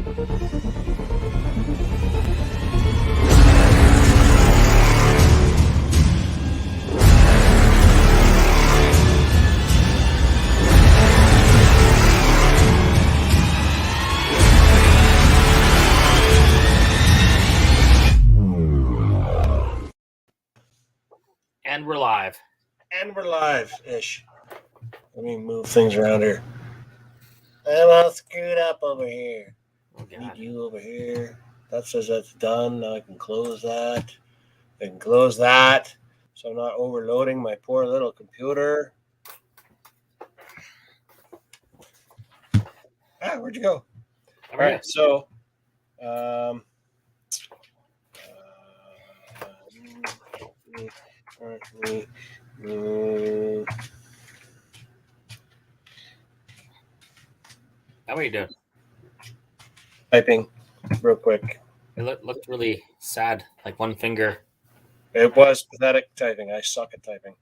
And we're live. And we're live-ish. Let me move things around here. I'm all screwed up over here. Oh, Need you over here. That says that's done. Now I can close that. I can close that. So I'm not overloading my poor little computer. Where'd you go? All right, so How are you doing? Typing real quick. It looked really sad, like one finger. It was pathetic typing. I suck at typing.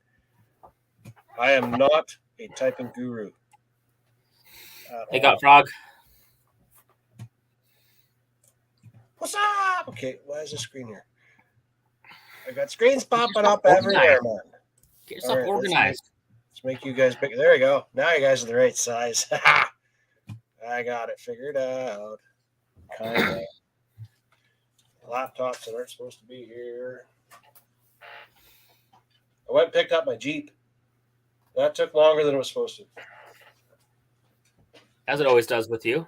I am not a typing guru. Hey, got frog. What's up? Okay, why is the screen here? I got screens popping up everywhere, man. Get yourself organized. Let's make you guys big. There you go. Now you guys are the right size. I got it figured out. Kind of. Laptops that aren't supposed to be here. I went and picked up my Jeep. That took longer than it was supposed to. As it always does with you.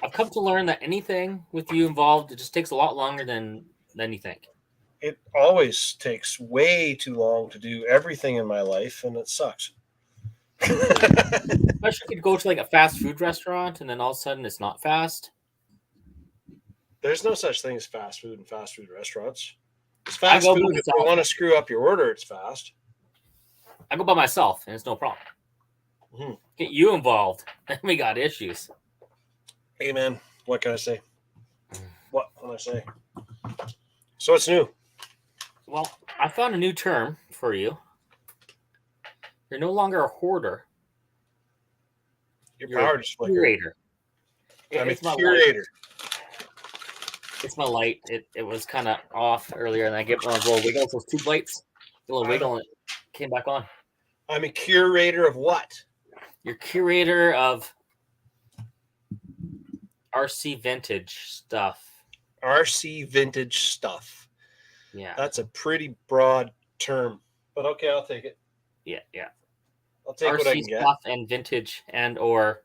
I've come to learn that anything with you involved, it just takes a lot longer than you think. It always takes way too long to do everything in my life, and it sucks. Especially if you go to like a fast food restaurant and then all of a sudden it's not fast. There's no such thing as fast food in fast food restaurants. It's fast food. If you want to screw up your order, it's fast. I go by myself, and it's no problem. Mm-hmm. Get you involved, and we got issues. Hey, man, what can I say? What can I say? So what's new? Well, I found a new term for you. You're no longer a hoarder. You're power display curator. I'm a curator. It's my light. It was kind of off earlier, and I gave one of those little wiggles, those tube lights. A little wiggle, and it came back on. I'm a curator of what? You're curator of RC vintage stuff. RC vintage stuff. Yeah. That's a pretty broad term, but okay, I'll take it. Yeah. I'll take RC what I can stuff get. And vintage and or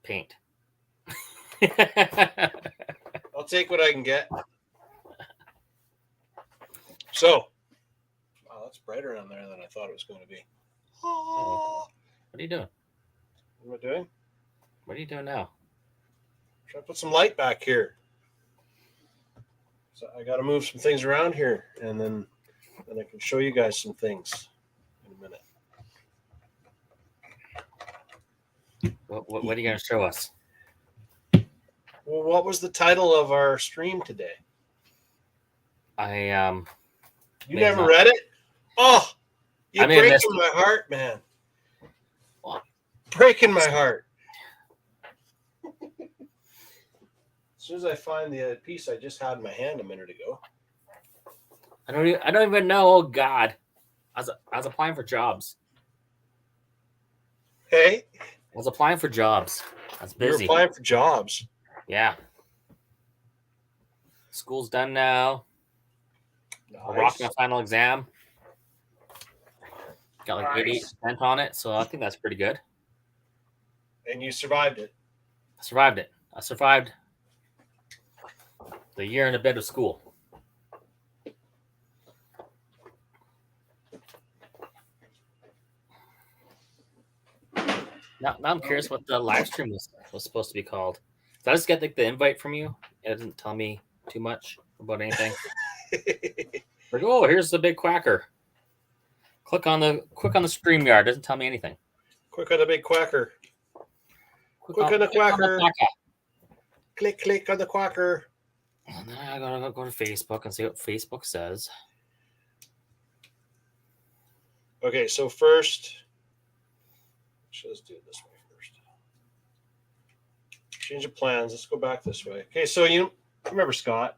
paint. I'll take what I can get. So, wow, that's brighter on there than I thought it was going to be. Oh. What are you doing? What am I doing? What are you doing now? Trying to put some light back here. So I got to move some things around here, and then I can show you guys some things in a minute. What are you going to show us? Well, what was the title of our stream today? You never read it? Oh, you're breaking my heart, man. What? Breaking my heart. As soon as I find the piece I just had in my hand a minute ago. I don't even know. Oh God, I was applying for jobs. Hey, I was applying for jobs. I was busy. You're applying for jobs. Yeah. School's done now. Nice. I rocked my final exam. Got like 88% on it, so I think that's pretty good. And you survived it. I survived it. I survived the year and a bit of school. Now I'm curious what the live stream was supposed to be called. Did I just get like the invite from you? It doesn't tell me too much about anything. Like, oh, here's the big quacker. Click on the StreamYard. Doesn't tell me anything. Click on the big quacker. Click on the quacker. Click on the quacker. And then I gotta go to Facebook and see what Facebook says. Okay, so first, let's do it this way first. Change of plans. Let's go back this way. Okay, so you remember Scott?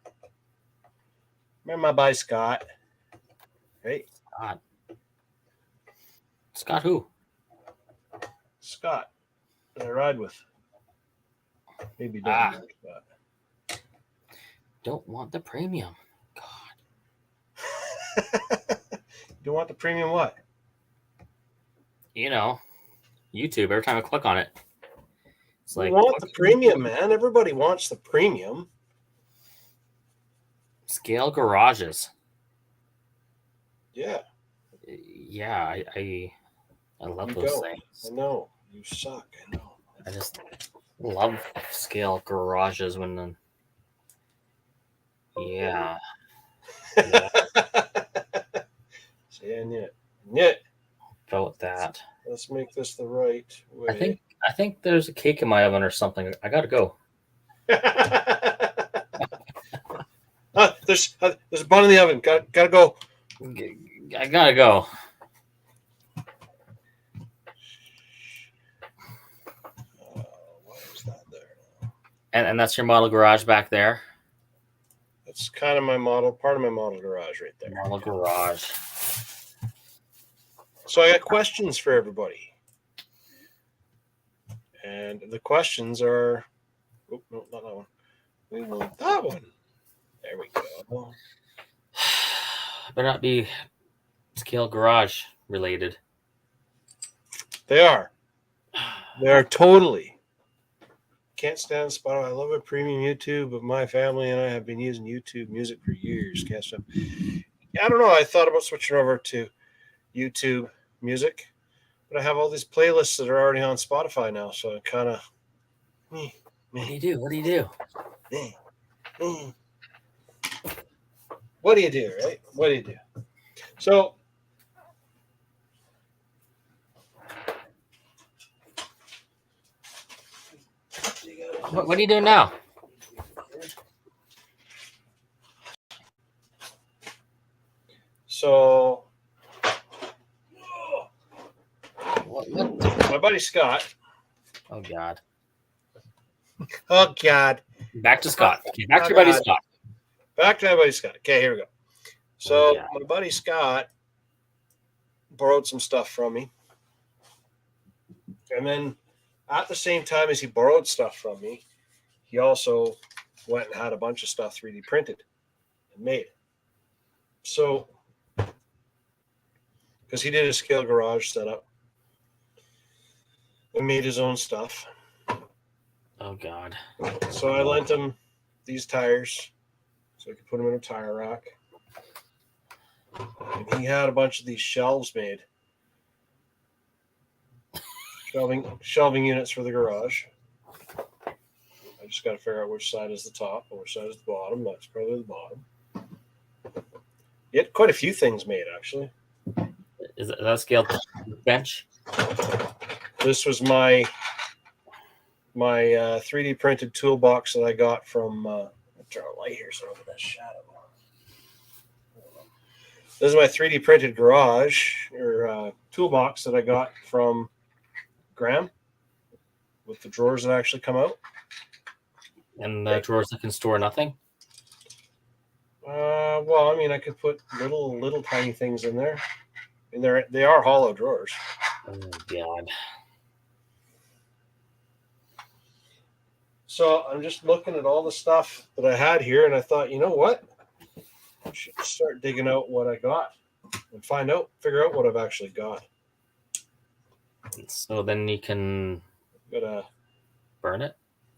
Remember my buddy Scott? Right? Scott who? Scott that I ride with. Maybe you don't know Scott. Don't want the premium. You don't want the premium what? You know, YouTube. Every time I click on it, it's like, you want the premium, man. Everybody wants the premium. Scale garages. Yeah. Yeah, I love those things. I know. You suck. I know. I just love scale garages when the yeah. See, I knew it. About that. Let's make this the right way. I think there's a cake in my oven or something. I gotta go. There's a bun in the oven. Gotta go. I gotta go. Why is that there? And that's your model garage back there. That's kind of part of my model garage right there. Model garage. So I got questions for everybody. And the questions are, oh, no, not that one. We want that one. There we go. Better not be scale garage related. They are. They are totally. Can't stand Spotify. I love a premium YouTube, but my family and I have been using YouTube Music for years. Can't stop. I don't know. I thought about switching over to YouTube Music, but I have all these playlists that are already on Spotify now, so I kind of. What do you do? What do you do? What do you do, right? What do you do? So. What are you doing now? So. What? My buddy Scott. Oh God. Oh God. Back to Scott. Okay, back to your buddy Scott. Back to my buddy Scott. Okay, here we go. So my buddy Scott borrowed some stuff from me. And then at the same time as he borrowed stuff from me, he also went and had a bunch of stuff 3D printed and made. So, because he did a scale garage setup and made his own stuff. Oh God. So I lent him these tires so I could put them in a tire rack. And he had a bunch of these shelves made. Shelving units for the garage. I just got to figure out which side is the top and which side is the bottom. That's probably the bottom. He had quite a few things made, actually. Is that scale bench? This was my 3D printed toolbox that I got from. I'll turn a light here so I don't get that shadow. This is my 3D printed garage or toolbox that I got from Graham with the drawers that actually come out. And the drawers that can store nothing? Well, I mean, I could put little tiny things in there. And they are hollow drawers. Oh, God. So I'm just looking at all the stuff that I had here, and I thought, you know what? I should start digging out what I got and figure out what I've actually got. So then you can Got a burn it?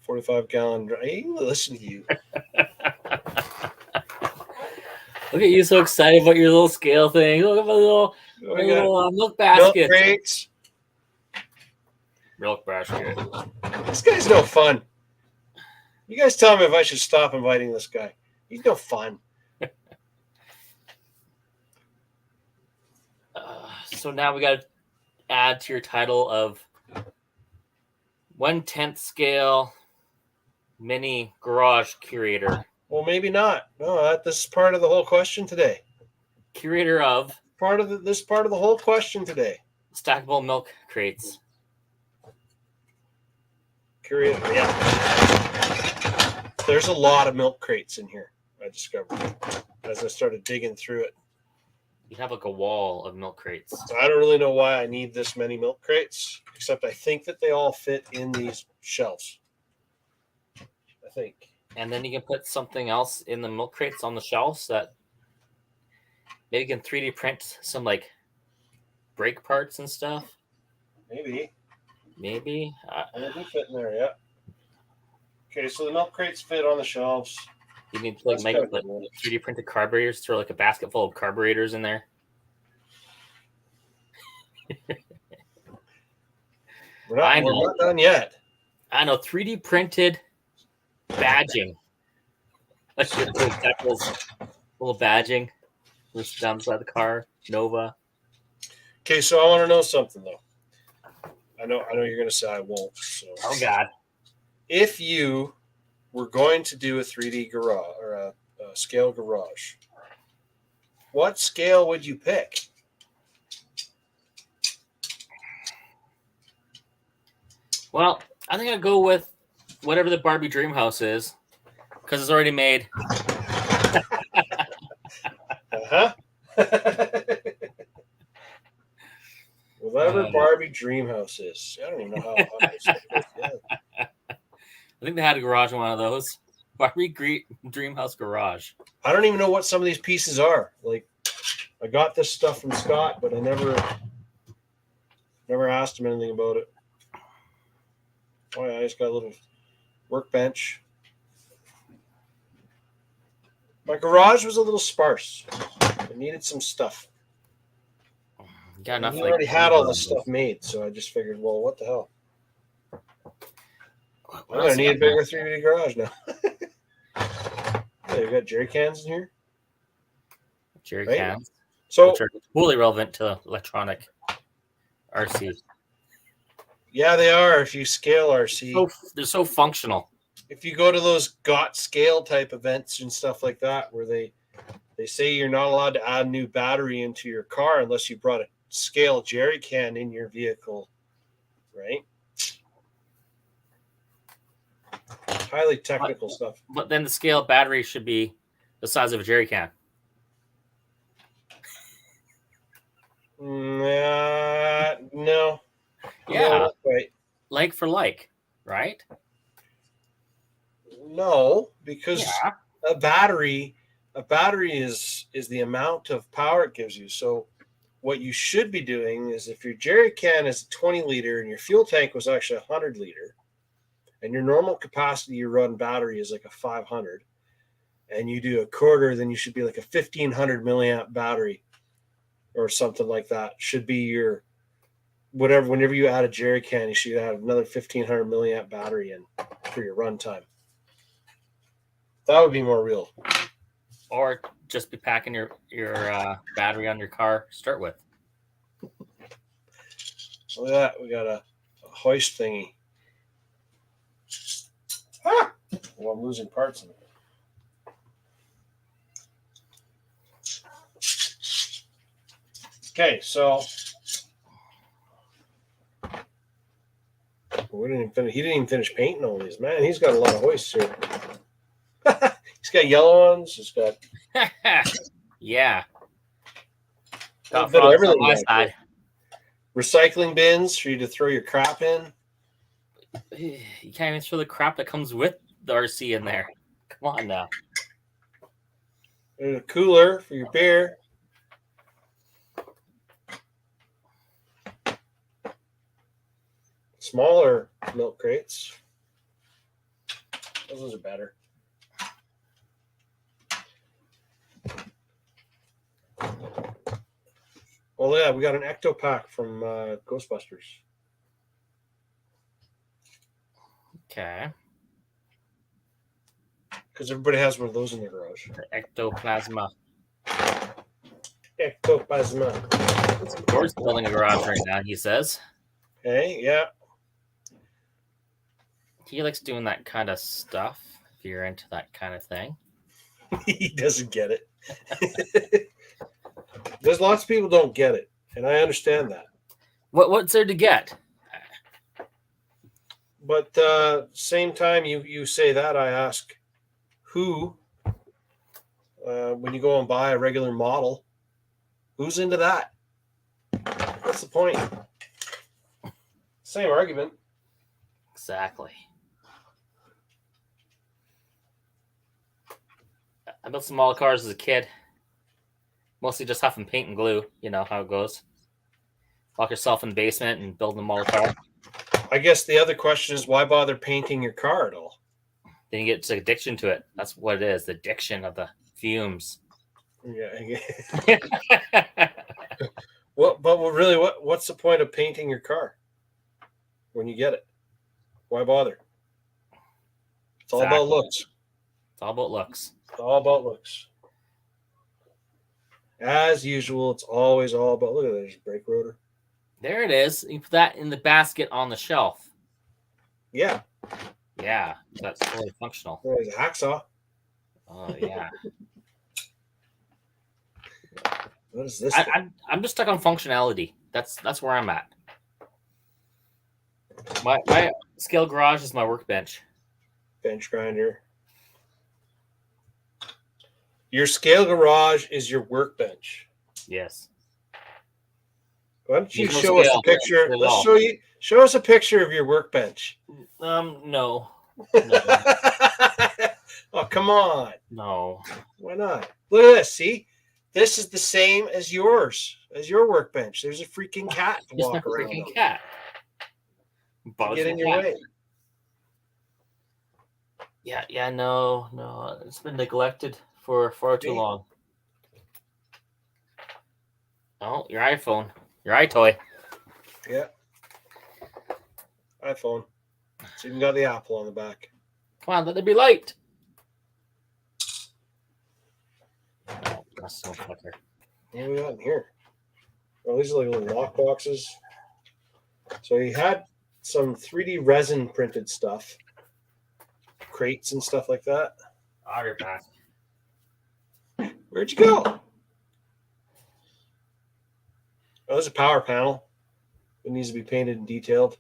45-gallon. Hey, listen to you. Look at you, so excited about your little scale thing. Look at my little milk basket. Milk crates. Milk basket. This guy's no fun. You guys tell me if I should stop inviting this guy. He's no fun. So now we got to add to your title of 1/10 scale mini garage curator. Well, maybe not. No, this is part of the whole question today. Curator of This part of the whole question today. stackable milk crates. curious. Yeah. There's a lot of milk crates in here, I discovered, as I started digging through it. You have like a wall of milk crates. So I don't really know why I need this many milk crates, except I think that they all fit in these shelves. I think. And then you can put something else in the milk crates on the shelves that maybe you can 3D print some like brake parts and stuff. Maybe. Maybe. They do fit in there, yeah. Okay, so the milk crates fit on the shelves. You need to like make like 3D printed carburetors, throw like a basket full of carburetors in there. We're not done yet. I know, 3D printed badging. Like little badging down beside the car, Nova. Okay, so I want to know something though. I know you're gonna say I won't. So. Oh God! If you were going to do a 3D garage or a scale garage, what scale would you pick? Well, I think I'd go with whatever the Barbie dream house is, because it's already made. Whatever Barbie dream house is. I don't even know how I think they had a garage in one of those. Barbie dream house garage. I don't even know what some of these pieces are. Like, I got this stuff from Scott, but I never asked him anything about it. Oh yeah, he's got a little workbench. My garage was a little sparse. It needed some stuff. Got enough. I already had all this stuff made, so I just figured, well, what the hell? I'm gonna need a bigger 3D garage now. You got jerry cans in here. Jerry cans. So which are totally relevant to electronic RC. Yeah, they are. If you scale RC, they're so functional. If you go to those got scale type events and stuff like that, where they say you're not allowed to add new battery into your car unless you brought a scale jerry can in your vehicle, right? Highly technical stuff. But then the scale battery should be the size of a jerry can. No. Yeah. No, right. Like for like, right? No, because a battery is the amount of power it gives you. So what you should be doing is, if your jerry can is 20 liter and your fuel tank was actually 100 liter, and your normal capacity you run battery is like a 500, and you do a quarter, then you should be like a 1500 milliamp battery or something like that. Should be your whatever. Whenever you add a jerry can, you should add another 1500 milliamp battery in for your run time. That would be more real. Or just be packing your battery on your car to start with. Look at that. We got a hoist thingy. Ah! Well, I'm losing parts in it. Okay, so we didn't even finish. He didn't even finish painting all these. Man, he's got a lot of hoists here. He's got yellow ones. He's got yeah. Got everything on my side. Recycling bins for you to throw your crap in. You can't even throw the crap that comes with the RC in there. Come on now. There's a cooler for your beer. Smaller milk crates. Those are better. Well, yeah, we got an Ecto Pack from Ghostbusters. Okay. Because everybody has one of those in their garage. The ectoplasma. Ectoplasma. Gord's building a garage right now, he says. Hey, yeah. He likes doing that kind of stuff, if you're into that kind of thing. He doesn't get it. There's lots of people don't get it, and I understand that. What's there to get? But same time you say that, I ask who, when you go and buy a regular model, who's into that? What's the point? Same argument. Exactly. I built some model cars as a kid. Mostly just huffing paint and glue. You know how it goes. Lock yourself in the basement and build a model car. I guess the other question is, why bother painting your car at all? Then you get addiction to it. That's what it is. The addiction of the fumes. Yeah. What's the point of painting your car when you get it? Why bother? It's all about looks. It's all about looks. It's all about looks. As usual, it's always all about, look at that, there's brake rotor. There it is. You put that in the basket on the shelf. Yeah. Yeah, that's totally functional. There's a hacksaw. Oh, yeah. What is this? I'm just stuck on functionality. That's where I'm at. My scale garage is my workbench. Bench grinder. Your scale garage is your workbench. Yes. Why don't you show us a picture? Let's show us a picture of your workbench. No. Oh, come on. No. Why not? Look at this. See? This is the same as yours, as your workbench. There's a freaking cat to walk around. Freaking cat. Get in your way. Yeah, no. It's been neglected for far too long. Oh, your iPhone. Your iToy. Yeah. iPhone. It's even got the Apple on the back. Come on, let there be light. Oh, that's so fucker. What do we got in here? Oh, these are like little lock boxes. So he had some 3D resin printed stuff. Crates and stuff like that. I'll be back. Where'd you go? Oh, there's a power panel. It needs to be painted and detailed.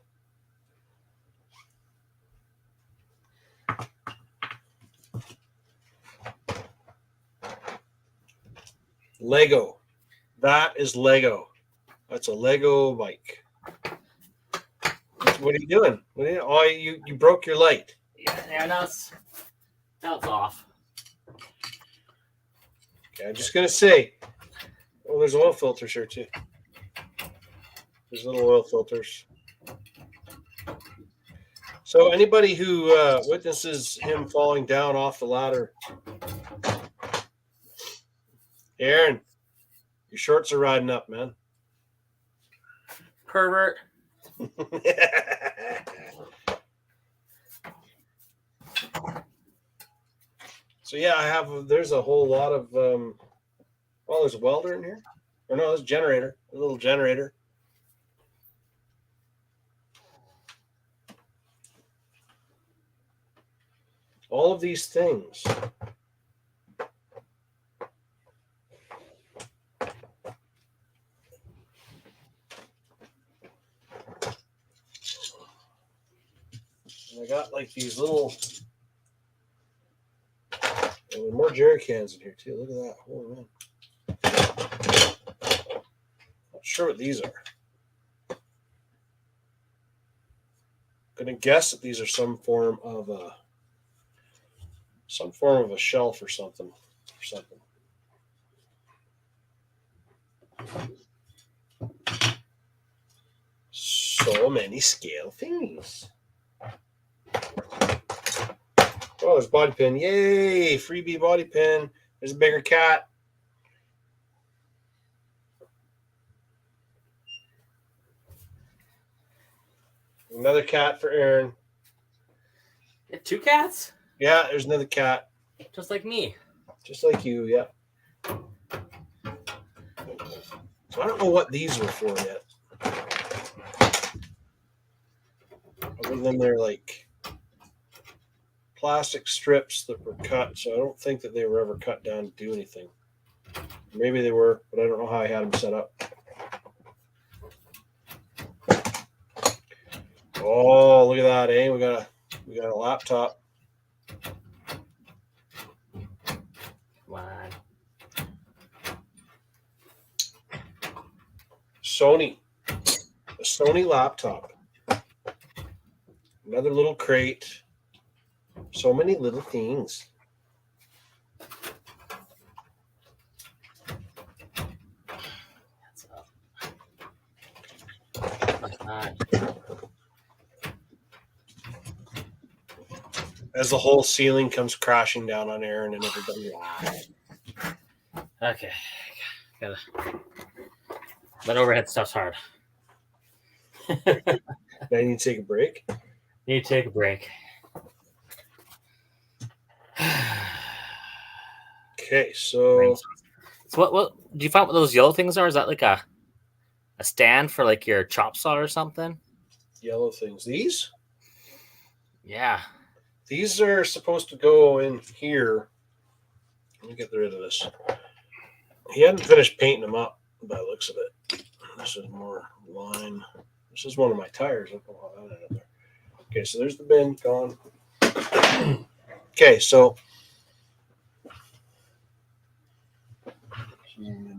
Lego. That is Lego. That's a Lego bike. What are you doing? Oh, you broke your light. Yeah, now it's off. Okay, I'm just gonna say. Oh, there's oil filters here too. There's little oil filters. So anybody who witnesses him falling down off the ladder, Aaron, your shorts are riding up, man. Pervert. So yeah, there's a whole lot of there's a welder in here. Or no, there's a generator. A little generator. All of these things. And I got like these little more jerry cans in here too. Look at that. Oh man. Not sure what these are. Gonna guess that these are some form of a shelf or something. So many scale things. Oh, there's body pin. Yay! Freebie body pin. There's a bigger cat. Another cat for Aaron. You have 2 cats? Yeah, there's another cat. Just like me. Just like you, yeah. So I don't know what these were for yet. Other than they're like plastic strips that were cut, so I don't think that they were ever cut down to do anything. Maybe they were, but I don't know how I had them set up. Oh, look at that, eh? We got a laptop. Wow. Sony. A Sony laptop. Another little crate. So many little things. That's up. My God. As the whole ceiling comes crashing down on Aaron and everybody. Okay. Gotta. That overhead stuff's hard. Now you need to take a break. Need to take a break. Okay, so what do you find what those yellow things are? Is that like a stand for like your chop saw or something? yellow things. These Yeah. are supposed to go in here. Let me get rid of this. He hadn't finished painting them up by the looks of it. This is more line. This is one of my tires. Look how that ended up there. Okay, so there's the bin gone. Okay, so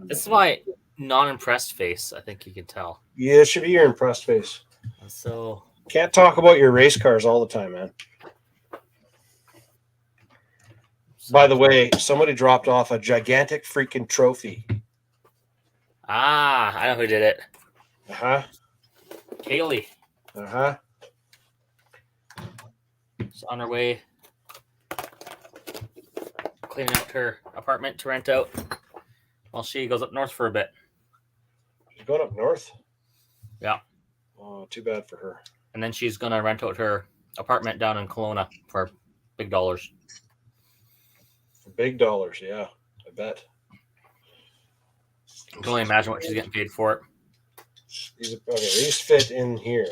This is my non-impressed face. I think you can tell. yeah, it should be your impressed face. So Can't talk about your race cars all the time, man. By the way, somebody dropped off a gigantic freaking trophy. I know who did it. Kaylee. She's on her way cleaning out her apartment to rent out while she goes up north for a bit. She's going up north? Yeah. Oh, too bad for her. And then she's going to rent out her apartment down in Kelowna for big dollars. For big dollars, yeah, I bet. I can only imagine what she's getting paid for it. These fit in here.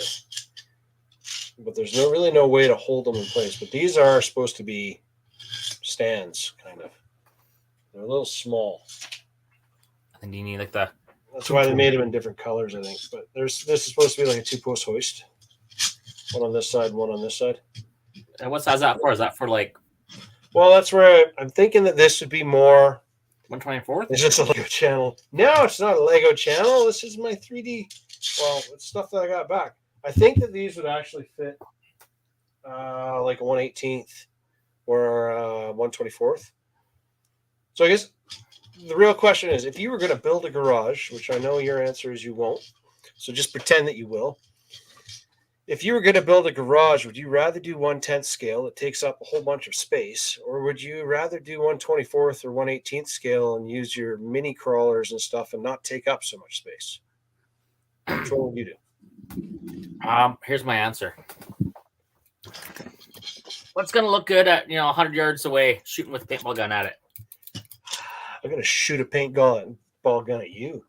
But there's really no way to hold them in place. But these are supposed to be stands, kind of. They're a little small. I think you need like the... That's why they made them in different colors, I think. But this is supposed to be like a 2-post hoist. One on this side, one on this side. And what size is that for? Is that for like... Well, that's where I'm thinking that this would be more... 1/24th? It's just a Lego channel. No, it's not a Lego channel. This is my 3D... Well, it's stuff that I got back. I think that these would actually fit like a 1/18th or 1/24th. So I guess the real question is, if you were going to build a garage, which I know your answer is you won't, so just pretend that you will. If you were going to build a garage, would you rather do 1/10th scale that takes up a whole bunch of space, or would you rather do 1/24th or 1/18th scale and use your mini crawlers and stuff and not take up so much space? Which one would you do? Here's my answer. What's going to look good at 100 yards away shooting with a paintball gun at it? I'm going to shoot a paintball gun at you.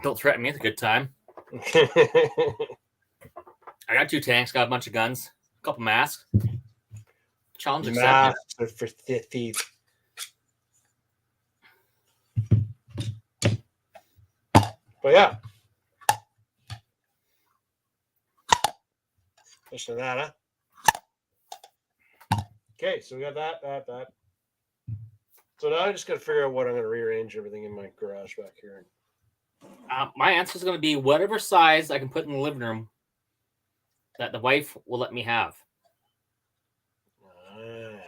Don't threaten me. It's a good time. I got 2 tanks, got a bunch of guns, a couple masks. Challenge accepted. Masks are for thieves. But yeah. Listen to that, huh? Okay, so we got that. So now I just got to figure out what I'm going to rearrange everything in my garage back here. My answer is going to be whatever size I can put in the living room that the wife will let me have. I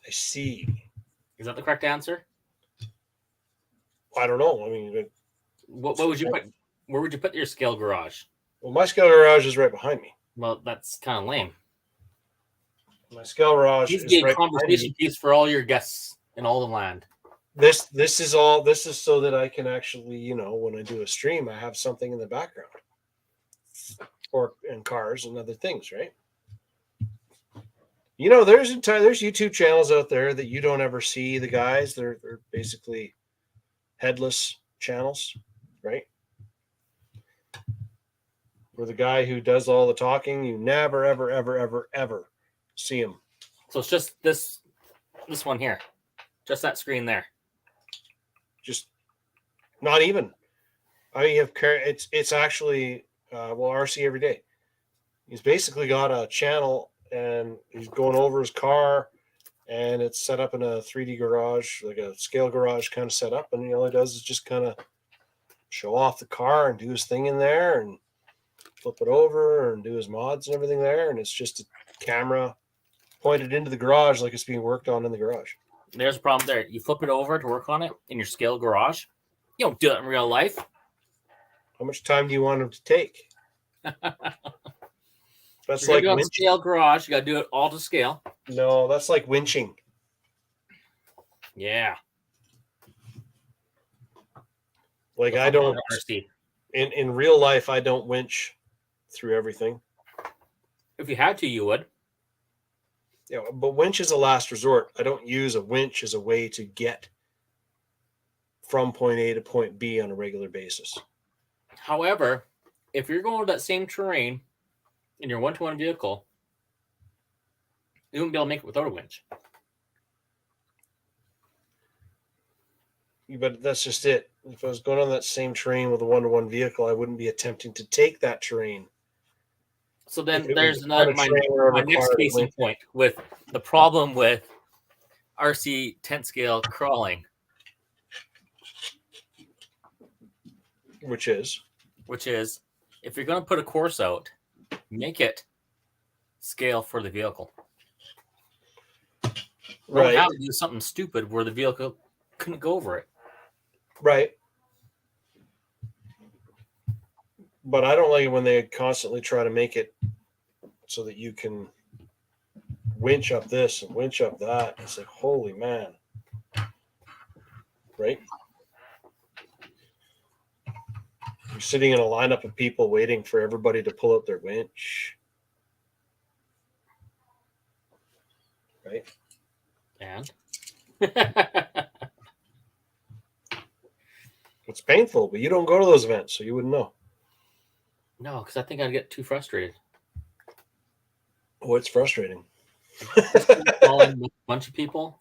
see. Is that the correct answer? I don't know. I mean, what would you put? Where would you put your scale garage? Well, my scale garage is right behind me. Well, that's kind of lame. My scale garage Needs to is be a right conversation piece for all your guests in all the land. This is so that I can actually, when I do a stream, I have something in the background, and cars and other things, right? There's YouTube channels out there that you don't ever see the guys. They're basically headless channels, right? Where the guy who does all the talking, you never, ever, ever, ever, ever see him. So it's just this one here, just that screen there. Just not even. I mean, you have it's actually RC every day. He's basically got a channel and he's going over his car, and it's set up in a 3D garage, like a scale garage kind of setup. And all he does is just kind of show off the car and do his thing in there and flip it over and do his mods and everything there. And it's just a camera pointed into the garage like it's being worked on in the garage. There's a problem there. You flip it over to work on it in your scale garage. You don't do it in real life. How much time do you want him to take? That's You're like doing winching. scale garage. You got to do it all to scale. No, that's like winching. Yeah. Like I don't in real life, I don't winch through everything. If you had to, you would. Yeah, but winch is a last resort. I don't use a winch as a way to get from point A to point B on a regular basis. However, if you're going to that same terrain in your one-to-one vehicle, you wouldn't be able to make it without a winch. But that's just it. If I was going on that same terrain with a one-to-one vehicle, I wouldn't be attempting to take that terrain. So then there's another my next case in point with the problem with RC tent scale crawling. Which is if you're going to put a course out, make it scale for the vehicle. Right. Don't have to do something stupid where the vehicle couldn't go over it. Right. But I don't like it when they constantly try to make it so that you can winch up this and winch up that. It's like, holy man. Right? You're sitting in a lineup of people waiting for everybody to pull out their winch. Right? And? It's painful, but you don't go to those events, so you wouldn't know. No, because I think I'd get too frustrated. Oh, it's frustrating. Calling with a bunch of people.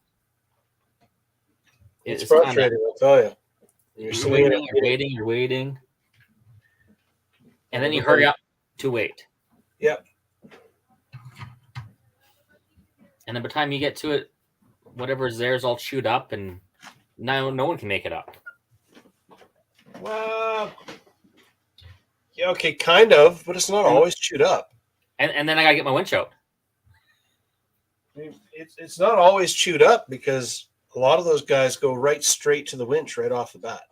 It's frustrating, I'll tell you. You're waiting. And then you hurry up to wait. Yep. And then by the time you get to it, whatever's there is all chewed up, and now no one can make it up. Well, yeah, okay, kind of, but it's not always chewed up. And then I gotta get my winch out. It's not always chewed up because a lot of those guys go right straight to the winch right off the bat.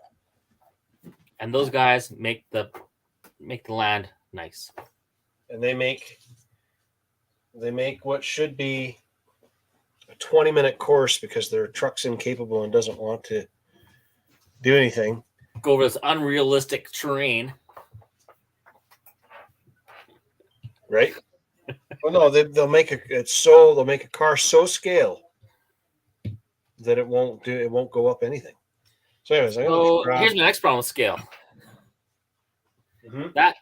And those guys make the land nice. And they make what should be a 20-minute course because their truck's incapable and doesn't want to do anything. Go over this unrealistic terrain. Right? Well, no, they'll make a car so scale that it won't go up anything. So anyways, here's my next problem with scale. Mm-hmm. That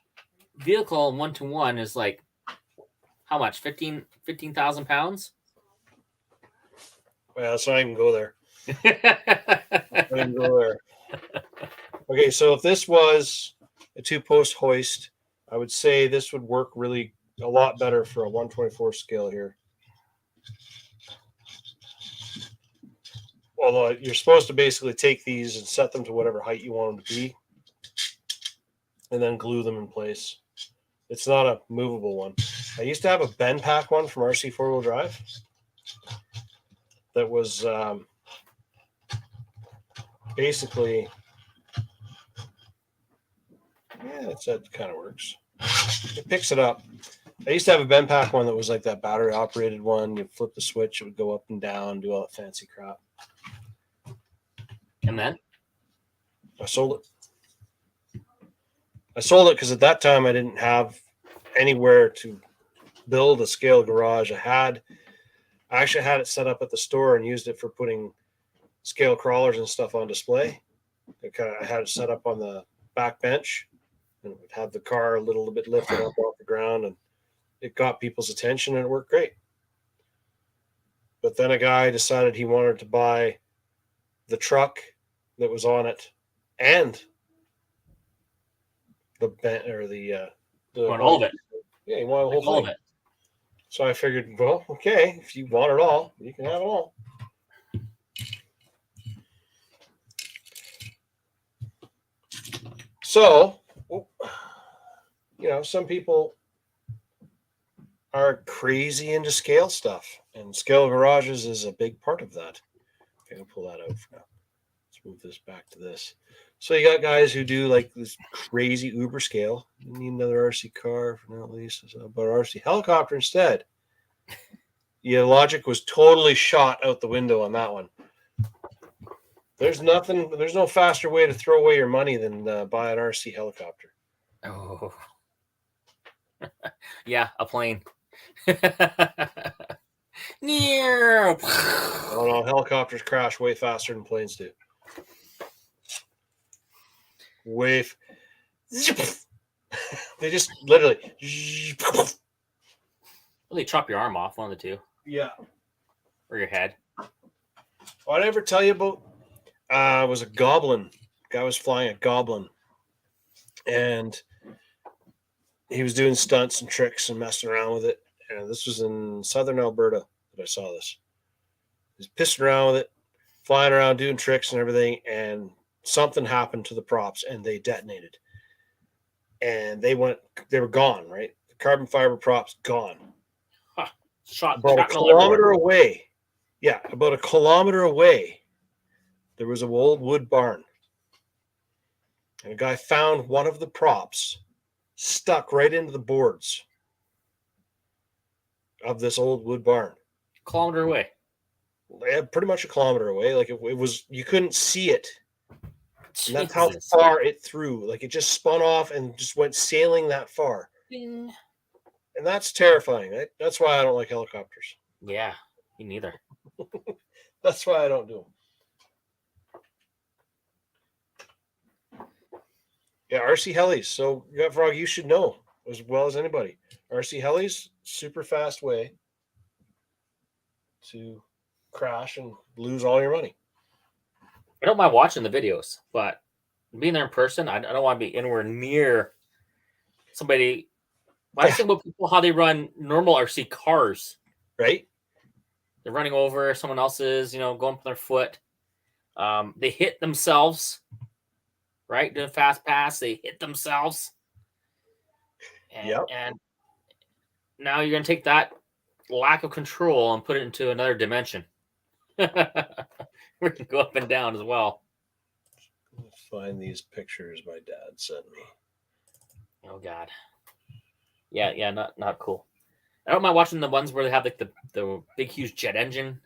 vehicle one-to-one is like how much? 15,000 pounds? Well, let's not even go there. Okay, so if this was a 2-post hoist, I would say this would work really a lot better for a 1/24 scale here. Although you're supposed to basically take these and set them to whatever height you want them to be and then glue them in place. It's not a movable one. I used to have a bend pack one from RC 4-wheel drive that was basically, that kind of works. It picks it up. I used to have a bend pack one that was like that battery operated one. You flip the switch, it would go up and down, do all that fancy crap. And then? I sold it. Because at that time I didn't have anywhere to build a scale garage. I actually had it set up at the store and used it for putting scale crawlers and stuff on display. I had it set up on the back bench and it would have the car a little bit lifted up off the ground, and it got people's attention and it worked great. But then a guy decided he wanted to buy the truck that was on it and the bent or the Want all of it. Yeah, you want the whole All thing. of it. So I figured, well, okay, if you want it all, you can have it all. So, some people are crazy into scale stuff, and scale garages is a big part of that. Okay, I'll pull that out for now. Let's move this back to this. So you got guys who do like this crazy uber scale. You need another RC car for now, at least. But RC helicopter instead. Yeah, logic was totally shot out the window on that one. There's no faster way to throw away your money than buy an RC helicopter. Oh. Yeah, a plane. Near. Oh no, helicopters crash way faster than planes do. They just literally. Really chop your arm off, one of the two. Yeah. Or your head. What did I ever tell you about? Was a goblin. Guy was flying a goblin. And he was doing stunts and tricks and messing around with it. And this was in southern Alberta that I saw this. He was pissing around with it, flying around, doing tricks and everything. And something happened to the props and they detonated. And they were gone, right? The carbon fiber props gone. Huh. Shot about a kilometer away. Yeah, about a kilometer away, there was an old wood barn. And a guy found one of the props stuck right into the boards of this old wood barn. Kilometer away. Yeah, pretty much a kilometer away. Like it was, you couldn't see it. And that's how Jesus. far it threw. Like it just spun off and just went sailing that far. Ding. And that's terrifying. Right? That's why I don't like helicopters. Yeah, me neither. That's why I don't do them. Yeah, RC helis. So, Frog, you should know as well as anybody. RC helis, super fast way to crash and lose all your money. I don't mind watching the videos, but being there in person, I don't want to be anywhere near somebody. I just think about people how they run normal RC cars. Right? They're running over someone else's, going up their foot. They hit themselves, right? Doing fast pass, they hit themselves. And now you're going to take that lack of control and put it into another dimension. We can go up and down as well. Let's find these pictures my dad sent me. Oh God. Yeah, not cool. I don't mind watching the ones where they have like the big huge jet engine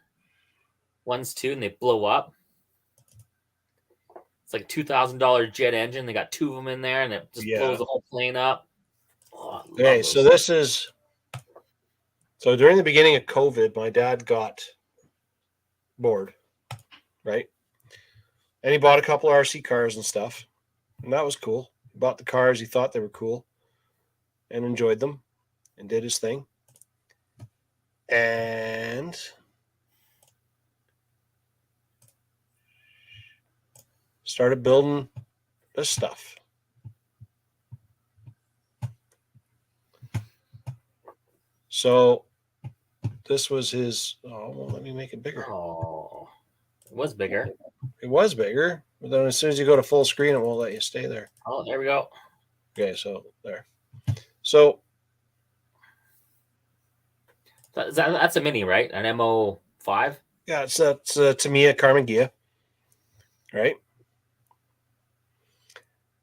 ones too, and they blow up. It's like a $2,000 jet engine. They got two of them in there, and it just blows the whole plane up. Oh, okay, so this is during the beginning of COVID, my dad got bored, right? And he bought a couple of RC cars and stuff, and that was cool. He bought the cars, he thought they were cool, and enjoyed them, and did his thing. And started building this stuff. So this was his. Oh, well, let me make it bigger. Oh, it was bigger. It was bigger, but then as soon as you go to full screen, it won't let you stay there. Oh, there we go. Okay, so there. So that's a mini, right? An MO5. yeah, it's Tamiya Carmen Gia, right?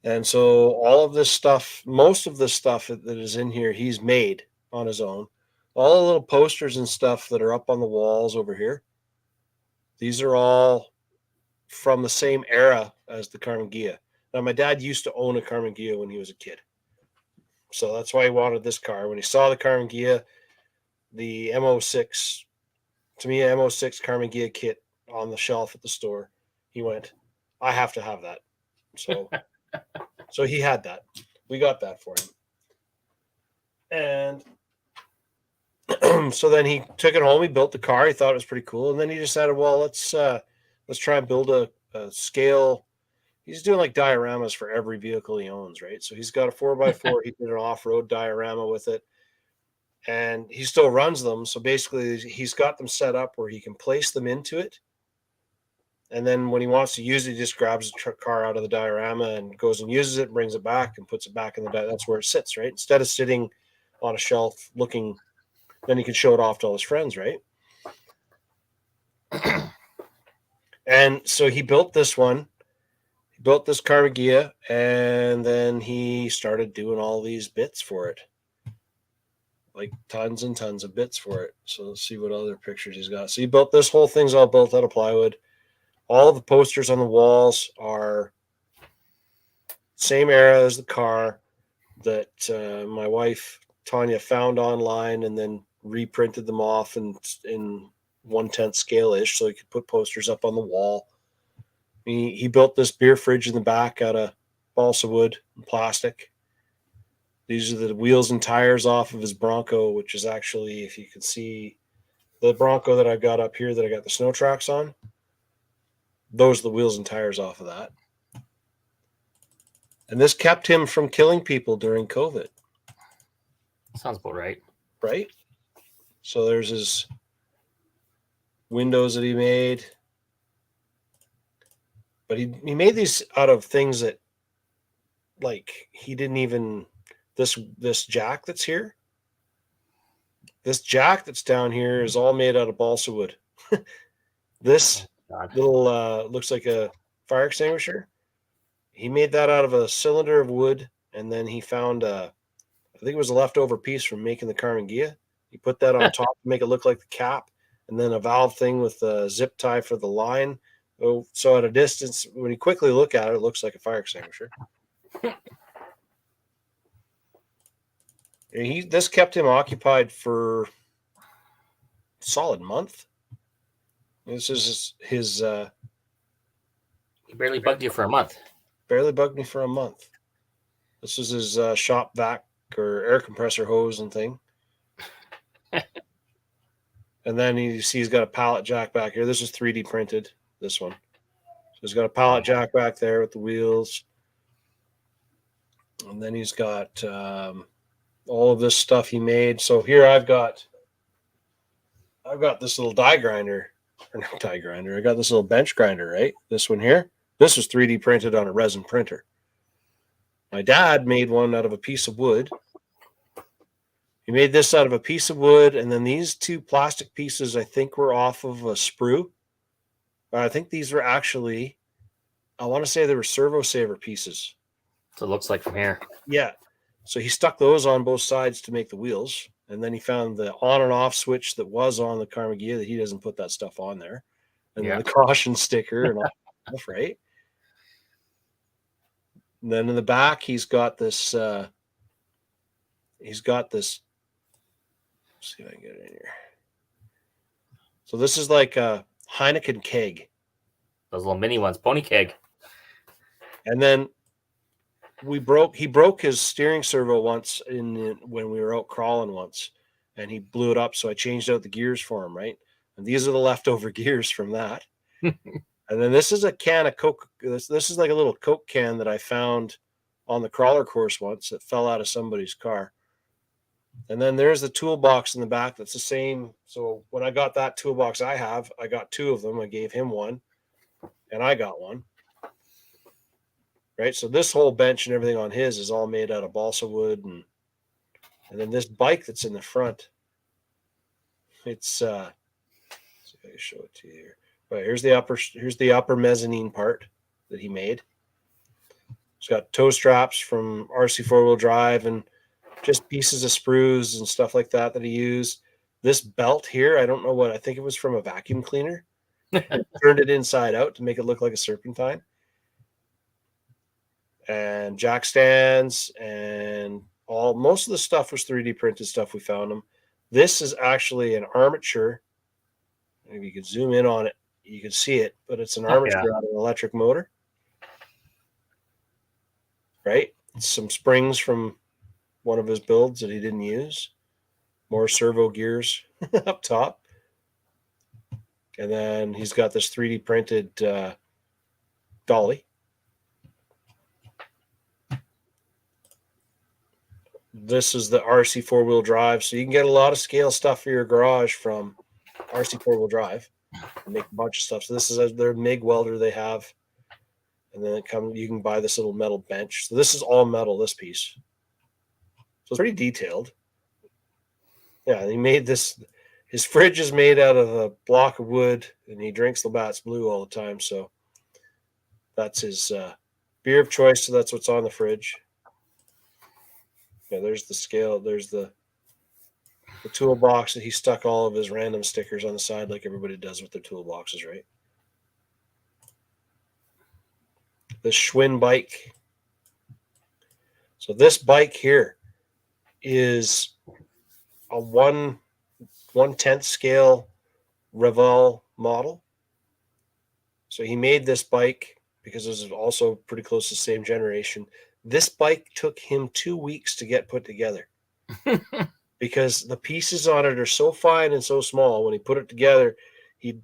And so all of this stuff, most of this stuff that is in here, he's made on his own. All the little posters and stuff that are up on the walls over here, these are all from the same era as the Carmen Gia. Now, my dad used to own a Carmen Gia when he was a kid. So that's why he wanted this car. When he saw the Carmen Gia, the MO6, Tamiya MO6 Carmen Gia kit on the shelf at the store, he went, I have to have that. So so he had that. We got that for him. And so then he took it home. He built the car. He thought it was pretty cool. And then he decided, well, let's try and build a scale. he's doing like dioramas for every vehicle he owns, right? So he's got a 4x4. He did an off-road diorama with it, and he still runs them. So basically, he's got them set up where he can place them into it, and then when he wants to use it, he just grabs the car out of the diorama and goes and uses it, brings it back, and puts it back in the that's where it sits, right? Instead of sitting on a shelf looking, then he can show it off to all his friends, right? And so he built this one. He built this Carmagia, and then he started doing all these bits for it. Like tons and tons of bits for it. So let's see what other pictures he's got. So he built this whole thing's all built out of plywood. All the posters on the walls are same era as the car that my wife Tanya found online and then reprinted them off in 1/10 scale-ish so he could put posters up on the wall. He built this beer fridge in the back out of balsa wood and plastic. These are the wheels and tires off of his Bronco, which is actually, if you can see the Bronco that I've got up here that I got the snow tracks on, those are the wheels and tires off of that. And this kept him from killing people during COVID. Sounds about right. Right? So there's his windows that he made. But he made these out of things that, like, he didn't even, this jack that's here, this jack that's down here is all made out of balsa wood. This little, looks like a fire extinguisher. He made that out of a cylinder of wood, and then he found, I think it was a leftover piece from making the Carmagia. He put that on top to make it look like the cap, and then a valve thing with a zip tie for the line. Oh, so at a distance, when you quickly look at it, it looks like a fire extinguisher. This kept him occupied for a solid month. This is his he barely bugged you for a month. Barely bugged me for a month. This is his shop vac or air compressor hose and thing. And then you see he's got a pallet jack back here. This is 3D printed, this one. So he's got a pallet jack back there with the wheels. And then he's got all of this stuff he made. So here I've got this little die grinder. Or not die grinder. I got this little bench grinder, right? This one here. This was 3D printed on a resin printer. My dad made one out of a piece of wood. He made this out of a piece of wood, and then these two plastic pieces, I think, were off of a sprue. I think these were actually, I want to say they were servo saver pieces. So it looks like from here. Yeah. So he stuck those on both sides to make the wheels. And then he found the on and off switch that was on the Carmagia that he doesn't put that stuff on there. And then the caution sticker and all that stuff, right? And then in the back, he's got this, let's see if I can get it in here. So this is like a Heineken keg. Those little mini ones, pony keg. And then he broke his steering servo once when we were out crawling once, and he blew it up. So I changed out the gears for him, right? And these are the leftover gears from that. And then this is a can of Coke. This is like a little Coke can that I found on the crawler course once that fell out of somebody's car. And then there's the toolbox in the back. That's the same. So when I got that toolbox I got two of them. I gave him one, and I got one. Right. So this whole bench and everything on his is all made out of balsa wood. And then this bike that's in the front, it's, let's see if I can show it to you here. Right, here's the upper mezzanine part that he made. It's got toe straps from RC 4-wheel drive and just pieces of sprues and stuff like that he used. This belt here, I don't know what, I think it was from a vacuum cleaner. Turned it inside out to make it look like a serpentine. And jack stands and most of the stuff was 3D printed stuff we found them. This is actually an armature. Maybe you can zoom in on it. You can see it, but it's an armature out of an electric motor. Right? Some springs from one of his builds that he didn't use. More servo gears up top. And then he's got this 3D printed dolly. this is the RC 4-wheel drive. So you can get a lot of scale stuff for your garage from RC 4-wheel drive. Make a bunch of stuff. So this is their MIG welder they have. And then you can buy this little metal bench. So this is all metal, this piece. So it's pretty detailed. Yeah, and he made this. His fridge is made out of a block of wood, and he drinks Labatt's Blue all the time. So that's his beer of choice. So that's what's on the fridge. Yeah, there's the scale. There's the toolbox that he stuck all of his random stickers on the side, like everybody does with their toolboxes, right? The Schwinn bike. So this bike here is a 1/10 scale Revell model. So he made this bike because it was also pretty close to the same generation. This bike took him 2 weeks to get put together because the pieces on it are so fine and so small. When he put it together, he'd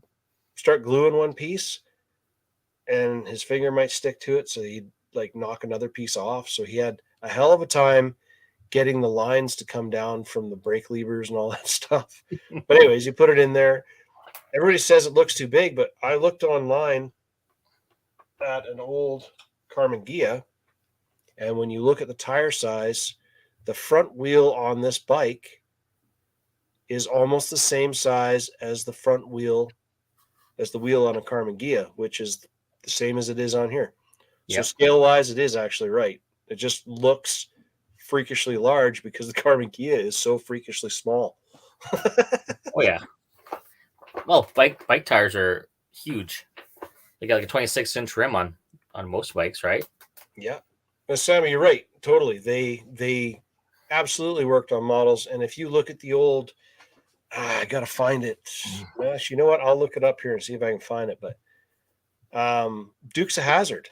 start gluing one piece and his finger might stick to it. So he'd like knock another piece off. So he had a hell of a time getting the lines to come down from the brake levers and all that stuff. But anyways, you put it in there. Everybody says it looks too big, but I looked online at an old Carmen Ghia, and when you look at the tire size, the front wheel on this bike is almost the same size as the front wheel, as the wheel on a Carmen Ghia, which is the same as it is on here. So scale-wise, it is actually right. It just looks freakishly large because the Carmen Ghia is so freakishly small. Oh yeah. Well, bike tires are huge. They got like a 26-inch rim on most bikes, right? Yeah. But Sammy, you're right. Totally. They absolutely worked on models. And if you look at the old, I gotta find it. Gosh, you know what? I'll look it up here and see if I can find it. But Dukes of Hazzard,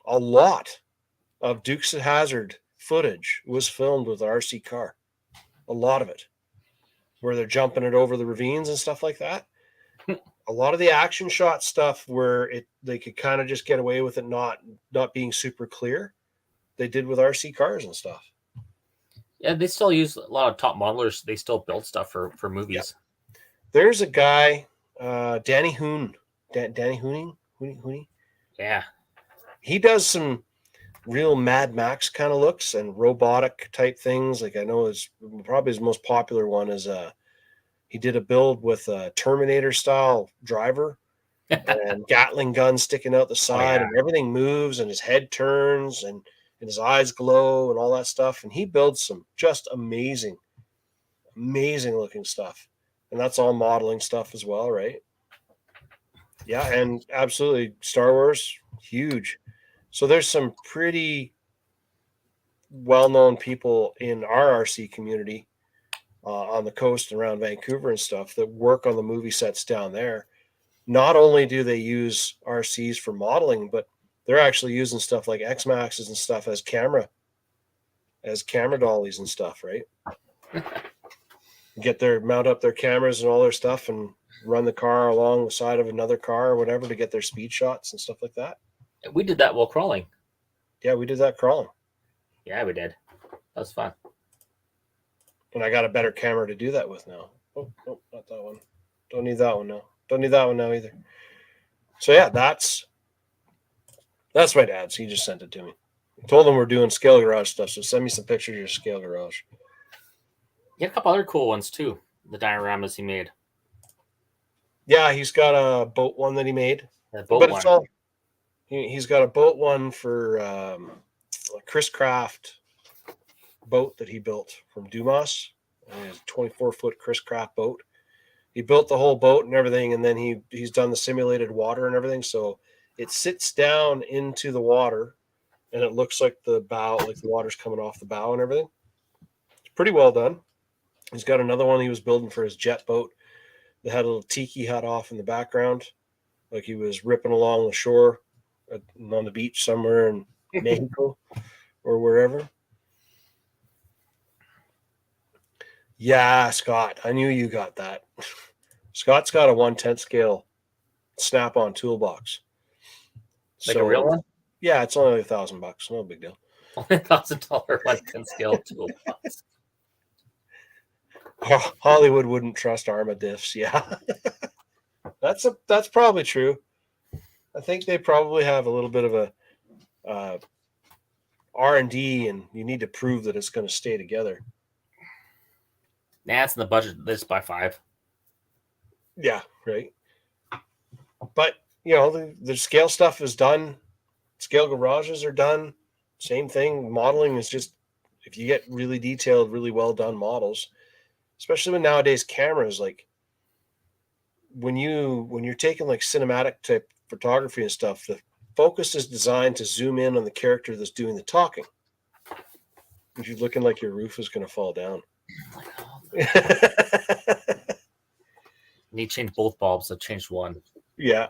a lot of Dukes of Hazzard footage was filmed with the RC car. A lot of it, where they're jumping it over the ravines and stuff like that. A lot of the action shot stuff where they could kind of just get away with it not being super clear, they did with RC cars and stuff. Yeah, they still use a lot of top modelers. They still build stuff for movies. Yep. There's a guy, Danny Hoon. Danny Hooney? Yeah. He does some real Mad Max kind of looks and robotic type things. Like I know probably his most popular one is he did a build with a Terminator style driver and Gatling gun sticking out the side, and everything moves and his head turns and his eyes glow and all that stuff. And he builds some just amazing looking stuff. And that's all modeling stuff as well, right? Yeah, and absolutely Star Wars, huge. So there's some pretty well-known people in our RC community on the coast around Vancouver and stuff that work on the movie sets down there. Not only do they use RCs for modeling, but they're actually using stuff like X-Maxes and stuff as camera dollies and stuff, right? Mount up their cameras and all their stuff and run the car along the side of another car or whatever to get their speed shots and stuff like that. We did that while crawling. Yeah, we did that crawling. Yeah, we did. That was fun. And I got a better camera to do that with now. Oh, not that one. Don't need that one now. Don't need that one now either. So yeah, that's my dad's. He just sent it to me. I told him we're doing Scale Garage stuff, so send me some pictures of your Scale Garage. He had a couple other cool ones too. The dioramas he made. Yeah, he's got a boat one that he made. It's all. He's got a boat one for a Chris Craft boat that he built from Dumas. It's a 24-foot Chris Craft boat. He built the whole boat and everything, and then he's done the simulated water and everything. So it sits down into the water, and it looks like the bow, like the water's coming off the bow and everything. It's pretty well done. He's got another one he was building for his jet boat that had a little tiki hut off in the background, like he was ripping along the shore on the beach somewhere in Mexico or wherever. Yeah, Scott, I knew you got that. Scott's got a 1/10 scale snap-on toolbox. Like a real one? Yeah, it's only $1,000. No big deal. Only $1,000 110 scale toolbox. Hollywood wouldn't trust Arma diffs. Yeah, that's probably true. I think they probably have a little bit of a R&D, and you need to prove that it's going to stay together. Nah, it's in the budget. This by 5. Yeah, right. But you know, the scale stuff is done. Scale garages are done. Same thing. Modeling is just, if you get really detailed, really well done models, especially with nowadays cameras, like when you're taking like cinematic type photography and stuff, the focus is designed to zoom in on the character that's doing the talking. If you're looking like your roof is going to fall down. Need to change both bulbs. I've changed one. Yeah.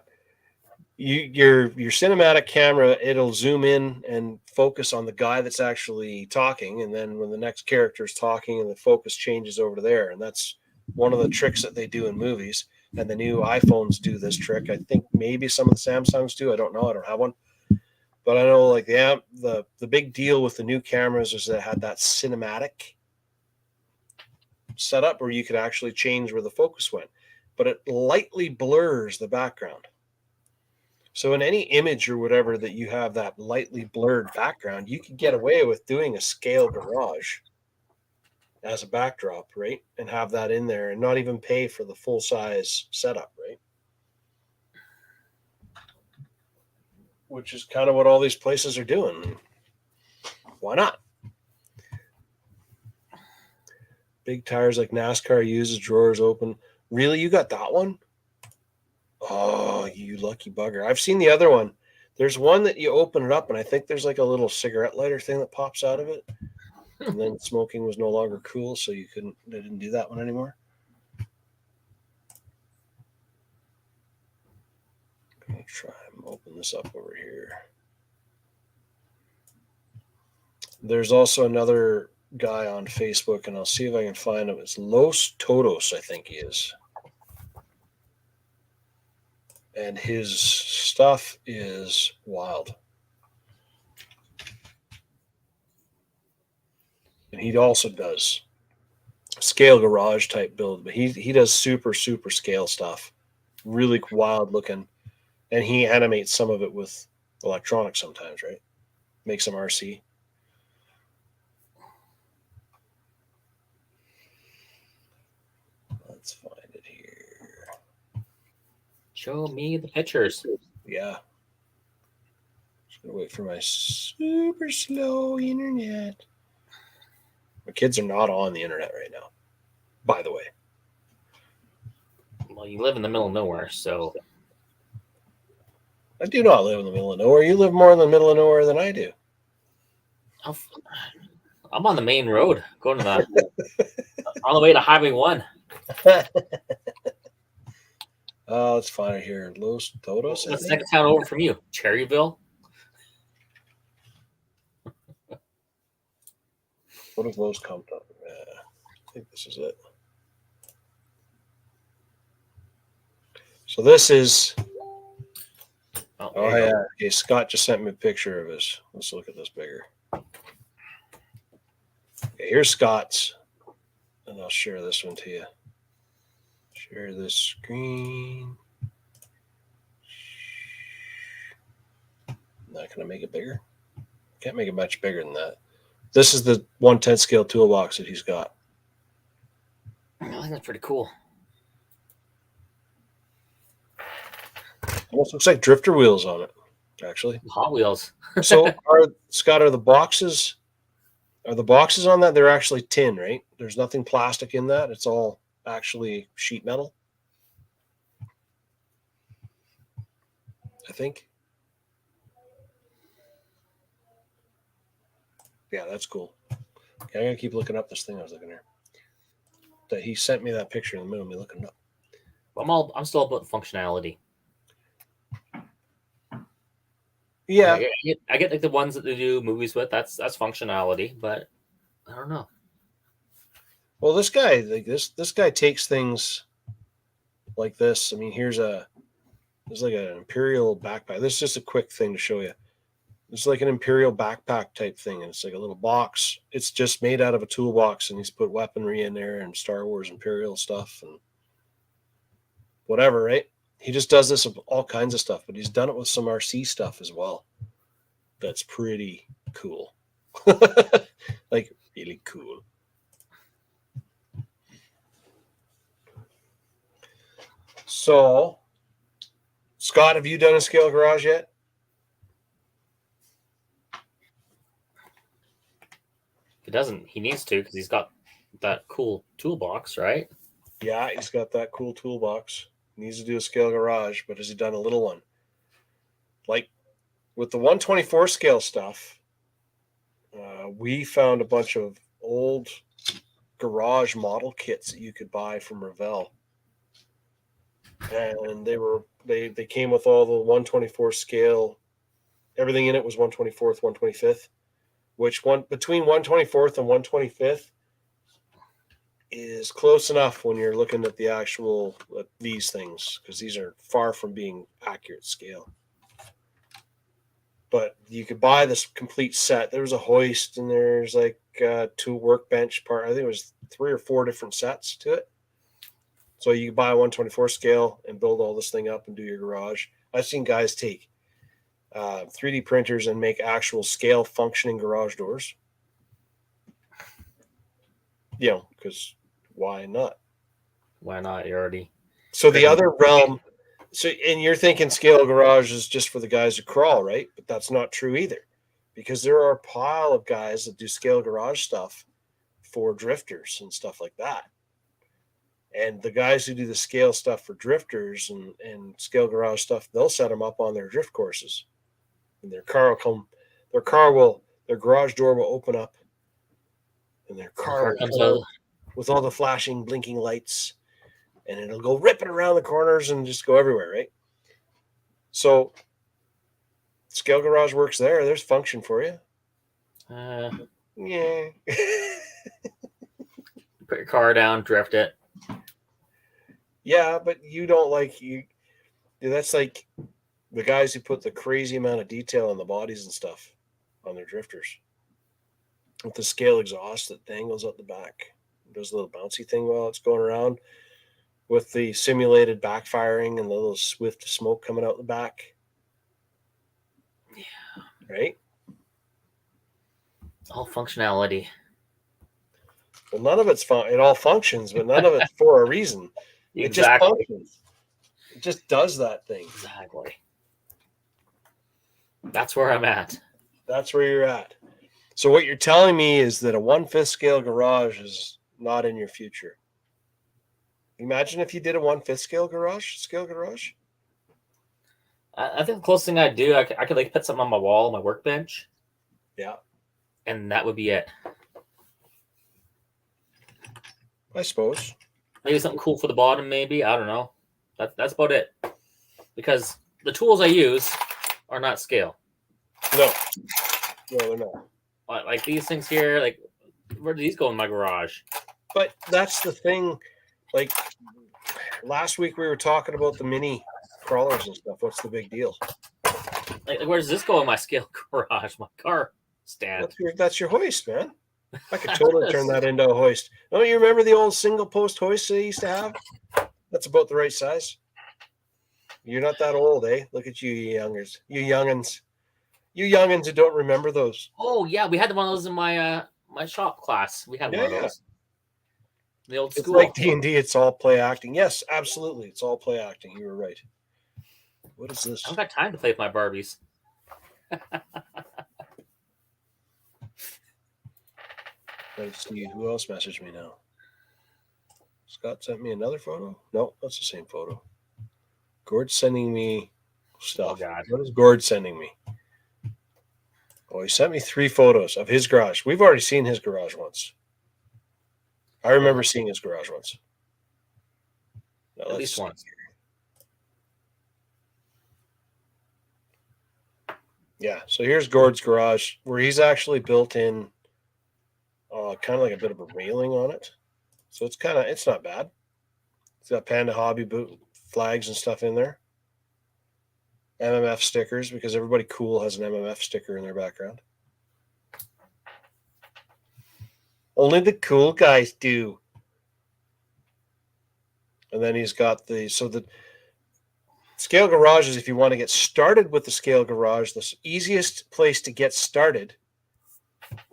Your cinematic camera, it'll zoom in and focus on the guy that's actually talking, and then when the next character is talking, and the focus changes over to there, and that's one of the tricks that they do in movies. And the new iPhones do this trick. I think maybe some of the Samsungs do. I don't know. I don't have one, but I know like the big deal with the new cameras is that it had that cinematic setup where you could actually change where the focus went, but it lightly blurs the background. So in any image or whatever that you have that lightly blurred background, you could get away with doing a scale garage as a backdrop, right? And have that in there and not even pay for the full size setup, right? Which is kind of what all these places are doing. Why not? Big tires like NASCAR uses, drawers open. Really? You got that one? Oh, you lucky bugger. I've seen the other one. There's one that you open it up, and I think there's like a little cigarette lighter thing that pops out of it. And then smoking was no longer cool, so they didn't do that one anymore. I'm going to try and open this up over here. There's also another guy on Facebook, and I'll see if I can find him. It's Los Todos, I think he is. And his stuff is wild. And he also does scale garage type build, but he does super scale stuff, really wild looking, and he animates some of it with electronics sometimes, right? Make some RC. Let's find it here. Show me the pictures. Yeah. Just gonna wait for my super slow internet. My kids are not on the internet right now, by the way. Well, you live in the middle of nowhere, so. I do not live in the middle of nowhere. You live more in the middle of nowhere than I do. I'm on the main road, going to on the way to Highway 1. Let's find it here. Los Todos. What's the next town over from you? Cherryville? What if Los come up? I think this is it. So this is. Oh yeah. Okay, Scott just sent me a picture of his. Let's look at this bigger. Okay, here's Scott's, and I'll share this one to you. Share this screen. Not going to make it bigger. Can't make it much bigger than that. This is the 110 scale toolbox that he's got. I think that's pretty cool. Almost looks like drifter wheels on it, actually. Hot Wheels. So, Scott, are the boxes on that? They're actually tin, right? There's nothing plastic in that. It's all actually sheet metal, I think. Yeah, that's cool. Okay, I'm gonna keep looking up this thing I was looking at. That he sent me that picture in the middle of me looking it up. I'm still about functionality. Yeah, I get like the ones that they do movies with. That's functionality, but I don't know. Well, this guy, like this guy takes things like this. I mean, there's like an Imperial backpack. This is just a quick thing to show you. It's like an Imperial backpack type thing. And it's like a little box. It's just made out of a toolbox, and he's put weaponry in there and Star Wars Imperial stuff and whatever, right? He just does this with all kinds of stuff, but he's done it with some RC stuff as well. That's pretty cool. Like, really cool. So, Scott, have you done a scale garage yet? He doesn't. He needs to because he's got that cool toolbox, right? Yeah, he's got that cool toolbox. He needs to do a scale garage, but has he done a little one? Like with the 124 scale stuff, we found a bunch of old garage model kits that you could buy from Revell, and they came with all the 124 scale. Everything in it was 124th, 125th. Which one between 124th and 125th is close enough when you're looking at the actual these things, because these are far from being accurate scale. But you could buy this complete set. There was a hoist, and there's like two workbench part. I think it was 3 or 4 different sets to it. So you could buy a 124 scale and build all this thing up and do your garage. I've seen guys take 3D printers and make actual scale functioning garage doors. You know, because why not? Why not? You already. So the other realm, and you're thinking scale garage is just for the guys who crawl, right? But that's not true either, because there are a pile of guys that do scale garage stuff for drifters and stuff like that. And the guys who do the scale stuff for drifters and scale garage stuff, they'll set them up on their drift courses. And their garage door will open up, and their car comes out with all the flashing, blinking lights, and it'll go ripping around the corners and just go everywhere, right? So, scale garage works there. There's function for you. Yeah. Put your car down, drift it. Yeah, but you don't like you. That's like the guys who put the crazy amount of detail on the bodies and stuff on their drifters with the scale exhaust that dangles out the back. It does a little bouncy thing while it's going around with the simulated backfiring and the little swift smoke coming out the back. Yeah. Right? All functionality. Well, none of it's fun. It all functions, but none of it's for a reason. Exactly. It just functions. It just does that thing. Exactly. That's where I'm at. That's where you're at. So what you're telling me is that a 1/5 scale garage is not in your future. Imagine if you did a 1/5 scale garage. I think the closest thing I'd do, I could like put something on my wall, on my workbench. Yeah. And that would be it. I suppose. Maybe something cool for the bottom, maybe. I don't know. That's about it. Because the tools I use are not scale. No, they're not. Like these things here, like, where do these go in my garage? But that's the thing. Like, last week we were talking about the mini crawlers and stuff. What's the big deal? Like where does this go in my scale garage? My car stand. That's your hoist, man. I could totally turn that into a hoist. Don't you remember the old single post hoist they used to have? That's about the right size. You're not that old, eh? Look at you, you youngins. You youngins who don't remember those. Oh yeah, we had one of those in my my shop class. We had one of those. The old school. It's like D&D. It's all play acting. Yes, absolutely. It's all play acting. You were right. What is this? I don't got time to play with my Barbies. Let's see who else messaged me now. Scott sent me another photo. No, that's the same photo. Gord's sending me stuff. Oh, God. What is Gord sending me? Oh, he sent me 3 photos of his garage. We've already seen his garage once. I remember seeing his garage once. Now, at least once. Yeah, so here's Gord's garage, where he's actually built in kind of like a bit of a railing on it. So it's not bad. It's got Panda Hobby boot flags and stuff in there. MMF stickers, because everybody cool has an MMF sticker in their background. Only the cool guys do. And then he's got the Scale Garage is, if you want to get started with the Scale Garage, the easiest place to get started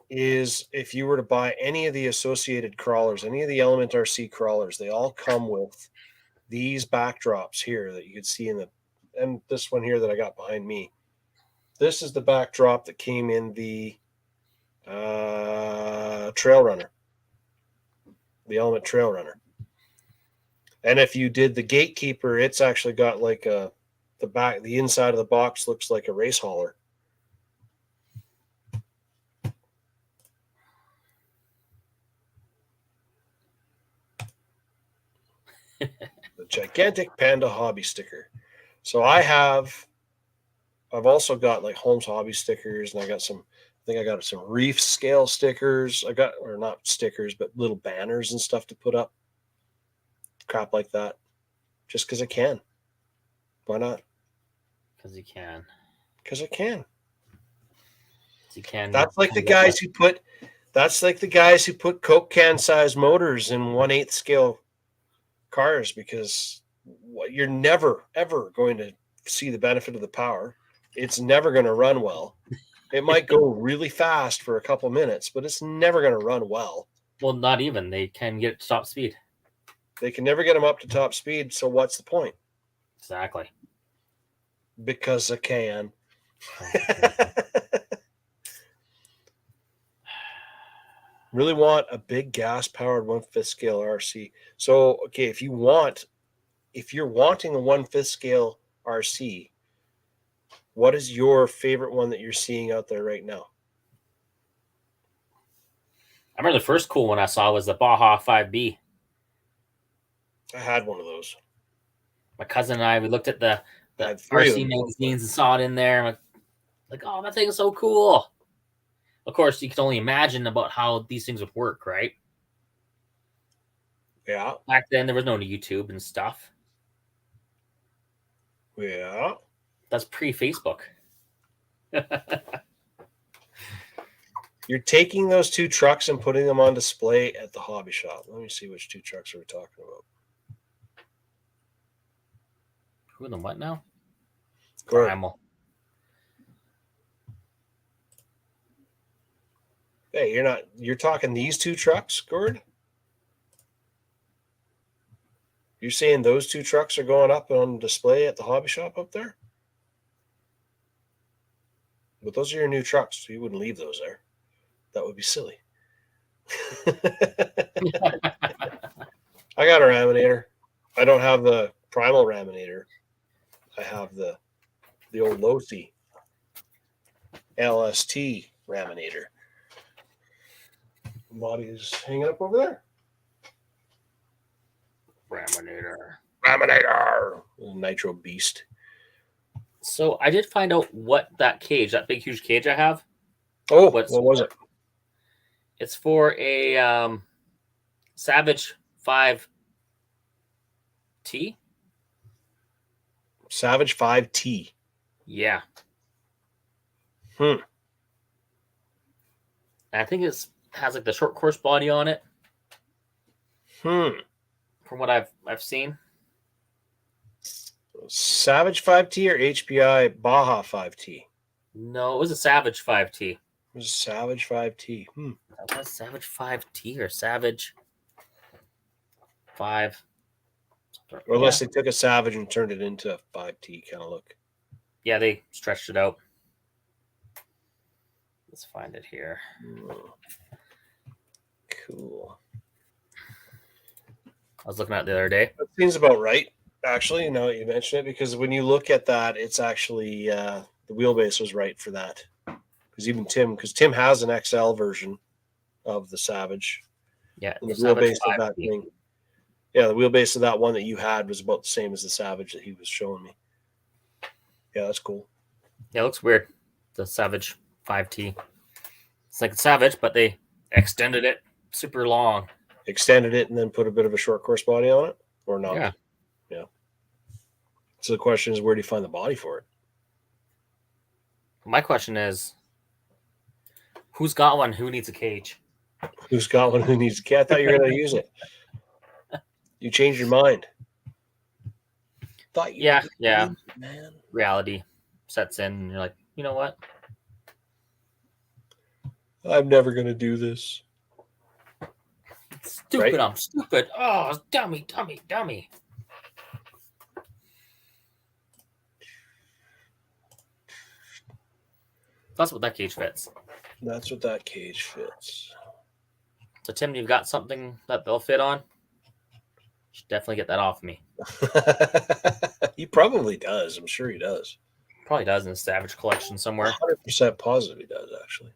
is if you were to buy any of the associated crawlers, any of the Element RC crawlers. They all come with these backdrops here that you can see and this one here that I got behind me. This is the backdrop that came in the Trail Runner, the Element Trail Runner. And if you did the Gatekeeper, it's actually got like the inside of the box looks like a race hauler. The gigantic panda hobby sticker. So I've also got like Holmes hobby stickers, and I got some Reef scale stickers. Or not stickers, but little banners and stuff to put up. Crap like that. Just because I can. Why not? Because you can. Because I can. You can. That's like the guys who put Coke can size motors in 1/8 scale cars, because you're never ever going to see the benefit of the power. It's never going to run well. It might go really fast for a couple minutes, but it's never going to run well. Well, not even. They can get it to top speed. They can never get them up to top speed, so what's the point? Exactly. Because I can. Really want a big gas-powered 1/5 scale RC. So, okay, if you're wanting a 1/5 scale RC, what is your favorite one that you're seeing out there right now? I remember the first cool one I saw was the Baja 5B. I had one of those. My cousin and I, we looked at the RC magazines and saw it in there. I'm like, oh, that thing is so cool. Of course, you can only imagine about how these things would work, right? Yeah. Back then, there was no YouTube and stuff. Yeah. That's pre-Facebook. You're taking those two trucks and putting them on display at the hobby shop. Let me see which two trucks are we talking about. Who in the what now? Gord. Primal. Hey, you're talking these two trucks, Gord? You're saying those two trucks are going up on display at the hobby shop up there? But those are your new trucks, so you wouldn't leave those there. That would be silly. I got a Raminator. I don't have the Primal Raminator. I have the old Losi LST Raminator. Body is hanging up over there. Raminator. Nitro Beast. So I did find out what that big huge cage I have. Oh, what was it? It's for a Savage 5T. Savage 5T. Yeah. I think it has like the short course body on it. From what I've seen. Savage 5T or HPI Baja 5T? No, it was a Savage 5T. It was a Savage 5T. That was Savage 5T or Savage 5. Or unless they took a Savage and turned it into a 5T kind of look. Yeah, they stretched it out. Let's find it here. Cool. I was looking at it the other day. That seems about right, actually, now that you mention it, because when you look at that, it's actually the wheelbase was right for that. Because Tim has an XL version of the Savage. Yeah, and the wheelbase of that thing. Yeah, the wheelbase of that one that you had was about the same as the Savage that he was showing me. Yeah, that's cool. Yeah, it looks weird. The Savage 5T. It's like a Savage, but they extended it super long. Extended it and then put a bit of a short course body on it, or not? Yeah. So the question is, where do you find the body for it? My question is, who's got one? Who needs a cage? Who's got one? Who needs a cat? I thought you were going to use it. You changed your mind. Thought you Yeah, were yeah. use it, man. Reality sets in, and you're like, you know what? I'm never going to do this. Stupid, Right? I'm stupid. Oh, dummy, dummy, dummy. That's what that cage fits. That's what that cage fits. So, Tim, you've got something that they'll fit on? Should definitely get that off me. He probably does. I'm sure he does. Probably does in the Savage collection somewhere. 100% positive he does, actually.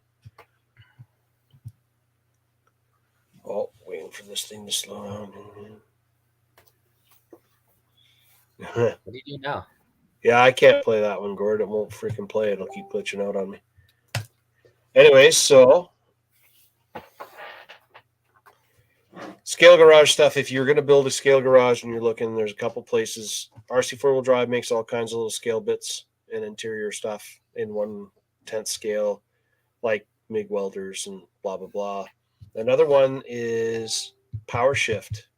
Oh, waiting for this thing to slow down. What do you do now? Yeah, I can't play that one, Gord. It won't freaking play. It'll keep glitching out on me. Anyways, so scale garage stuff. If you're going to build a scale garage and you're looking, there's a couple places. RC 4-wheel drive makes all kinds of little scale bits and interior stuff in 1/10 scale, like MIG welders and blah, blah, blah. Another one is Power Shift.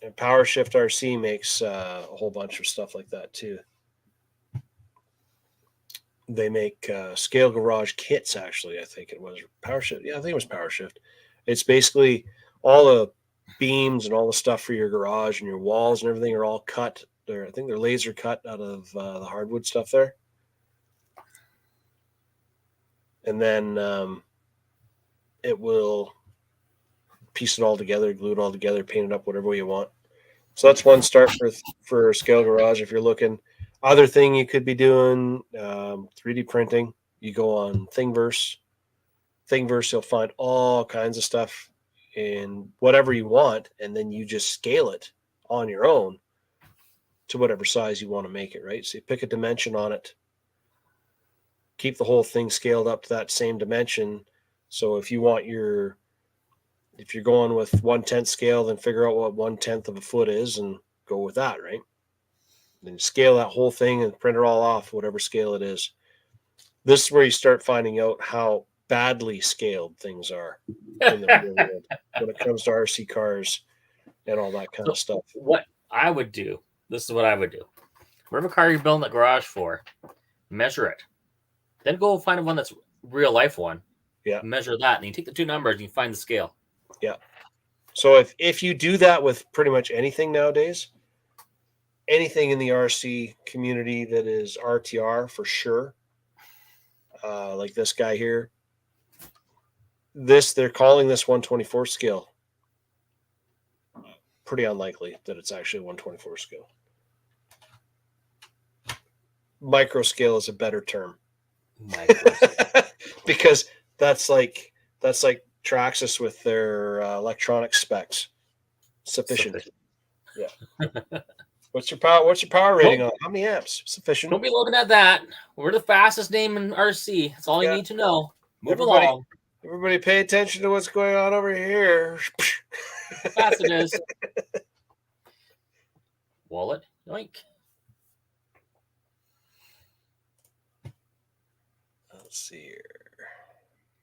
And Power Shift RC makes a whole bunch of stuff like that too. They make scale garage kits, actually. I think it was Power Shift. Yeah, I think it was Power Shift. It's basically all the beams and all the stuff for your garage and your walls and everything are all cut. I think they're laser cut out of the hardwood stuff there. And then it will piece it all together, glue it all together, paint it up whatever way you want. So that's one start for scale garage if you're looking. Other thing you could be doing, 3D printing. You go on Thingiverse. Thingiverse, you'll find all kinds of stuff in whatever you want, and then you just scale it on your own to whatever size you want to make it, right? So you pick a dimension on it, keep the whole thing scaled up to that same dimension. So if you're going with 1/10 scale, then figure out what 1/10 of a foot is and go with that, right? Then scale that whole thing and print it all off, whatever scale it is. This is where you start finding out how badly scaled things are in the real world when it comes to RC cars and all that kind of stuff. What I would do, this is what I would do. Whatever car you're building the garage for, measure it. Then go find one that's real life one. Yeah. Measure that, and you take the two numbers and you find the scale. Yeah. So if you do that with pretty much anything nowadays, anything in the RC community that is RTR for sure, like this guy here, they're calling this 1/24 scale. Pretty unlikely that it's actually 1/24 scale. Micro scale is a better term. Because that's like Traxxas with their electronic specs. Sufficient. Yeah. What's your power rating on? How many amps? Sufficient. Don't be looking at that. We're the fastest name in RC. That's all you need to know. Move along. Everybody pay attention to what's going on over here. How fast it is. Wallet. Yoink. Let's see here.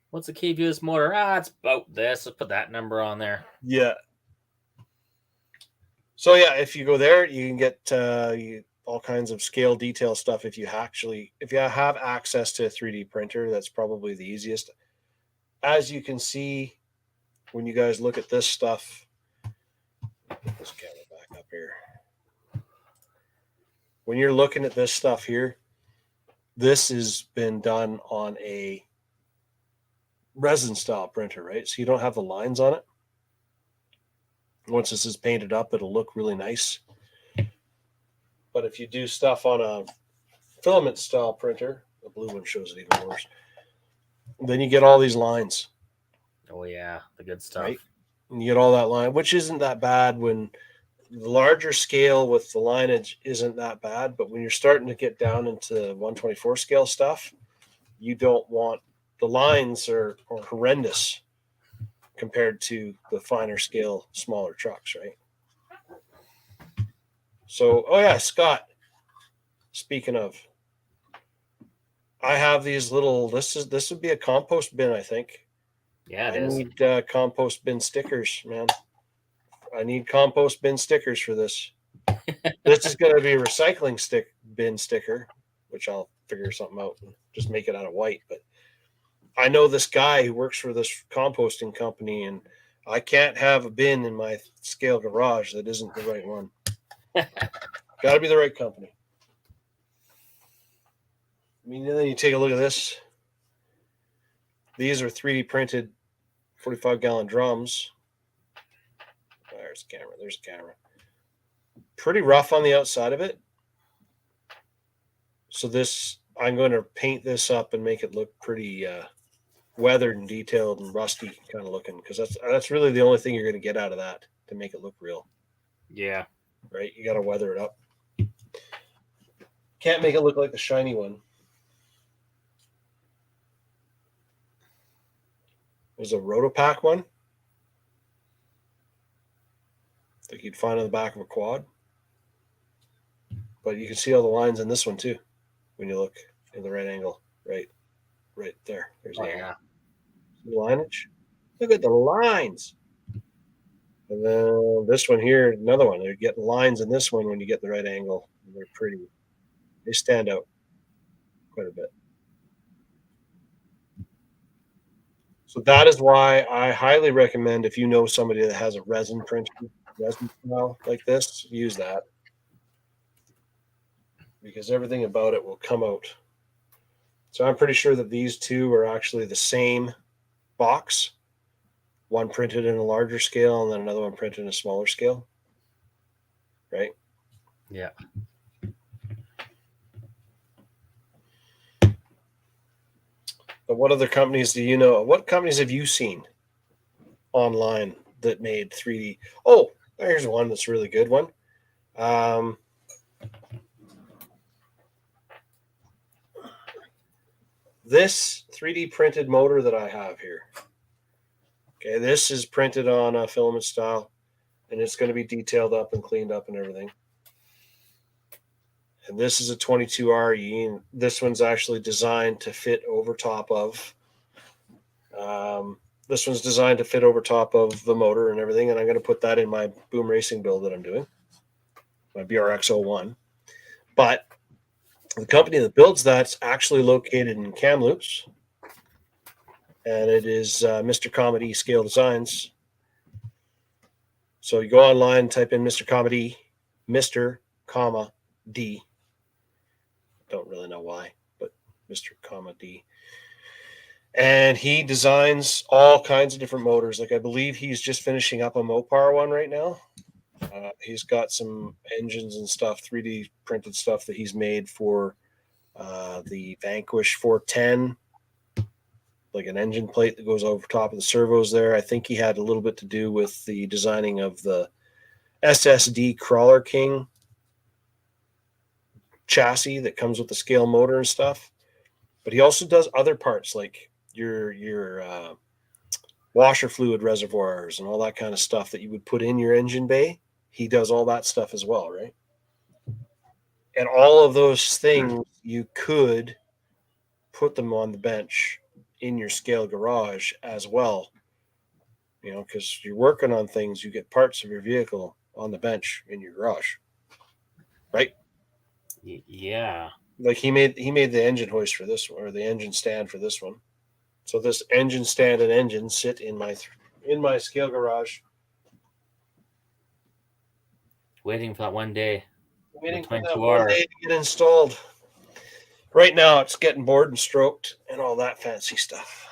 What's the key to this motor? It's about this. Let's put that number on there. Yeah. So yeah, if you go there, you can get all kinds of scale detail stuff. If you have access to a 3D printer, that's probably the easiest. As you can see, when you guys look at this stuff, put this camera back up here. When you're looking at this stuff here, this has been done on a resin style printer, right? So you don't have the lines on it. Once this is painted up, it'll look really nice. But if you do stuff on a filament style printer, the blue one shows it even worse, then you get all these lines. Oh yeah, the good stuff. Right? And you get all that line, which isn't that bad when the larger scale with the lineage isn't that bad. But when you're starting to get down into 1/24 scale stuff, you don't want the lines are horrendous compared to the finer scale, smaller trucks, right? So, oh yeah, Scott, Speaking of, I have these little. This would be a compost bin, I think. Yeah, I it is. need compost bin stickers, man. I need compost bin stickers for this. This is going to be a recycling bin sticker, which I'll figure something out and just make it out of white. But I know this guy who works for this composting company, and I can't have a bin in my scale garage that isn't the right one. Got to be the right company. I mean, then you take a look at this. These are 3D printed 45-gallon drums. There's a camera. There's a camera. Pretty rough on the outside of it. So this, I'm going to paint this up and make it look pretty weathered and detailed and rusty kind of looking, because that's really the only thing you're going to get out of that to make it look real. Yeah. Right? You got to weather it up. Can't make it look like the shiny one. There's a Ecto Pack one. I think you'd find on the back of a quad. But you can see all the lines in this one too when you look in the right angle. Right there. There's the angle. The lineage. Look at the lines. And then this one here, another one. They're getting lines in this one when you get the right angle. They're pretty. They stand out quite a bit. So that is why I highly recommend, if you know somebody that has a resin printer, resin style like this, use that. Because everything about it will come out. So I'm pretty sure that these two are actually the same box. One printed in a larger scale and then another one printed in a smaller scale. Right? Yeah. But what other companies do you know? What companies have you seen online that made 3D? Oh, there's one that's a really good one. This 3D printed motor that I have here. Okay, this is printed on a filament style, and it's going to be detailed up and cleaned up and everything. And this is a 22RE, and this one's actually designed to fit over top of. This one's designed to fit over top of the motor and everything, and I'm going to put that in my boom racing build that I'm doing, my BRX01. But the company that builds that's actually located in Kamloops, and it is Mr. Comedy Scale Designs. So you go online, type in Mr. Comedy, Mr. D. Don't really know why, but Mr. D. And he designs all kinds of different motors. Like I believe he's just finishing up a Mopar one right now. He's got some engines and stuff, 3D printed stuff that he's made for the Vanquish 410, like an engine plate that goes over top of the servos there. I think he had a little bit to do with the designing of the SSD Crawler King chassis that comes with the scale motor and stuff. But he also does other parts like your washer fluid reservoirs and all that kind of stuff that you would put in your engine bay. He does all that stuff as well, right? And all of those things, you could put them on the bench in your scale garage as well. You know, because you're working on things, you get parts of your vehicle on the bench in your garage, right? Yeah. Like he made the engine hoist for this one, or the engine stand for this one. So this engine stand and engine sit in my scale garage. Waiting for that one day. Waiting for that one day to get installed. Right now, it's getting bored and stroked and all that fancy stuff.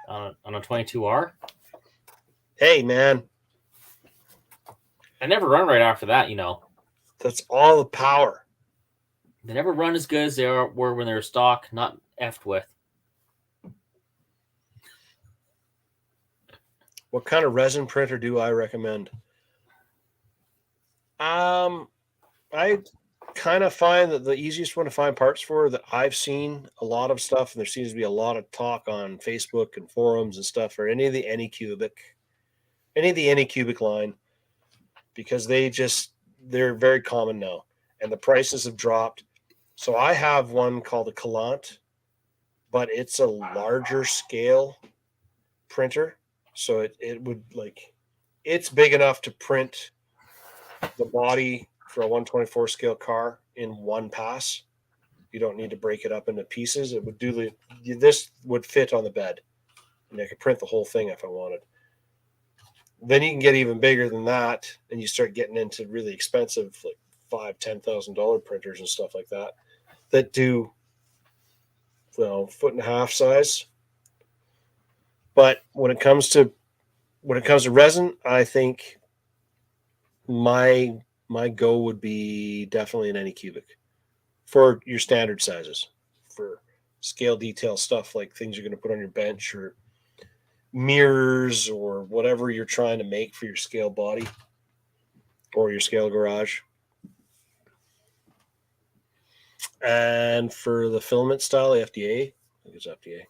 On a 22R? Hey, man. I never run right after that, you know. That's all the power. They never run as good as they were when they were stock, not effed with. What kind of resin printer do I recommend? I kind of find that the easiest one to find parts for that I've seen a lot of stuff, and there seems to be a lot of talk on Facebook and forums and stuff, or any of the Anycubic line, because they're very common now. and the prices have dropped. So I have one called a Calant, but it's a larger scale printer. So it would like, it's big enough to print the body for a 124 scale car in one pass. You don't need to break it up into pieces. It would do this would fit on the bed, and I could print the whole thing if I wanted. Then you can get even bigger than that, and you start getting into really expensive, like $5,000-$10,000 printers and stuff like that, that do, 1.5 size. But when it comes to resin, I think my go would be definitely an Anycubic for your standard sizes, for scale detail stuff like things you're going to put on your bench or mirrors or whatever you're trying to make for your scale body or your scale garage. And for the filament style, FDA, I think it's FDA.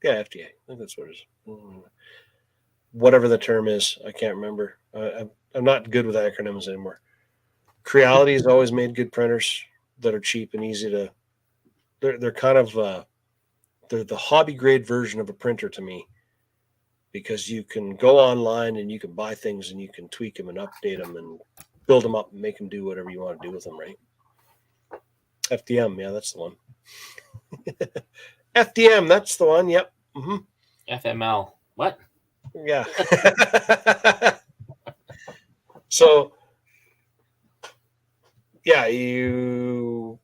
Yeah, FDA. I think that's what it is. Whatever the term is, I can't remember. I'm not good with acronyms anymore. Creality has always made good printers that are cheap and easy to. They're kind of they're the hobby grade version of a printer to me, because you can go online and you can buy things and you can tweak them and update them and build them up and make them do whatever you want to do with them, right? FDM, yeah, that's the one. FDM, that's the one. Yep. Mm-hmm. FML. What? Yeah. So, yeah, you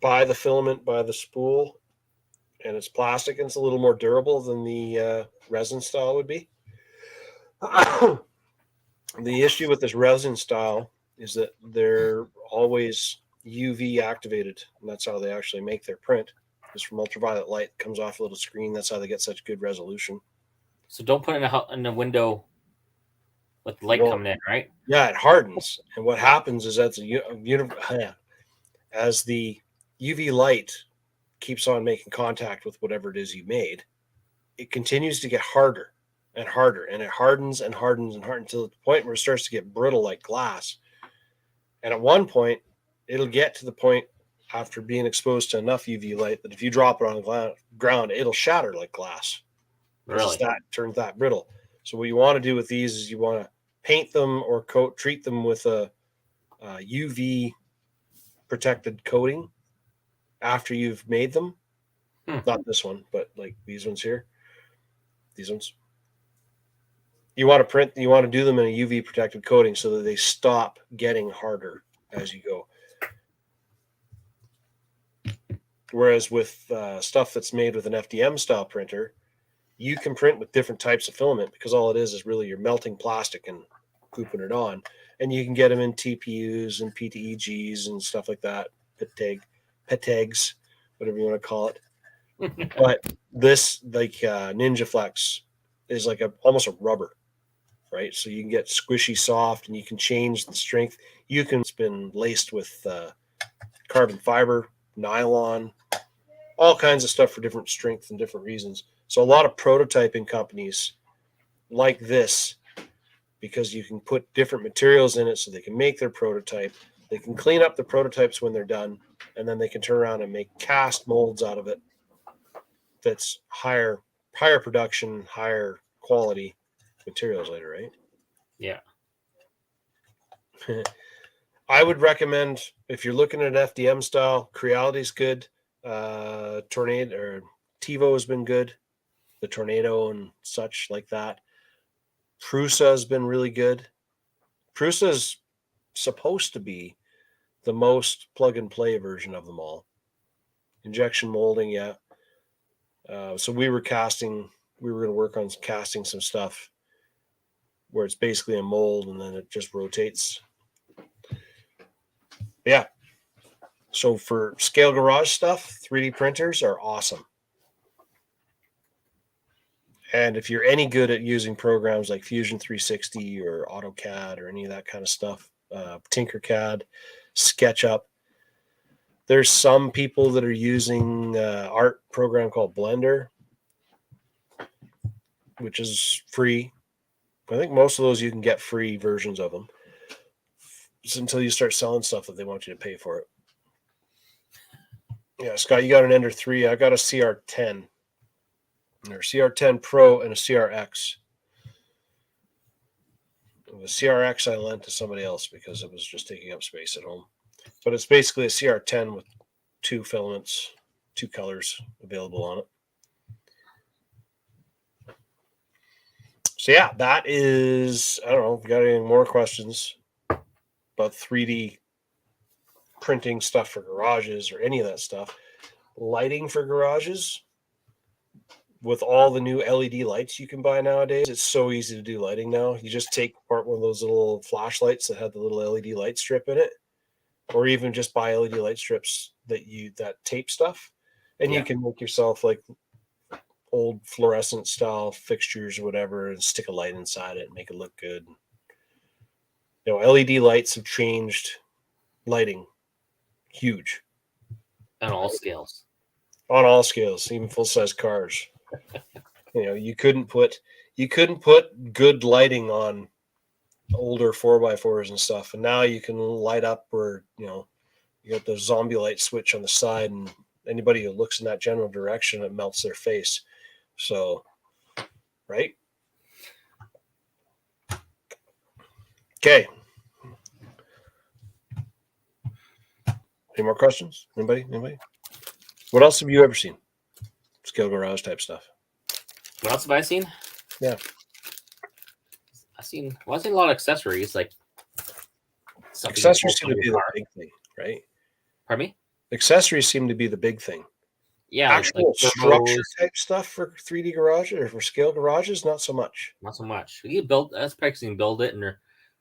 buy the filament, buy the spool, and it's plastic and it's a little more durable than the resin style would be. The issue with this resin style is that they're always UV activated, and that's how they actually make their print. Is from ultraviolet light that comes off a little screen. That's how they get such good resolution. So don't put it in a window with light coming in, right? Yeah, it hardens, and what happens is as the UV light keeps on making contact with whatever it is you made, it continues to get harder and harder, and it hardens and hardens and hardens until the point where it starts to get brittle like glass. And at one point, it'll get to the point after being exposed to enough UV light that if you drop it on the ground, it'll shatter like glass. Really? That turns that brittle. So what you want to do with these is you want to paint them or treat them with a UV protected coating after you've made them. Not this one, but like these ones here. These ones. You want to do them in a UV protected coating so that they stop getting harder as you go. Whereas with stuff that's made with an FDM style printer, you can print with different types of filament, because all it is really you're melting plastic and pooping it on. And you can get them in TPUs and PTEGs and stuff like that, PETEGs, whatever you want to call it. But this, like Ninja Flex, is like almost a rubber, right? So you can get squishy soft and you can change the strength. It's been laced with carbon fiber, nylon, all kinds of stuff for different strengths and different reasons. So a lot of prototyping companies like this, because you can put different materials in it so they can make their prototype. They can clean up the prototypes when they're done, and then they can turn around and make cast molds out of it that's higher production, higher quality materials later, right? Yeah. I would recommend, if you're looking at FDM style, Creality's good. Tornado or TiVo has been good. The Tornado and such like that. Prusa has been really good. Prusa is supposed to be the most plug and play version of them all. Injection molding, yeah. So we were going to work on casting some stuff where it's basically a mold and then it just rotates. Yeah. So for scale garage stuff, 3D printers are awesome. And if you're any good at using programs like Fusion 360 or AutoCAD or any of that kind of stuff, Tinkercad, SketchUp, there's some people that are using art program called Blender, which is free. I think most of those you can get free versions of them. until you start selling stuff that they want you to pay for it. Yeah, Scott, you got an Ender 3. I got a CR10. Or CR10 Pro and a CRX. The CRX I lent to somebody else because it was just taking up space at home. But it's basically a CR10 with 2 filaments, 2 colors available on it. So yeah, that is, I don't know if you got any more questions about 3D printing stuff for garages or any of that stuff. Lighting for garages, with all the new LED lights you can buy nowadays, it's so easy to do lighting now. You just take apart one of those little flashlights that have the little LED light strip in it, or even just buy LED light strips that tape stuff, and you can make yourself like old fluorescent style fixtures or whatever and stick a light inside it and make it look good. You know, LED lights have changed lighting huge. On all scales. On all scales, even full-size cars. You know, you couldn't put good lighting on older 4x4s and stuff, and now you can light up where, you know, you got the zombie light switch on the side, and anybody who looks in that general direction, it melts their face. So, right? Okay. Any more questions? Anybody? What else have you ever seen? Scale garage type stuff. What else have I seen? Yeah. I've seen a lot of accessories, like accessories seem to be the big thing, right? Pardon me? Accessories seem to be the big thing. Yeah, actual structure type stuff for 3D garages or for scale garages, not so much. Not so much. You build that's practicing build it,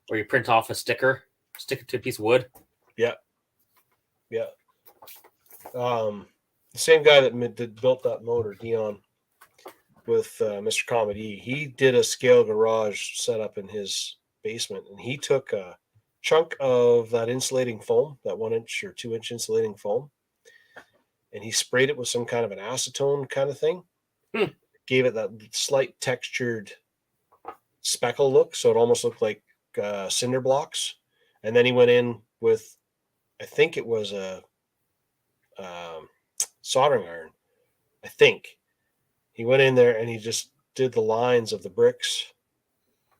or you print off a sticker, stick it to a piece of wood. Yeah. Yeah. The same guy that built that motor, Dion, with Mr. Comedy, he did a scale garage setup in his basement, and he took a chunk of that insulating foam, that 1-inch or 2-inch insulating foam, and he sprayed it with some kind of an acetone kind of thing. Gave it that slight textured speckle look, so it almost looked like cinder blocks. And then he went in with, I think it was a soldering iron. I think he went in there and he just did the lines of the bricks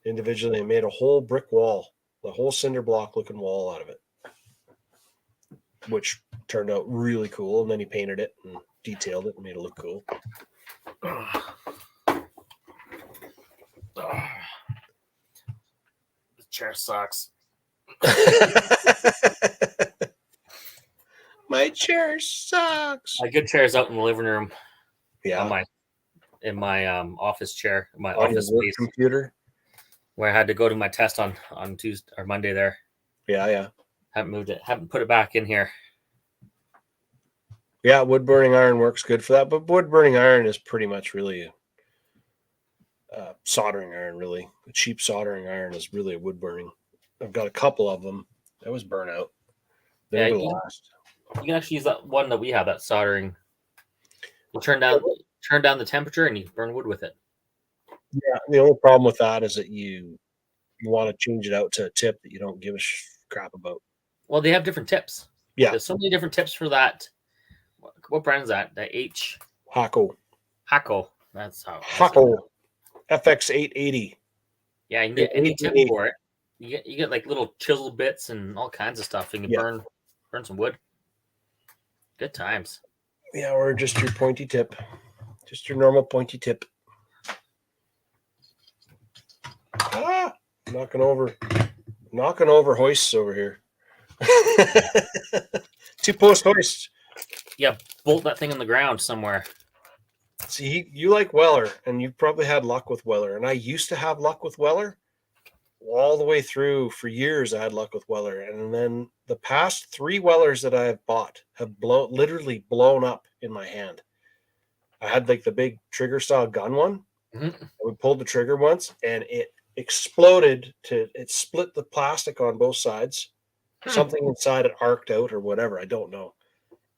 individually and made a whole brick wall, the whole cinder block looking wall out of it, which turned out really cool. And then he painted it and detailed it and made it look cool. The chair sucks. My chair sucks. My good chair is out in the living room. Yeah. In my office chair, my on office your work space, computer, where I had to go to my test on Tuesday or Monday there. Yeah. Haven't moved it. Haven't put it back in here. Yeah, wood burning iron works good for that, but wood burning iron is pretty much really soldering iron. Really, a cheap soldering iron is really a wood burning. I've got a couple of them. That was burnout. They never last. You can actually use that one that we have, that soldering. You turn down the temperature and you burn wood with it. Yeah, the only problem with that is that you want to change it out to a tip that you don't give a crap about. Well, they have different tips. Yeah, there's so many different tips for that. What brand is that? The H. Hako. That's how. Hako. FX880. Yeah, you can get any tip for it. You get like little chisel bits and all kinds of stuff. You can burn some wood. Good times. Yeah, or just your pointy tip. Just your normal pointy tip. Knocking over hoists over here. 2-post hoists. Yeah, bolt that thing on the ground somewhere. See, you like Weller, and you've probably had luck with Weller. And I used to have luck with Weller all the way through. For years, I had luck with Weller. And then the past 3 Wellers that I have bought have literally blown up in my hand. I had like the big trigger style gun one. Mm-hmm. We pulled the trigger once, and it exploded. It split the plastic on both sides. Something inside it arced out or whatever. I don't know.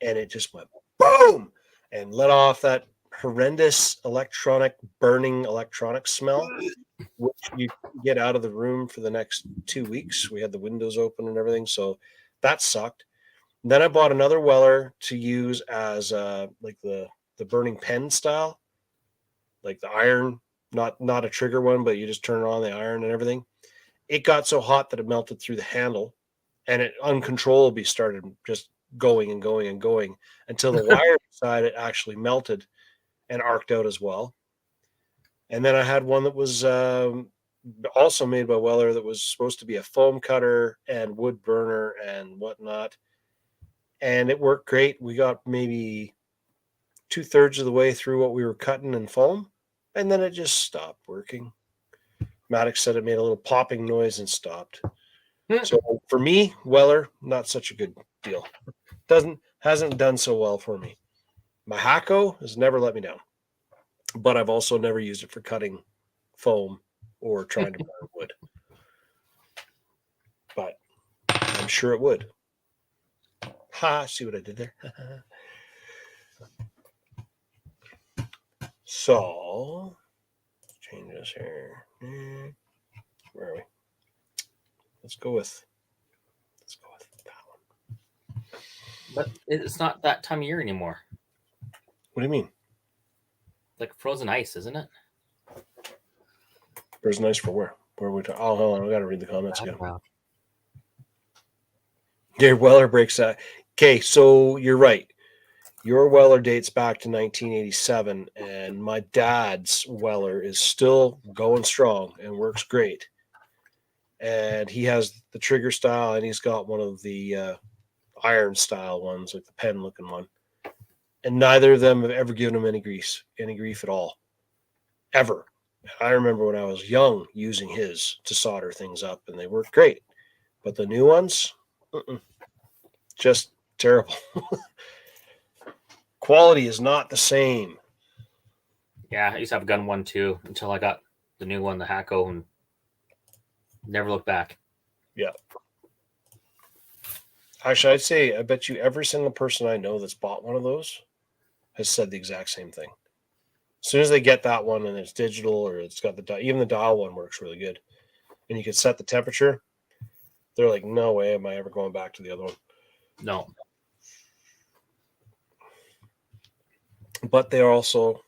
And it just went boom and let off that horrendous burning electronic smell, which you get out of the room for the next 2 weeks. We had the windows open and everything, so that sucked. And then I bought another weller to use as like the burning pen style, like the iron, not a trigger one, but you just turn on the iron and everything. It got so hot that it melted through the handle, and it uncontrollably started just going and going and going until the wire inside it actually melted and arced out as well. And then I had one that was also made by Weller that was supposed to be a foam cutter and wood burner and whatnot. And it worked great. We got maybe 2/3 of the way through what we were cutting in foam, and then it just stopped working. Maddox said it made a little popping noise and stopped. So for me, Weller, not such a good deal. Hasn't done so well for me. My Hakko has never let me down, but I've also never used it for cutting foam or trying to burn wood. But I'm sure it would. Ha! See what I did there? So change this here. Where are we? Let's go with that one. But it's not that time of year anymore. What do you mean? Like frozen ice, isn't it? Frozen ice for where? Where are we talking? Oh, hold on. I got to read the comments again. Your Weller breaks out. Okay, so you're right. Your Weller dates back to 1987, and my dad's Weller is still going strong and works great. And he has the trigger style, and he's got one of the iron style ones, like the pen looking one. And neither of them have ever given him any grief at all, ever. I remember when I was young using his to solder things up, and they worked great. But the new ones, just terrible. Quality is not the same. Yeah, I used to have a gun one too until I got the new one, the Hakko, and never looked back. Yeah. Actually, I'd say I bet you every single person I know that's bought one of those has said the exact same thing. As soon as they get that one and it's digital or it's got even the dial one works really good, and you can set the temperature, they're like, no way am I ever going back to the other one. No. But they are also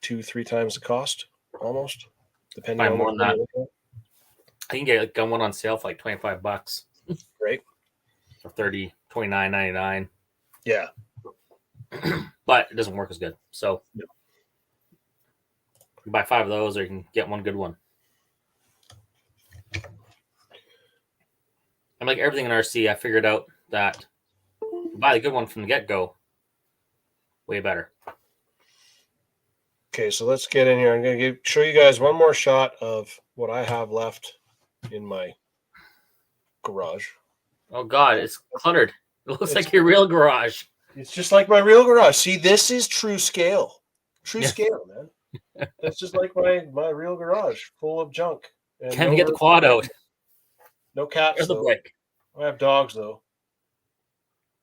2-3 times the cost, almost, depending on more than what that. I can get a gun one on sale for like $25. Right. For $29.99. Yeah. But it doesn't work as good. So no. You can buy 5 of those, or you can get one good one. And like everything in RC, I figured out that buy the good one from the get-go. Way better. Okay, so let's get in here. I'm going to show you guys one more shot of what I have left in my garage. Oh, God, it's cluttered. It looks like your real garage. It's just like my real garage. See, this is true scale. True scale, man. That's just like my real garage, full of junk. And Can we get the quad out? No cats, though. I have dogs, though.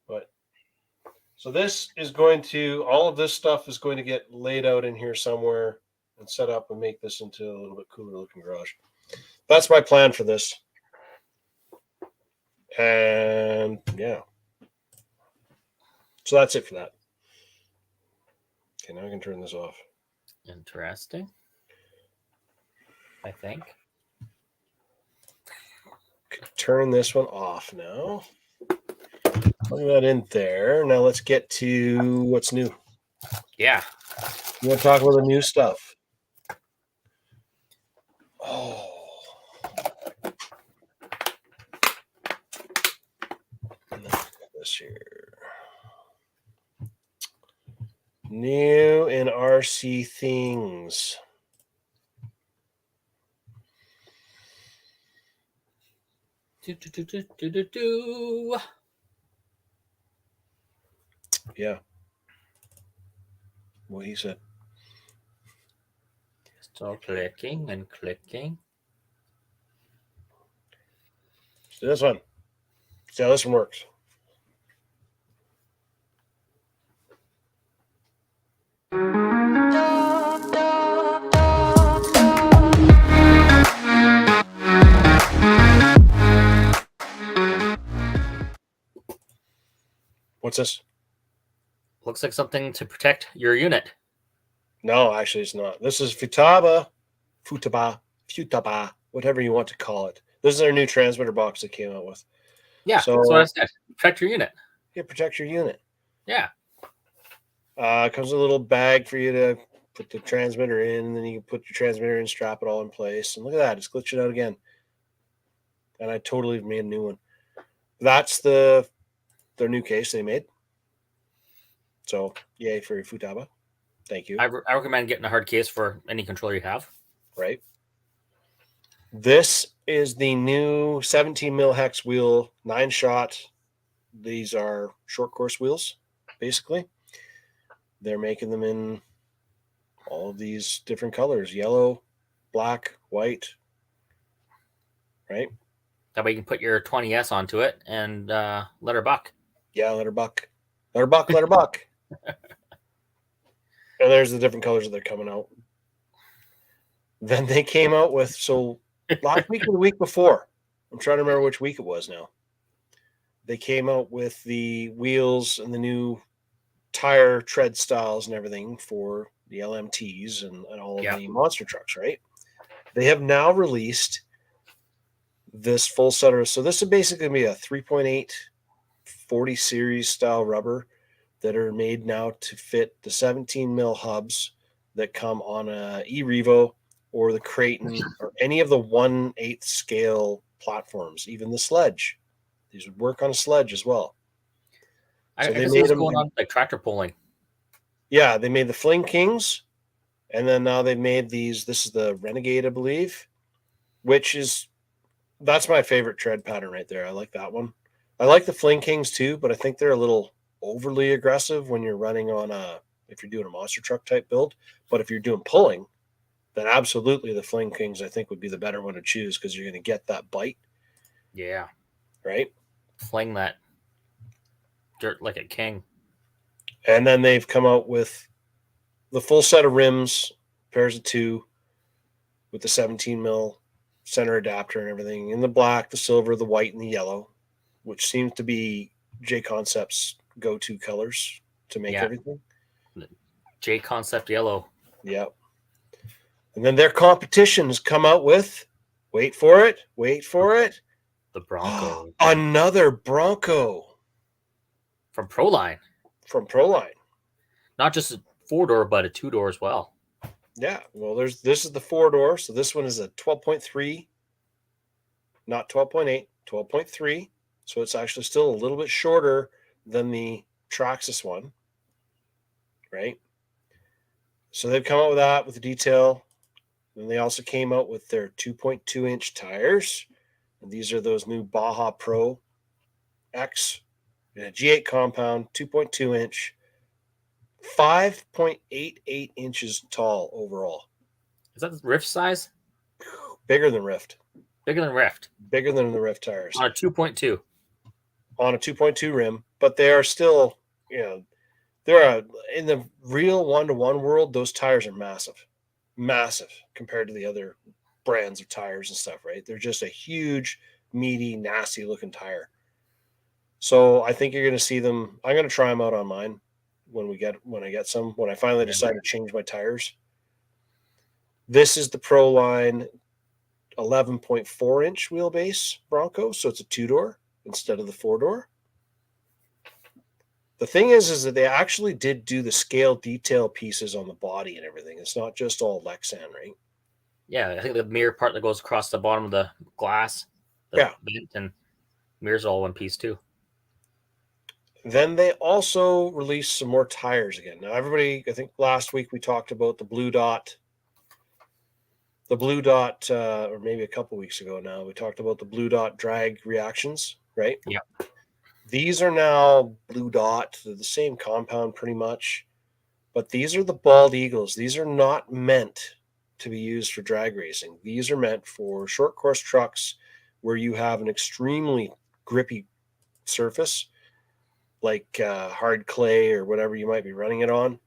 But so this is all of this stuff is going to get laid out in here somewhere and set up and make this into a little bit cooler looking garage. That's my plan for this. And yeah. So that's it for that. Okay, now I can turn this off. Interesting. I think. Turn this one off now. Plug that in there. Now let's get to what's new. Yeah. You want to talk about the new stuff? Oh. This here. New in RC things. Yeah. What he said. Still clicking and clicking. So this one. See how this one works. What's this? Looks like something to protect your unit. No, actually, it's not. This is Futaba, whatever you want to call it. This is their new transmitter box they came out with. Yeah, So that's what I said. Protect your unit. Yeah, protect your unit. Yeah. It comes with a little bag for you to put the transmitter in, and then you can put your transmitter in, strap it all in place. And look at that, it's glitching out again. And I totally made a new one. That's their new case they made. So, yay for Futaba. Thank you. I recommend getting a hard case for any controller you have. Right. This is the new 17 Mil Hex Wheel, 9-shot. These are short course wheels, basically. They're making them in all of these different colors: yellow, black, white. Right? That way you can put your 20S onto it and let her buck. Yeah, let her buck. Let her buck, let her buck. And there's the different colors that they're coming out. Then they came out with, so last week or the week before, I'm trying to remember which week it was now. They came out with the wheels and the new tire tread styles and everything for the LMTs and all of the monster trucks, right? They have now released this full set of, so this is basically going to be a 3.8 40 series style rubber that are made now to fit the 17 mil hubs that come on a E-Revo or the Creighton or any of the 1/8 scale platforms, even the Sledge. These would work on a Sledge as well. So I guess what's going on like tractor pulling. Yeah, they made the Fling Kings, and then now they've made these. This is the Renegade, I believe, that's my favorite tread pattern right there. I like that one. I like the Fling Kings too, but I think they're a little overly aggressive when you're running on if you're doing a monster truck type build. But if you're doing pulling, then absolutely the Fling Kings I think would be the better one to choose because you're going to get that bite. Yeah. Right? Fling that dirt like a king. And then they've come out with the full set of rims, pairs of 2, with the 17 mil center adapter and everything in the black, the silver, the white, and the yellow, which seems to be J Concept's go-to colors to make everything. J Concept yellow. Yep. And then their competition has come out with, wait for it, the Bronco. Another Bronco. From Proline. Not just a 4-door, but a 2-door as well. Yeah. Well, this is the 4-door. So this one is a 12.3, not 12.8, 12.3. So it's actually still a little bit shorter than the Traxxas one. Right. So they've come out with that with the detail. And they also came out with their 2.2 inch tires. And these are those new Baja Pro X in a G8 compound, 2.2 inch, 5.88 inches tall overall. Is that the Rift size? Bigger than Rift. Bigger than Rift. Bigger than the Rift tires. On a 2.2. On a 2.2 rim, but they are still, they're in the real one-to-one world, those tires are massive compared to the other brands of tires and stuff, right? They're just a huge, meaty, nasty looking tire. So I think you're going to see them. I'm going to try them out on mine when I finally decide to change my tires. This is the Proline 11.4 inch wheelbase Bronco. So it's a 2-door instead of the 4-door. The thing is that they actually did do the scale detail pieces on the body and everything. It's not just all Lexan, right? Yeah, I think the mirror part that goes across the bottom of the glass, vent and mirrors all one piece too. Then they also released some more tires again. Now, everybody, I think last week we talked about the Blue Dot. Or maybe a couple weeks ago now, we talked about the Blue Dot drag reactions, right? Yeah. These are now Blue Dot. They're the same compound pretty much, but these are the Bald Eagles. These are not meant to be used for drag racing. These are meant for short course trucks where you have an extremely grippy surface, like hard clay or whatever you might be running it on.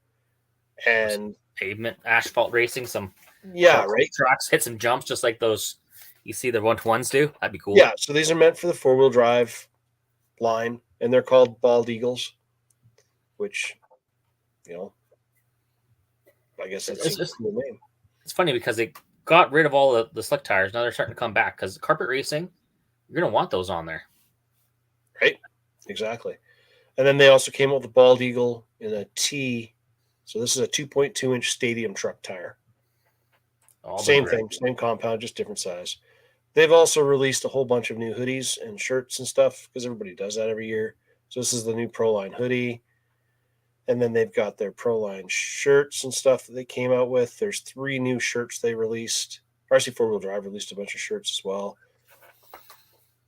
And pavement, asphalt racing, some tracks, hit some jumps just like those you see the 1-to-1s do. That'd be cool. Yeah, so these are meant for the 4-wheel drive line, and they're called Bald Eagles. which, I guess It's that's just- the name. It's funny because they got rid of all the slick tires. Now they're starting to come back because carpet racing, you're going to want those on there. Right? Exactly. And then they also came out with the Bald Eagle in a T. So this is a 2.2-inch stadium truck tire. Same thing, same compound, just different size. They've also released a whole bunch of new hoodies and shirts and stuff because everybody does that every year. So this is the new Proline Hoodie. And then they've got their Proline shirts and stuff that they came out with. There's 3 new shirts they released. RC 4-Wheel Drive released a bunch of shirts as well.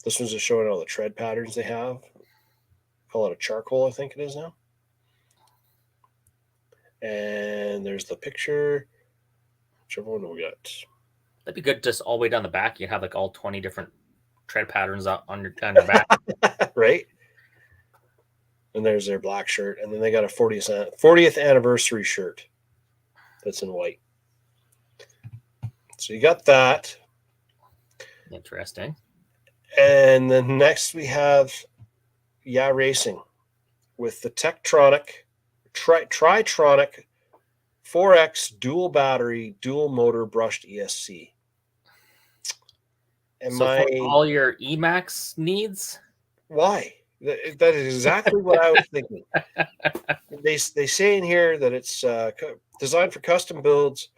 This one's just showing all the tread patterns they have. Call it a charcoal, I think it is now. And there's the picture. Whichever one do we got? That'd be good just all the way down the back. You have like all 20 different tread patterns on your back. Right? And there's their black shirt. And then they got a 40th anniversary shirt that's in white. So you got that. Interesting. And then next we have Racing with the Tectronic, Tri-Tronic 4X dual battery, dual motor brushed ESC. And So for all your Emax needs? Why? That is exactly what I was thinking. They say in here that it's designed for custom builds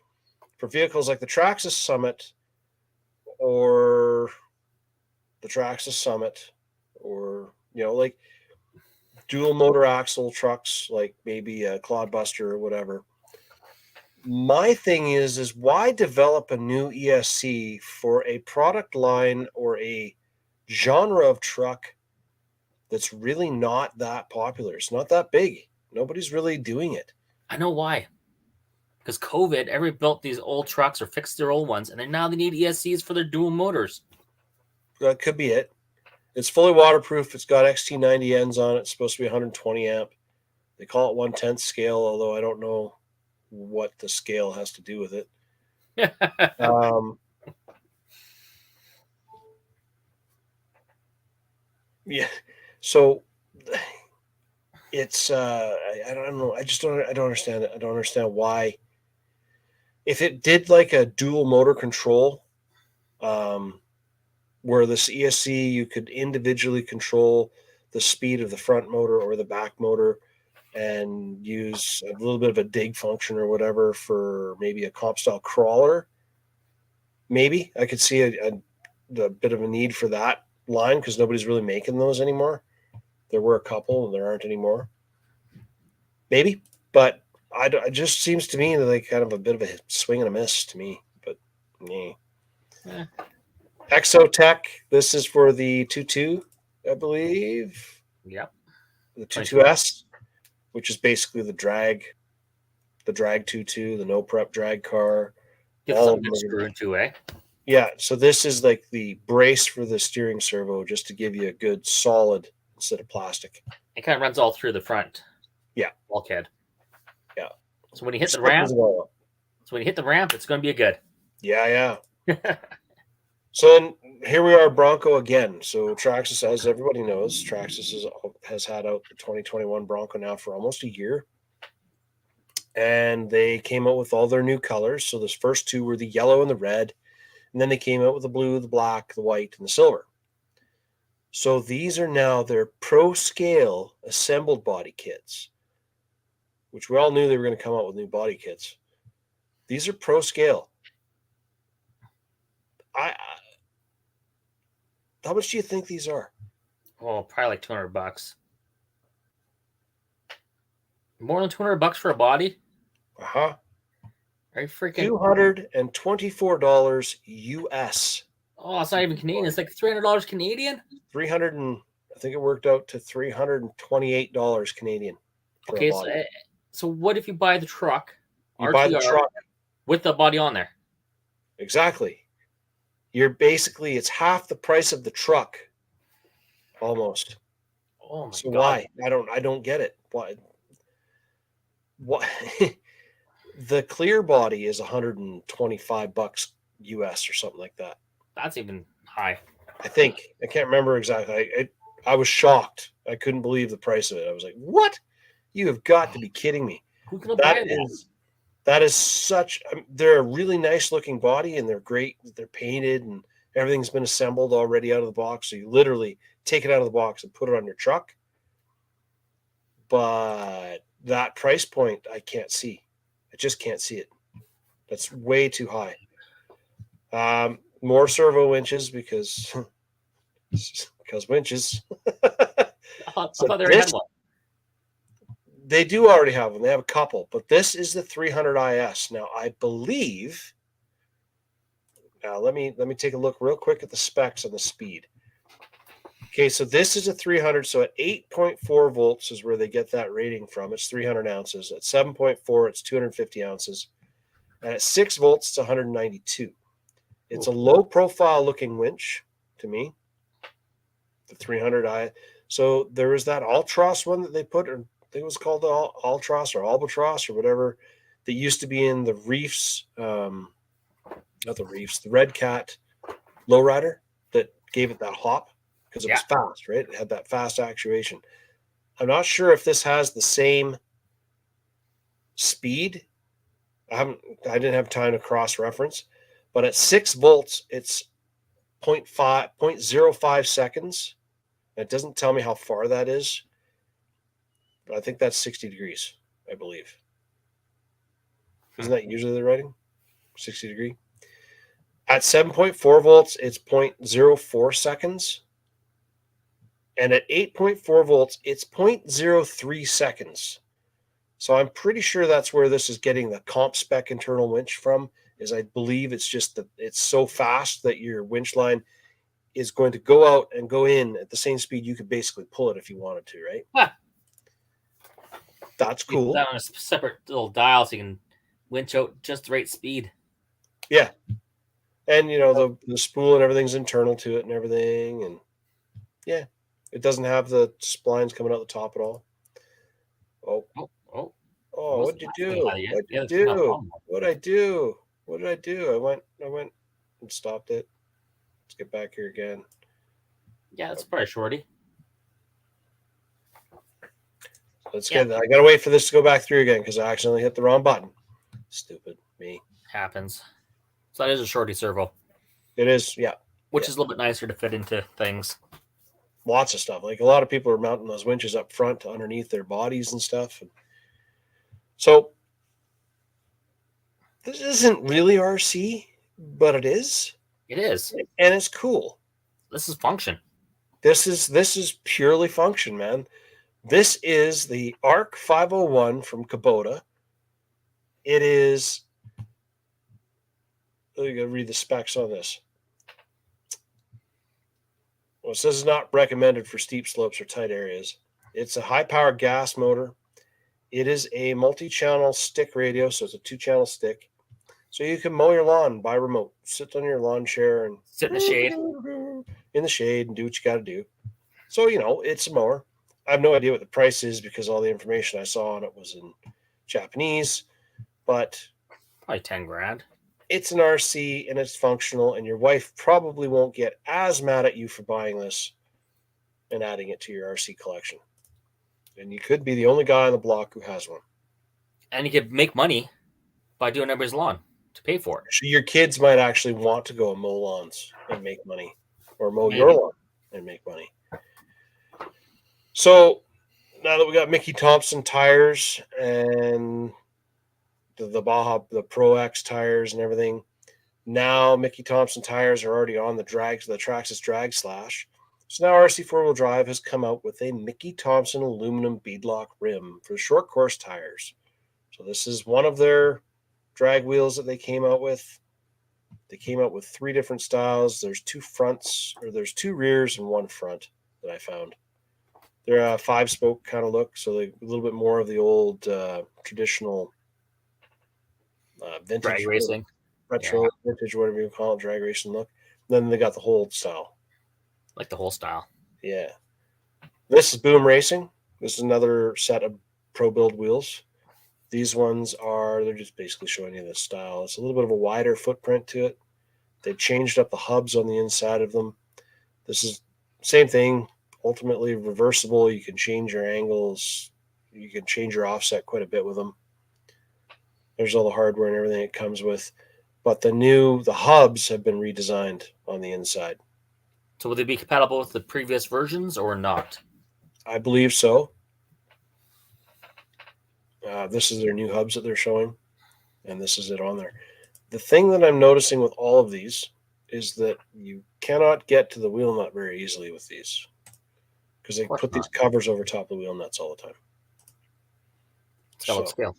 for vehicles like the Traxxas Summit or the Traxxas Summit or, like dual motor axle trucks, like maybe a Clodbuster or whatever. My thing is why develop a new ESC for a product line or a genre of truck that's really not that popular? It's not that big. Nobody's really doing it. I know why. Because COVID, everybody built these old trucks or fixed their old ones, and then now they need ESCs for their dual motors. That could be it. It's fully waterproof. It's got XT90 ends on it. It's supposed to be 120 amp. They call it 1/10 scale, although I don't know what the scale has to do with it. Yeah. So it's I don't know. I don't understand it. I don't understand why. If it did like a dual motor control, where this ESC you could individually control the speed of the front motor or the back motor and use a little bit of a dig function or whatever for maybe a comp style crawler, maybe I could see a bit of a need for that line because nobody's really making those anymore. There were a couple and there aren't anymore. Maybe, but it just seems to me like kind of a bit of a swing and a miss to me. But yeah. Ecto Pack. This is for the 2.2, I believe. Yep. The 2.2S, which is basically the drag 2.2, the no prep drag car. Get something to screw into, eh? Yeah. So this is like the brace for the steering servo, just to give you a good solid instead of plastic. It kind of runs all through the front. Yeah. Bulkhead. Yeah. So when you hit the ramp, it's going to be a good. Yeah. So then here we are, Bronco again. So Traxxas, as everybody knows, Traxxas has had out the 2021 Bronco now for almost a year. And they came out with all their new colors. So this first 2 were the yellow and the red. And then they came out with the blue, the black, the white, and the silver. So these are now their pro scale assembled body kits, which we all knew they were going to come out with new body kits. These are pro scale. How much do you think these are? Oh, probably like $200. More than $200 for a body? Uh-huh. Are you freaking $224 US. Oh, it's not even Canadian. It's like $300 Canadian. I think it worked out to $328 Canadian. Okay, so what if you buy the truck? You buy the truck with the body on there. Exactly. It's half the price of the truck, almost. Oh my so God. Why? I don't get it. Why? What? The clear body is $125 US or something like that. That's even high. I think. I can't remember exactly. I was shocked. I couldn't believe the price of it. I was like, what? You have got to be kidding me. Who can buy That is such. They're a really nice looking body, and they're great. They're painted, and everything's been assembled already out of the box. So you literally take it out of the box and put it on your truck. But that price point, I can't see. I just can't see it. That's way too high. More servo winches because winches. I thought they already had one. They do already have them. They have a couple, but this is the 300 IS. Now, I believe. Now, let me take a look real quick at the specs on the speed. Okay, so this is a 300. So at 8.4 volts is where they get that rating from. It's 300 ounces. At 7.4, it's 250 ounces. And at 6 volts, it's 192. It's a low profile looking winch to me. The 300i. So there was that Altros one that they put, or I think it was called the Altros or Albatross or whatever, that used to be in the Reefs, not the Reefs, the Red Cat lowrider that gave it that hop because it was fast, right? It had that fast actuation. I'm not sure if this has the same speed. I didn't have time to cross reference, but at 6 volts, it's 0.05 seconds. It doesn't tell me how far that is, but I think that's 60 degrees, I believe. Isn't that usually the rating? 60 degree. At 7.4 volts, it's 0.04 seconds. And at 8.4 volts, it's 0.03 seconds. So I'm pretty sure that's where this is getting the comp spec internal winch from, is I believe it's just that it's so fast that your winch line is going to go out and go in at the same speed you could basically pull it if you wanted to, right? Huh. That's cool. You put that on a separate little dial so you can winch out just the right speed. Yeah. And, the spool and everything's internal to it and everything. And, yeah, it doesn't have the splines coming out the top at all. Oh, what'd you do? What'd I do? I went and stopped it. Let's get back here again. Yeah, it's probably shorty. I gotta wait for this to go back through again because I accidentally hit the wrong button. Stupid me. Happens. So that is a shorty servo. It is, yeah. Which is a little bit nicer to fit into things. Lots of stuff. Like a lot of people are mounting those winches up front underneath their bodies and stuff. And so this isn't really RC, but it is. It is. And it's cool. This is function. This is purely function, man. This is the ARC 501 from Kubota. It is. You got to read the specs on this. Well, it says it's not recommended for steep slopes or tight areas. It's a high-power gas motor. It is a multi-channel stick radio, so it's a 2-channel stick. So you can mow your lawn by remote. Sit on your lawn chair and sit in the shade. In the shade and do what you got to do. So, it's a mower. I have no idea what the price is because all the information I saw on it was in Japanese, but probably 10 grand. It's an RC and it's functional, and your wife probably won't get as mad at you for buying this and adding it to your RC collection. And you could be the only guy on the block who has one. And you could make money by doing everybody's lawn to pay for it. So your kids might actually want to go and mow lawns and make money, or mow your lawn and make money. So now that we got Mickey Thompson tires and the Baja, the Pro X tires and everything, now Mickey Thompson tires are already on the Traxxas Drag Slash. So now RC 4-wheel drive has come out with a Mickey Thompson aluminum beadlock rim for short course tires. So this is one of their drag wheels that they came out with. They came out with 3 different styles. There's 2 fronts, or there's 2 rears and 1 front that I found. They're a 5-spoke kind of look, so a little bit more of the old traditional vintage drag racing, retro, vintage, whatever you call it, drag racing look. Then they got the whole style. Like the whole style. Yeah. This is Boom Racing. This is another set of Pro Build wheels. These ones they're just basically showing you the style. It's a little bit of a wider footprint to it. They changed up the hubs on the inside of them. This is same thing, ultimately reversible. You can change your angles You can change your offset quite a bit with them. There's all the hardware and everything it comes with. But the hubs have been redesigned on the inside. So will they be compatible with the previous versions or not? I believe so. This is their new hubs that they're showing, and this is it on there. The thing that I'm noticing with all of these is that you cannot get to the wheel nut very easily with these because they put these covers over top of the wheel nuts all the time. It's got to look scale.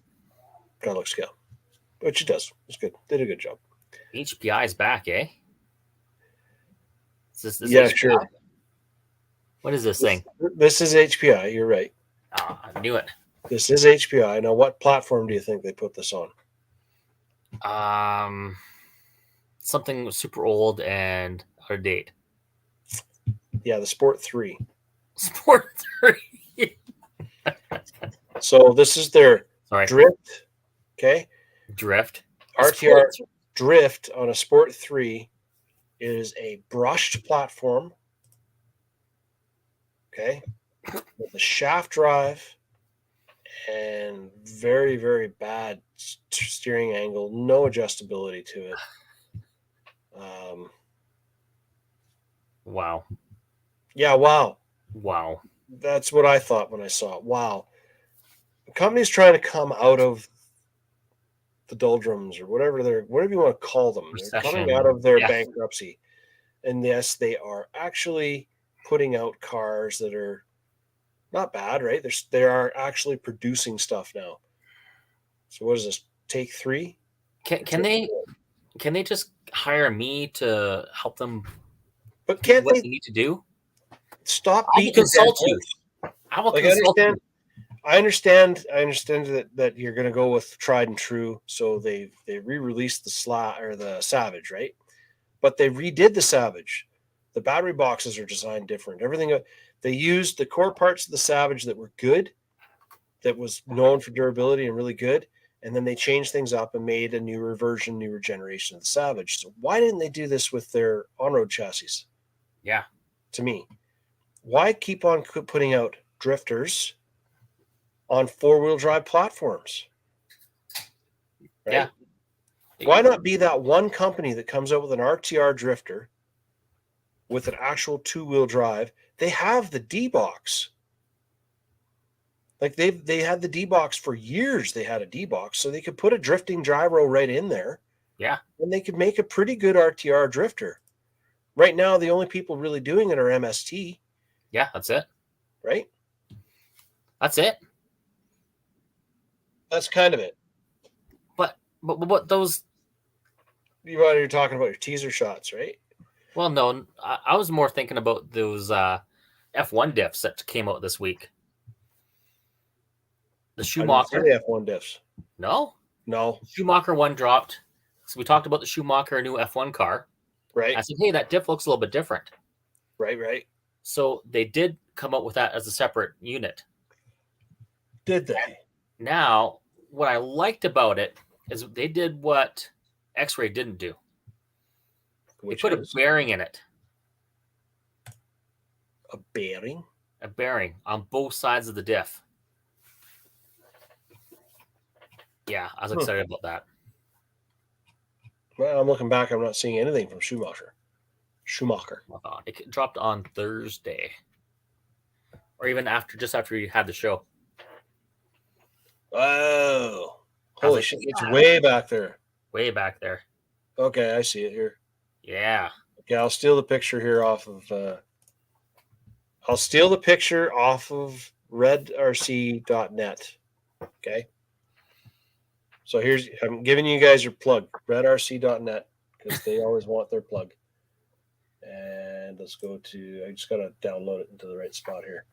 Got to look scale. Which it does. It's good. They did a good job. HPI's back, eh? Is this yeah, HPI? sure. What is this thing? This is HPI. You're right. I knew it. This is HPI. Now, what platform do you think they put this on? Something super old and out of date. Yeah, the Sport 3. Sport 3. So this is their Drift. Okay. Drift. RTR Drift on a Sport 3 is a brushed platform. Okay. With a shaft drive and very, very bad steering angle, no adjustability to it. Wow. Yeah, wow. Wow. That's what I thought when I saw it. Wow. The company's trying to come out of the doldrums or whatever you want to call them. Recession. They're coming out of their bankruptcy. And yes, they are actually putting out cars that are not bad, right? They are actually producing stuff now. So what is this? Take 3? Can they just hire me to help them? But can't what they need to do? Stop beating consult you. I will consult you. I understand that you're going to go with tried and true. So they re-released the Savage, right? But they redid the Savage. The battery boxes are designed different. Everything they used the core parts of the Savage that were good, that was known for durability and really good, and then they changed things up and made a newer generation of the Savage. So why didn't they do this with their on-road chassis? Yeah. To me, why keep on putting out drifters on 4-wheel drive platforms? Right? Yeah. Why not be that one company that comes out with an RTR drifter with an actual 2-wheel drive? They have the D-Box. Like they had the D-Box for years. They had a D-Box, so they could put a drifting gyro right in there. Yeah. And they could make a pretty good RTR drifter. Right now, the only people really doing it are MST. Yeah, that's it. Right? That's it. That's kind of it. But those... You're talking about your teaser shots, right? Well, no, I was more thinking about those F1 diffs that came out this week. The Schumacher. The F1 diffs. No. Schumacher one dropped. So we talked about the Schumacher new F1 car. Right. I said, hey, that diff looks a little bit different. Right. So they did come up with that as a separate unit. Did they? Now, what I liked about it is they did what X-Ray didn't do. They put a bearing in it. A bearing? A bearing on both sides of the diff. Yeah, I was excited about that. Well, I'm looking back. I'm not seeing anything from Schumacher. It dropped on Thursday. Or even just after you had the show. Oh. Holy shit. It's way back there. Way back there. Okay, I see it here. Yeah. Okay, I'll steal the picture here off of redrac.net. Okay. So I'm giving you guys your plug, redrac.net, because they always want their plug. And let's go to, I just got to download it into the right spot here.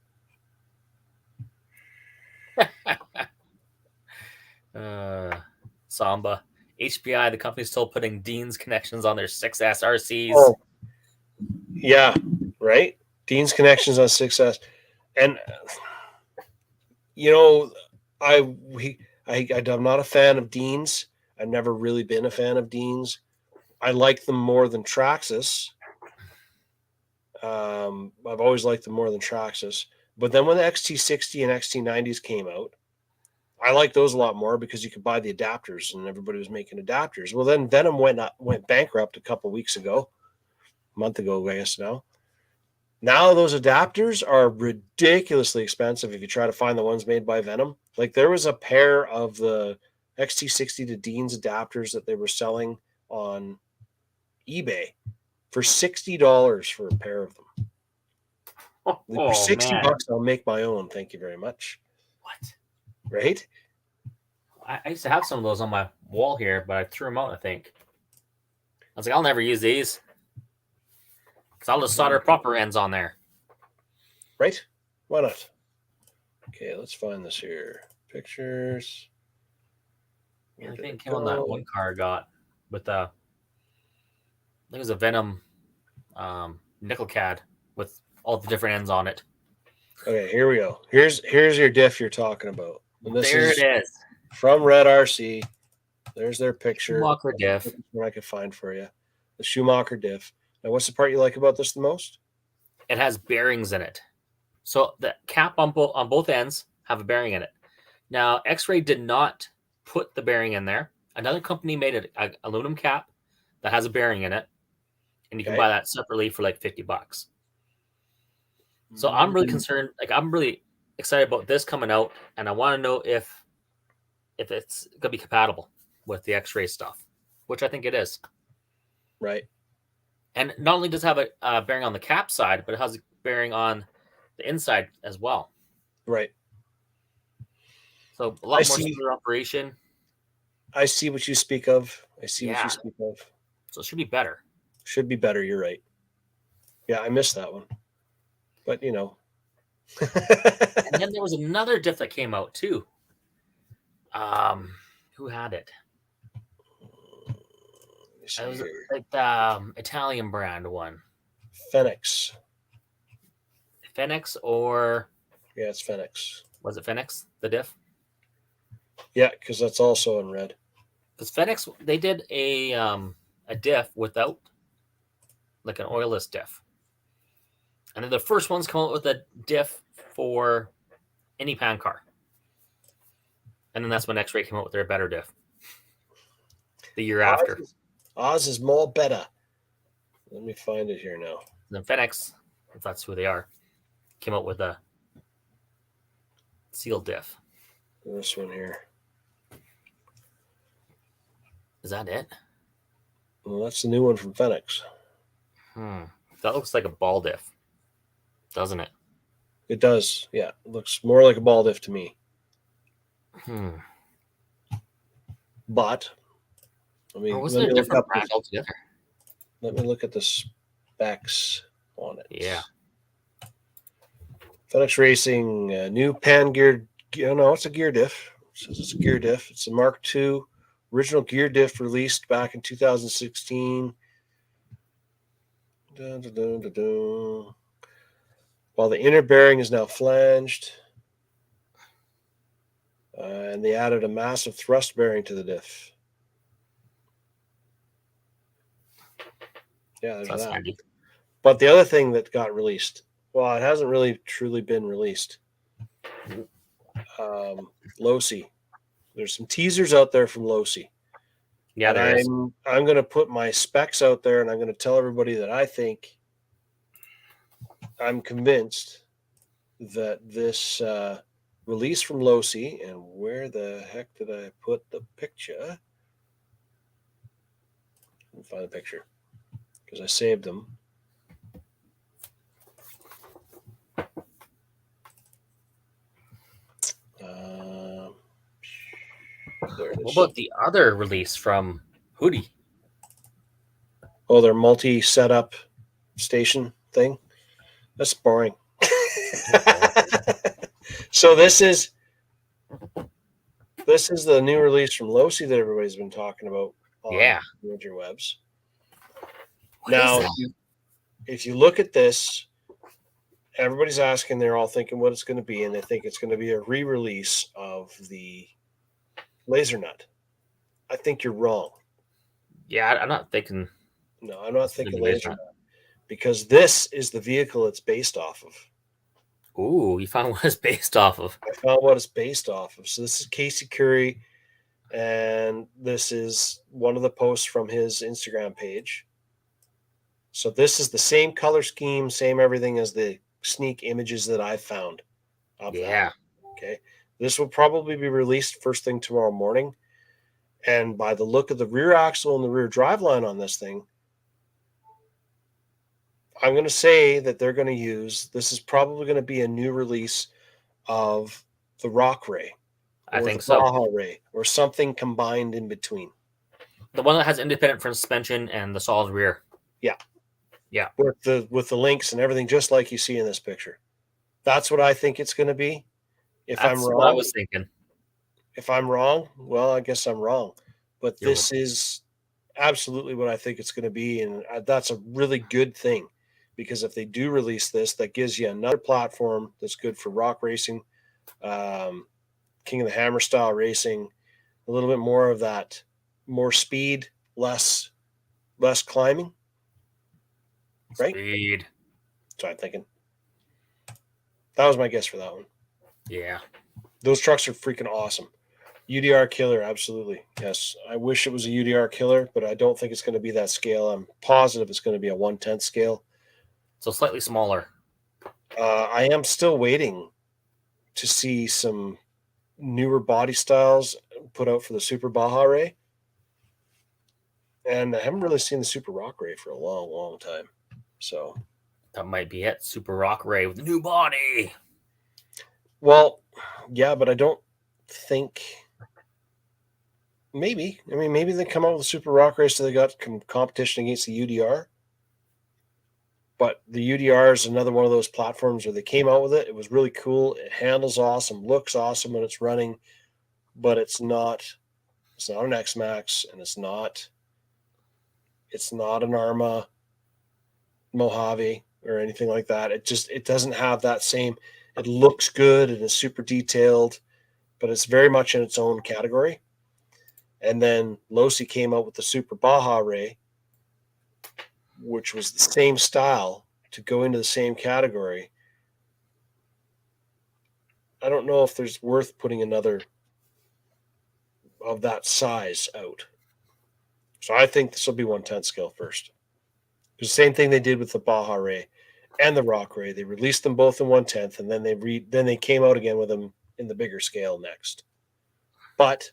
Samba. HPI, the company's still putting Dean's connections on their 6S RCs. Oh, yeah, right? Dean's connections on 6S. And, I'm not a fan of Dean's. I've never really been a fan of Dean's. I like them more than Traxxas. I've always liked them more than Traxxas. But then when the XT60 and XT90s came out, I like those a lot more because you could buy the adapters and everybody was making adapters. Well, then Venom went bankrupt a couple weeks ago, a month ago, I guess now. Now those adapters are ridiculously expensive if you try to find the ones made by Venom. Like there was a pair of the XT60 to Dean's adapters that they were selling on eBay for $60 for a pair of them. For 60 bucks, I'll make my own. Thank you very much. What? Right? I used to have some of those on my wall here, but I threw them out, I think. I was like, I'll never use these. Because I'll just solder proper ends on there. Right? Why not? Okay, let's find this here. Pictures. I think it came on that one car I got with the, I think it was a Venom nickel cad with all the different ends on it. Okay, here we go. Here's your diff you're talking about. And this there it is. From Red RC. There's their picture. Schumacher Diff. What I could find for you. The Schumacher Diff. Now, what's the part you like about this the most? It has bearings in it. So the cap on both ends have a bearing in it. Now, X-Ray did not put the bearing in there. Another company made an aluminum cap that has a bearing in it. And you can buy that separately for like $50. So I'm really concerned. Like I'm really excited about this coming out, and I want to know if it's gonna be compatible with the X-Ray stuff, which I think it is. Right. And not only does it have a bearing on the cap side, but it has a bearing on the inside as well. Right. So a lot more smoother operation. I see what you speak of. What you speak of. So it should be better. Should be better. You're right. Yeah, I missed that one. But, you know. And then there was another diff that came out, too. Who had it? It was like the Italian brand one. Phoenix. Phoenix or... Yeah, it's Phoenix. Was it Phoenix, the diff? Yeah, because that's also in red. Because Phoenix, they did a diff without, like an oilless diff. And then the first ones come out with a diff for any pan car. And then that's when X-Ray came out with their better diff. The year after. Oz is more better. Let me find it here now. And then Phoenix, if that's who they are, came out with a sealed diff. This one here. Is that it? Well, that's the new one from Phoenix. That looks like a ball diff, doesn't it? It does. Yeah, it looks more like a ball diff to me. But I mean, wasn't it a different brand altogether? Let me look at the specs on it. Yeah. FedEx Racing, new pan gear. No, it's a gear diff. It says it's a gear diff. It's a Mark II original gear diff released back in 2016. While the inner bearing is now flanged, and they added a massive thrust bearing to the diff. Yeah, there's that. Handy. But the other thing that got released, well, it hasn't really truly been released. Losi. There's some teasers out there from Losi. Yeah, there is. I'm going to put my specs out there, and I'm going to tell everybody that I'm convinced that this release from Losi, and where the heck did I put the picture? Let me find the picture because I saved them. What about the other release from Hoodie? Oh, their multi-setup station thing? That's boring. So this is the new release from Losi that everybody's been talking about on the interwebs. Now, if you look at this, everybody's asking, they're all thinking what it's going to be, and they think it's going to be a re-release of the laser nut. I think you're wrong. Yeah, I'm not thinking. No, I'm not thinking laser nut, because this is the vehicle it's based off of. Ooh, you found what it's based off of. I found what it's based off of. So this is Casey Curry, and this is one of the posts from his Instagram page. So this is the same color scheme, same everything as the sneak images that I found of Yeah. that. Okay. This will probably be released first thing tomorrow morning. And by the look of the rear axle and the rear driveline on this thing, I'm going to say that they're going to use, this is probably going to be a new release of the Rock Ray. I think the so. Baja Ray, or something combined in between. The one that has independent front suspension and the solid rear. Yeah. Yeah. With the links and everything, just like you see in this picture. That's what I think it's going to be. If That's I'm wrong, what I was thinking. If I'm wrong, well, I guess I'm wrong. But You're this is absolutely what I think it's going to be, and that's a really good thing, because if they do release this, that gives you another platform that's good for rock racing, King of the Hammer style racing, a little bit more of that, more speed, less climbing. Right? Speed. That's what I'm thinking. That was my guess for that one. Yeah. Those trucks are freaking awesome. UDR killer, absolutely. Yes. I wish it was a UDR killer, but I don't think it's going to be that scale. I'm positive it's going to be a 1/10 scale. So slightly smaller. I am still waiting to see some newer body styles put out for the Super Baja Ray. And I haven't really seen the Super Rock Ray for a long, long time. So that might be it. Super Rock Ray with a new body. Well, yeah, but I don't think. Maybe. I mean, maybe they come out with a Super Rock Ray so they got competition against the UDR. But the UDR is another one of those platforms where they came out with it. It was really cool. It handles awesome, looks awesome when it's running, but it's not an X-Max, and it's not an Arma Mojave or anything like that. It doesn't have that same, it looks good and is super detailed, but it's very much in its own category. And then Losi came out with the Super Baja Ray, which was the same style to go into the same category. I don't know if there's worth putting another of that size out. So I think this will be 1/10 scale first. The same thing they did with the Baja Ray and the Rock Ray. They released them both in 1/10, and then they came out again with them in the bigger scale next. But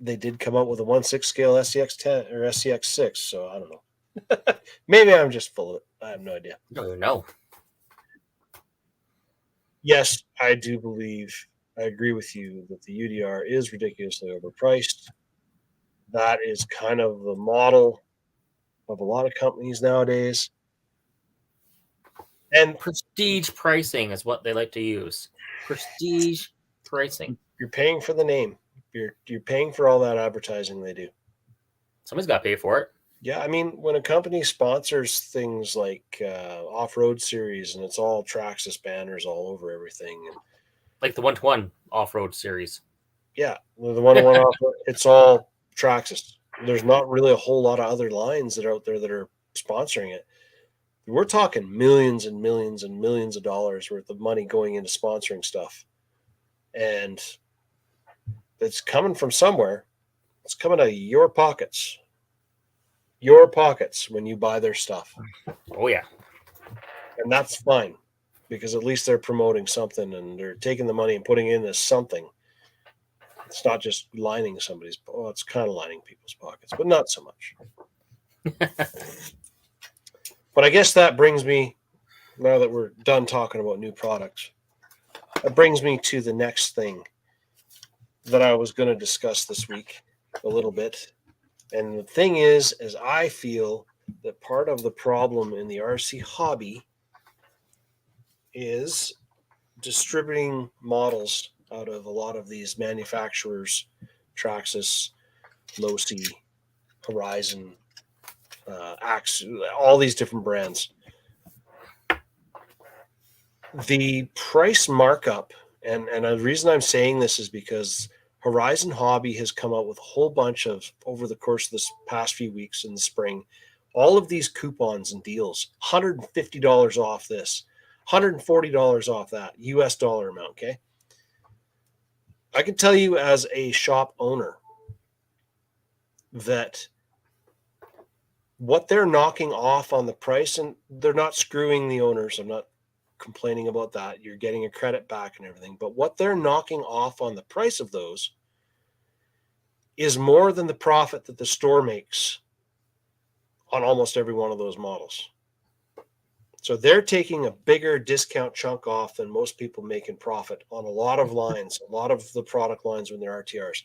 they did come out with a 1/6 scale SCX10 or SCX6, so I don't know. Maybe I'm just full of it. I have no idea. No. Yes, I do believe, I agree with you that the UDR is ridiculously overpriced. That is kind of the model of a lot of companies nowadays. And prestige pricing is what they like to use. Prestige pricing. You're paying for the name. You're paying for all that advertising they do. Somebody's got to pay for it. Yeah, I mean, when a company sponsors things like off-road series and it's all Traxxas banners all over everything, and like the 1-to-1 off-road series. Yeah, the 1-to-1 off-road, it's all Traxxas. There's not really a whole lot of other lines that are out there that are sponsoring it. We're talking millions and millions and millions of dollars worth of money going into sponsoring stuff, and it's coming from somewhere. It's coming out of your pockets. Your pockets when you buy their stuff. Oh, yeah. And that's fine, because at least they're promoting something and they're taking the money and putting it in as something. It's not just lining somebody's, well, it's kind of lining people's pockets, but not so much. But I guess that brings me, now that we're done talking about new products, that brings me to the next thing that I was going to discuss this week a little bit. And the thing is I feel that part of the problem in the RC hobby is distributing models out of a lot of these manufacturers, Traxxas, Losi, Horizon, Axe, all these different brands. The price markup, and the reason I'm saying this is because Horizon Hobby has come out with a whole bunch of, over the course of this past few weeks in the spring, all of these coupons and deals, $150 off this, $140 off that US dollar amount. Okay. I can tell you as a shop owner that what they're knocking off on the price, and they're not screwing the owners. I'm not complaining about that. You're getting a credit back and everything. But what they're knocking off on the price of those is more than the profit that the store makes on almost every one of those models. So they're taking a bigger discount chunk off than most people make in profit on a lot of lines, a lot of the product lines when they're RTRs.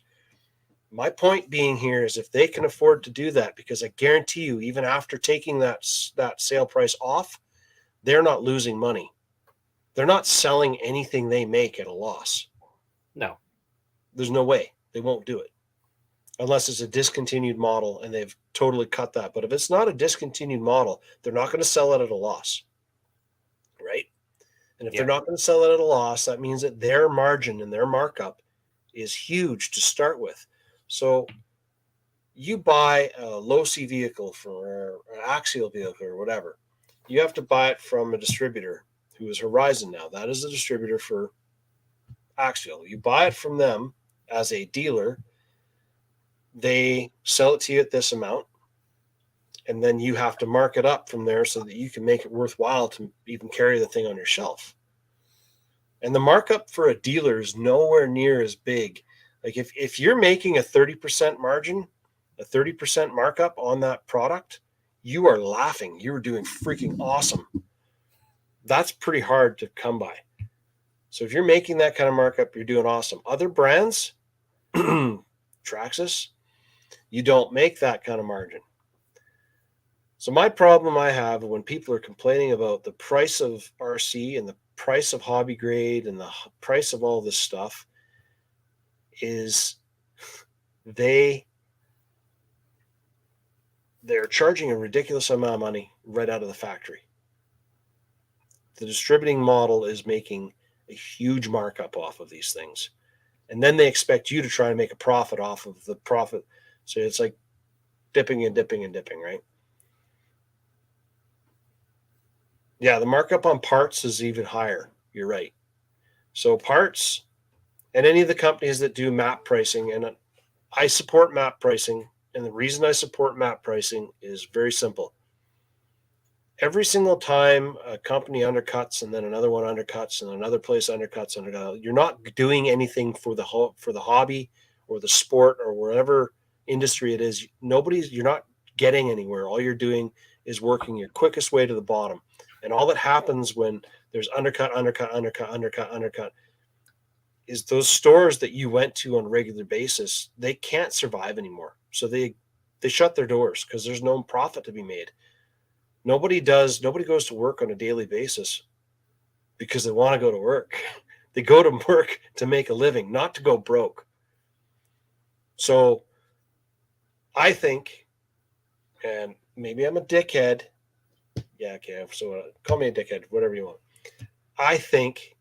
My point being here is if they can afford to do that, because I guarantee you, even after taking that sale price off, they're not losing money. They're not selling anything they make at a loss. No. There's no way. They won't do it. Unless it's a discontinued model and they've totally cut that. But if it's not a discontinued model, they're not going to sell it at a loss. Right? And if they're not going to sell it at a loss, that means that their margin and their markup is huge to start with. So you buy a low-C vehicle or an axial vehicle or whatever. You have to buy it from a distributor who is Horizon now. That is a distributor for axial. You buy it from them as a dealer. They sell it to you at this amount, and then you have to mark it up from there so that you can make it worthwhile to even carry the thing on your shelf. And the markup for a dealer is nowhere near as big. Like if you're making a 30% margin, a 30% markup on that product, you are laughing. You're doing freaking awesome. That's pretty hard to come by. So if you're making that kind of markup, you're doing awesome. Other brands, Traxxas, you don't make that kind of margin. So my problem I have when people are complaining about the price of RC and the price of hobby grade and the price of all this stuff is they're charging a ridiculous amount of money right out of the factory. The distributing model is making a huge markup off of these things. And then they expect you to try to make a profit off of the profit. So it's like dipping and dipping and dipping, right? Yeah, the markup on parts is even higher. You're right. So parts and any of the companies that do map pricing, and I support map pricing. And the reason I support map pricing is very simple. Every single time a company undercuts and then another one undercuts and another place undercuts, you're not doing anything for the hobby or the sport or whatever industry it is. You're not getting anywhere. All you're doing is working your quickest way to the bottom. And all that happens when there's undercut is those stores that you went to on a regular basis, they can't survive anymore. So they shut their doors because there's no profit to be made. Nobody goes to work on a daily basis because they want to go to work. They go to work to make a living, not to go broke. So I think, and maybe I'm a dickhead. Yeah, okay. So call me a dickhead, whatever you want. I think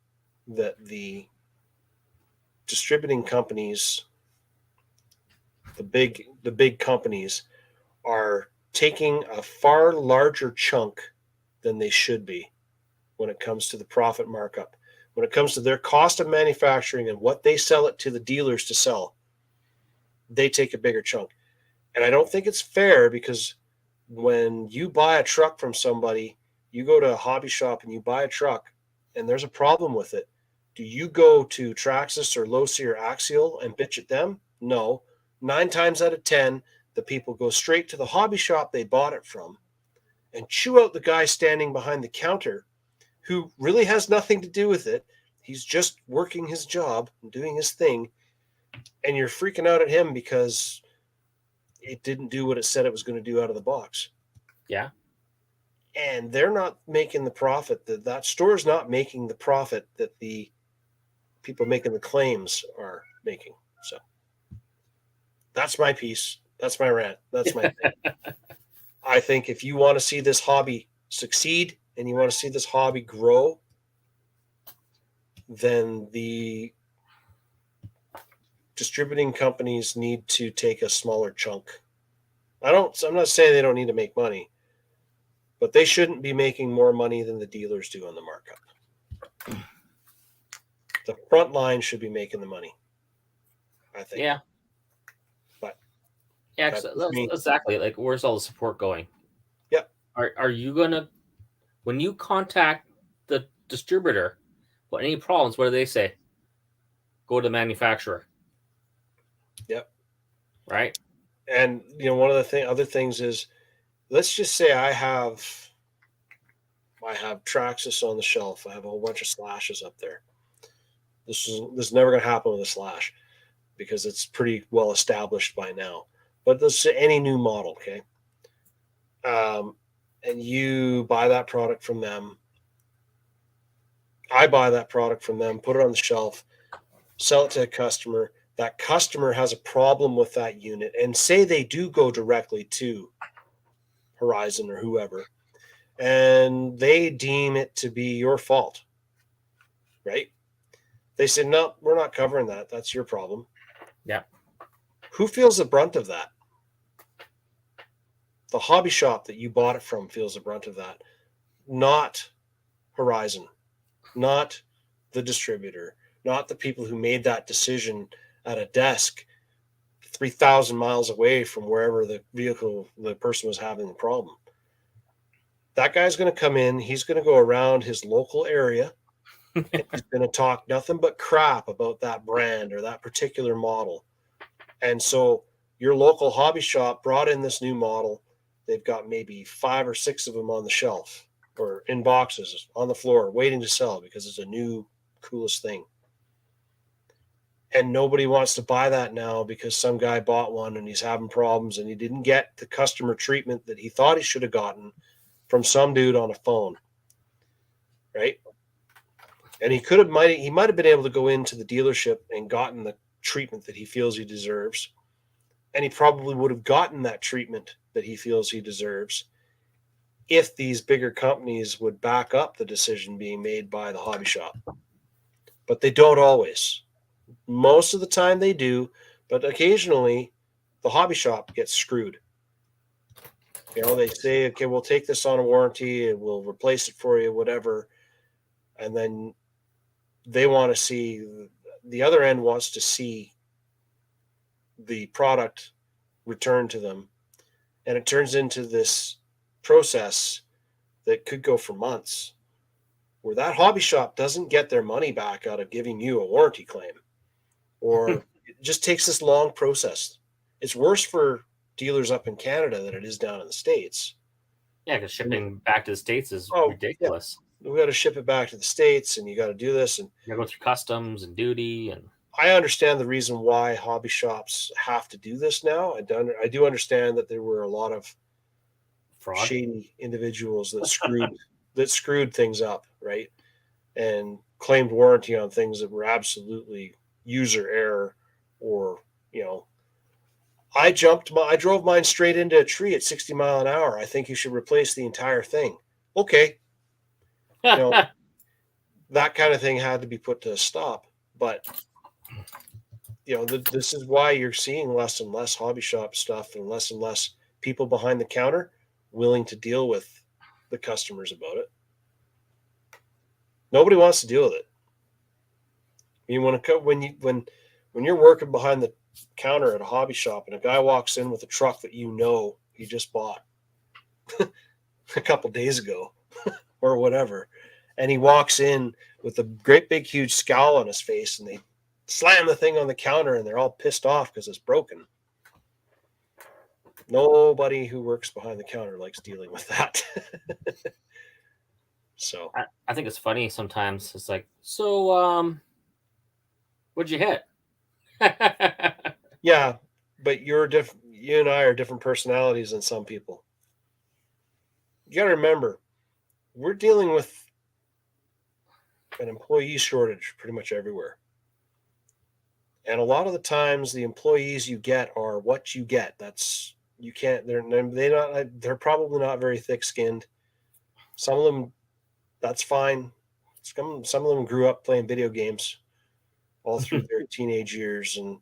that the distributing companies, the big companies, are taking a far larger chunk than they should be when it comes to the profit markup. When it comes to their cost of manufacturing and what they sell it to the dealers to sell, they take a bigger chunk. And I don't think it's fair because when you buy a truck from somebody, you go to a hobby shop and you buy a truck and there's a problem with it. Do you go to Traxxas or Losi or Axial and bitch at them? No. 9 times out of 10, the people go straight to the hobby shop they bought it from and chew out the guy standing behind the counter who really has nothing to do with it. He's just working his job and doing his thing. And you're freaking out at him because it didn't do what it said it was going to do out of the box. Yeah. And they're not making the profit. That store's not making the profit that the people making the claims are making. So that's my piece. That's my rant. That's my thing. I think if you want to see this hobby succeed and you want to see this hobby grow, then the distributing companies need to take a smaller chunk. I'm not saying they don't need to make money, but they shouldn't be making more money than the dealers do on the markup. The front line should be making the money, I think. Yeah. But yeah, that's that's me. exactly. Like, where's all the support going? Yep. Are you gonna, when you contact the distributor, what any problems? What do they say? Go to the manufacturer. Yep. Right. And one of the other things is, let's just say I have Traxxas on the shelf. I have a whole bunch of slashes up there. This is never going to happen with a slash because it's pretty well established by now. But this is any new model, okay? And you buy that product from them. I buy that product from them, put it on the shelf, sell it to a customer. That customer has a problem with that unit, and say they do go directly to Horizon or whoever, and they deem it to be your fault, right? They say, no, we're not covering that. That's your problem. Yeah. Who feels the brunt of that? The hobby shop that you bought it from feels the brunt of that, not Horizon, not the distributor, not the people who made that decision at a desk 3,000 miles away from wherever the person was having the problem. That guy's going to come in. He's going to go around his local area. And he's going to talk nothing but crap about that brand or that particular model. And so your local hobby shop brought in this new model. They've got maybe 5 or 6 of them on the shelf or in boxes on the floor waiting to sell because it's a new coolest thing. And nobody wants to buy that now because some guy bought one and he's having problems and he didn't get the customer treatment that he thought he should have gotten from some dude on a phone, right? And he might have been able to go into the dealership and gotten the treatment that he feels he deserves. And he probably would have gotten that treatment that he feels he deserves if these bigger companies would back up the decision being made by the hobby shop. But they don't always. Most of the time they do, but occasionally the hobby shop gets screwed. They say, okay, we'll take this on a warranty and we'll replace it for you, whatever. And then they want to see, the other end wants to see the product returned to them. And it turns into this process that could go for months where that hobby shop doesn't get their money back out of giving you a warranty claim. Or it just takes this long process. It's worse for dealers up in Canada than it is down in the States. Yeah, because shipping back to the States is ridiculous. Yeah. We got to ship it back to the States, and you got to do this, and you got to go through customs and duty. And I understand the reason why hobby shops have to do this now. I do understand that there were a lot of fraud, shady individuals that screwed things up, right, and claimed warranty on things that were absolutely user error, or I drove mine straight into a tree at 60 mile an hour. I think you should replace the entire thing. Okay. That kind of thing had to be put to a stop. But, this is why you're seeing less and less hobby shop stuff and less people behind the counter willing to deal with the customers about it. Nobody wants to deal with it. You want to when you're working behind the counter at a hobby shop and a guy walks in with a truck that he just bought a couple days ago or whatever, and he walks in with a great big huge scowl on his face and they slam the thing on the counter and they're all pissed off because it's broken. Nobody who works behind the counter likes dealing with that. So I think it's funny sometimes. It's like, so what'd you hit? Yeah, but you and I are different personalities than some people. You got to remember, we're dealing with an employee shortage pretty much everywhere. And a lot of the times the employees you get are what you get. They're probably not very thick-skinned. Some of them, that's fine. Some of them grew up playing video games all through their teenage years, and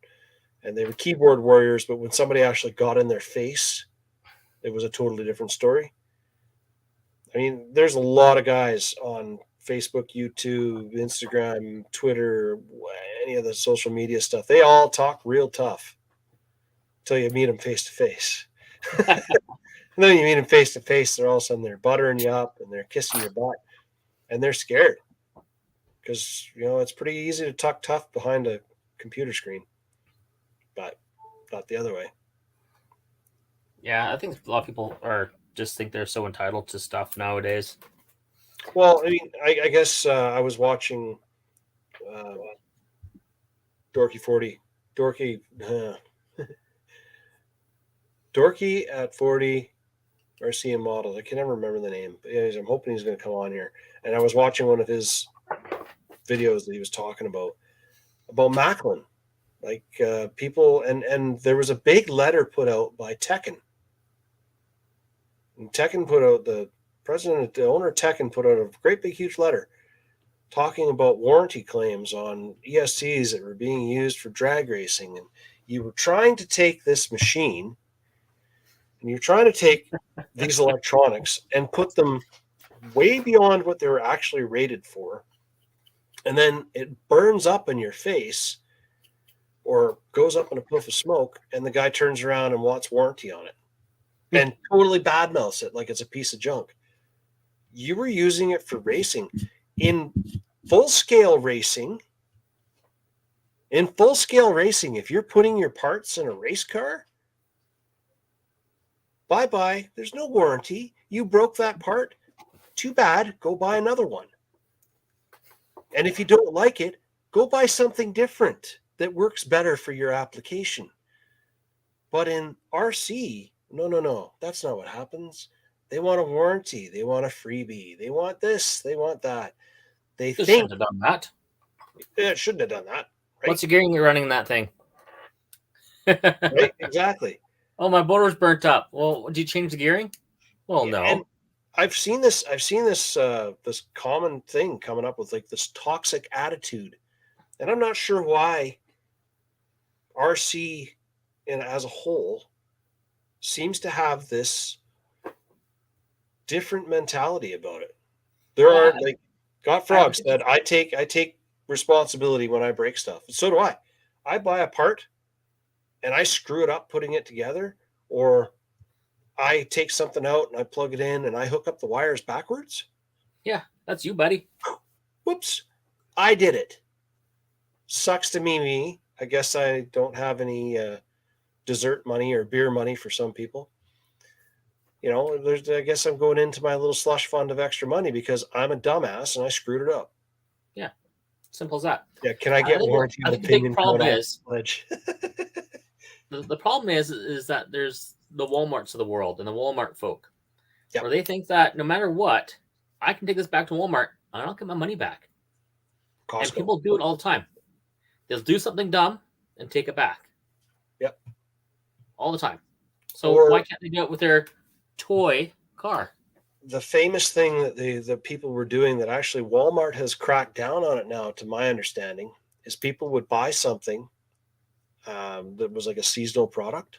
they were keyboard warriors, but when somebody actually got in their face, it was a totally different story. I mean, there's a lot of guys on Facebook, YouTube, Instagram, Twitter, any of the social media stuff. They all talk real tough until you meet them face to face. And then you meet them face to face, they're all of a sudden they're buttering you up and they're kissing your butt and they're scared because, it's pretty easy to talk tough behind a computer screen, but not the other way. Yeah, I think a lot of people just think they're so entitled to stuff nowadays. Well, I mean, I guess I was watching Dorky at 40 RC models. I can never remember the name, but anyways, I'm hoping he's going to come on here. And I was watching one of his videos that he was talking about Macklin, like people, and there was a big letter put out by Tekken. And Tekken put out, the owner of Tekken put out a great big huge letter talking about warranty claims on ESCs that were being used for drag racing. And you were trying to take this machine and you're trying to take these electronics and put them way beyond what they were actually rated for. And then it burns up in your face or goes up in a puff of smoke, and the guy turns around and wants warranty on it and totally badmouths it like it's a piece of junk. You were using it for racing. In full-scale racing, if you're putting your parts in a race car, bye-bye. There's no warranty. You broke that part. Too bad. Go buy another one. And if you don't like it, go buy something different that works better for your application. But in RC, no. That's not what happens. They want a warranty. They want a freebie. They want this. They want that. They think shouldn't have done that. Yeah, it shouldn't have done that. Right? What's the gearing you're running that thing? Right? Exactly. Oh, my motor's burnt up. Well, did you change the gearing? Well, Yeah, no. and I've seen this this common thing coming up with like this toxic attitude. And I'm not sure why RC as a whole seems to have this different mentality about it. There are like Got Frog said, I take responsibility when I break stuff. So do I. I buy a part and I screw it up putting it together, or I take something out and I plug it in and I hook up the wires backwards. Yeah, that's you, buddy. Whoops. I did it. Sucks to me. I guess I don't have any dessert money or beer money for some people. I guess I'm going into my little slush fund of extra money because I'm a dumbass and I screwed it up. Yeah, simple as that. Yeah, can I get warranty I think the big problem is the problem is that there's the Walmarts of the world and the Walmart folk, where they think that no matter what, I can take this back to Walmart and I'll get my money back. Costco. And people do it all the time. They'll do something dumb and take it back. Yep. All the time. So why can't they do it with their toy car? The famous thing that the people were doing that actually Walmart has cracked down on it now, to my understanding, is people would buy something that was like a seasonal product.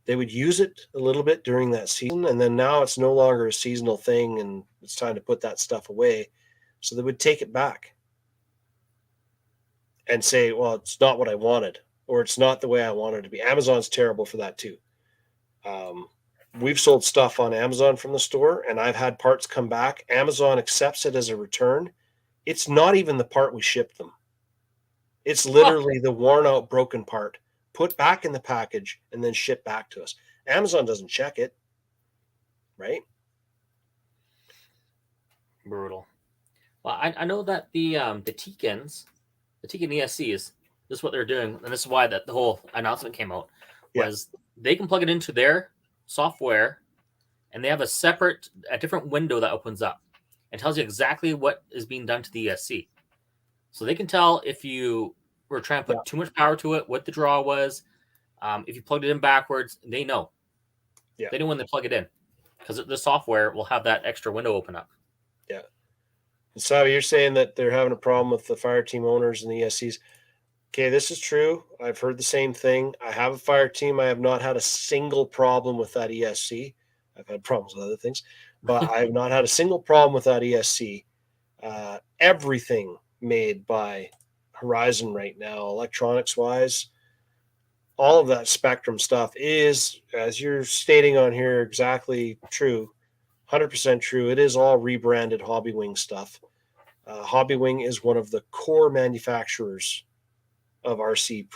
They would use it a little bit during that season, and then now it's no longer a seasonal thing and it's time to put that stuff away. So they would take it back and say, well, it's not what I wanted, or it's not the way I wanted it to be. Amazon's terrible for that too. We've sold stuff on Amazon from the store, and I've had parts come back. Amazon accepts it as a return. It's not even the part we shipped them. It's literally the worn out, broken part, put back in the package, and then shipped back to us. Amazon doesn't check it, right? Brutal. Well, I know that the Tekin ESCs, this is what they're doing, and this is why that the whole announcement came out, was they can plug it into their software, and they have a different window that opens up and tells you exactly what is being done to the ESC. So they can tell if you were trying to put too much power to it, what the draw was. If you plugged it in backwards, they know. Yeah. They know when they plug it in, because the software will have that extra window open up. Yeah. So you're saying that they're having a problem with the fire team owners and the ESCs. Okay, this is true. I've heard the same thing. I have a fire team. I have not had a single problem with that ESC. I've had problems with other things. but I've not had a single problem with that ESC. Everything made by Horizon right now, electronics wise, all of that Spectrum stuff is, as you're stating on here, exactly true, 100% true. It is all rebranded Hobbywing stuff. Hobbywing is one of the core manufacturers of RC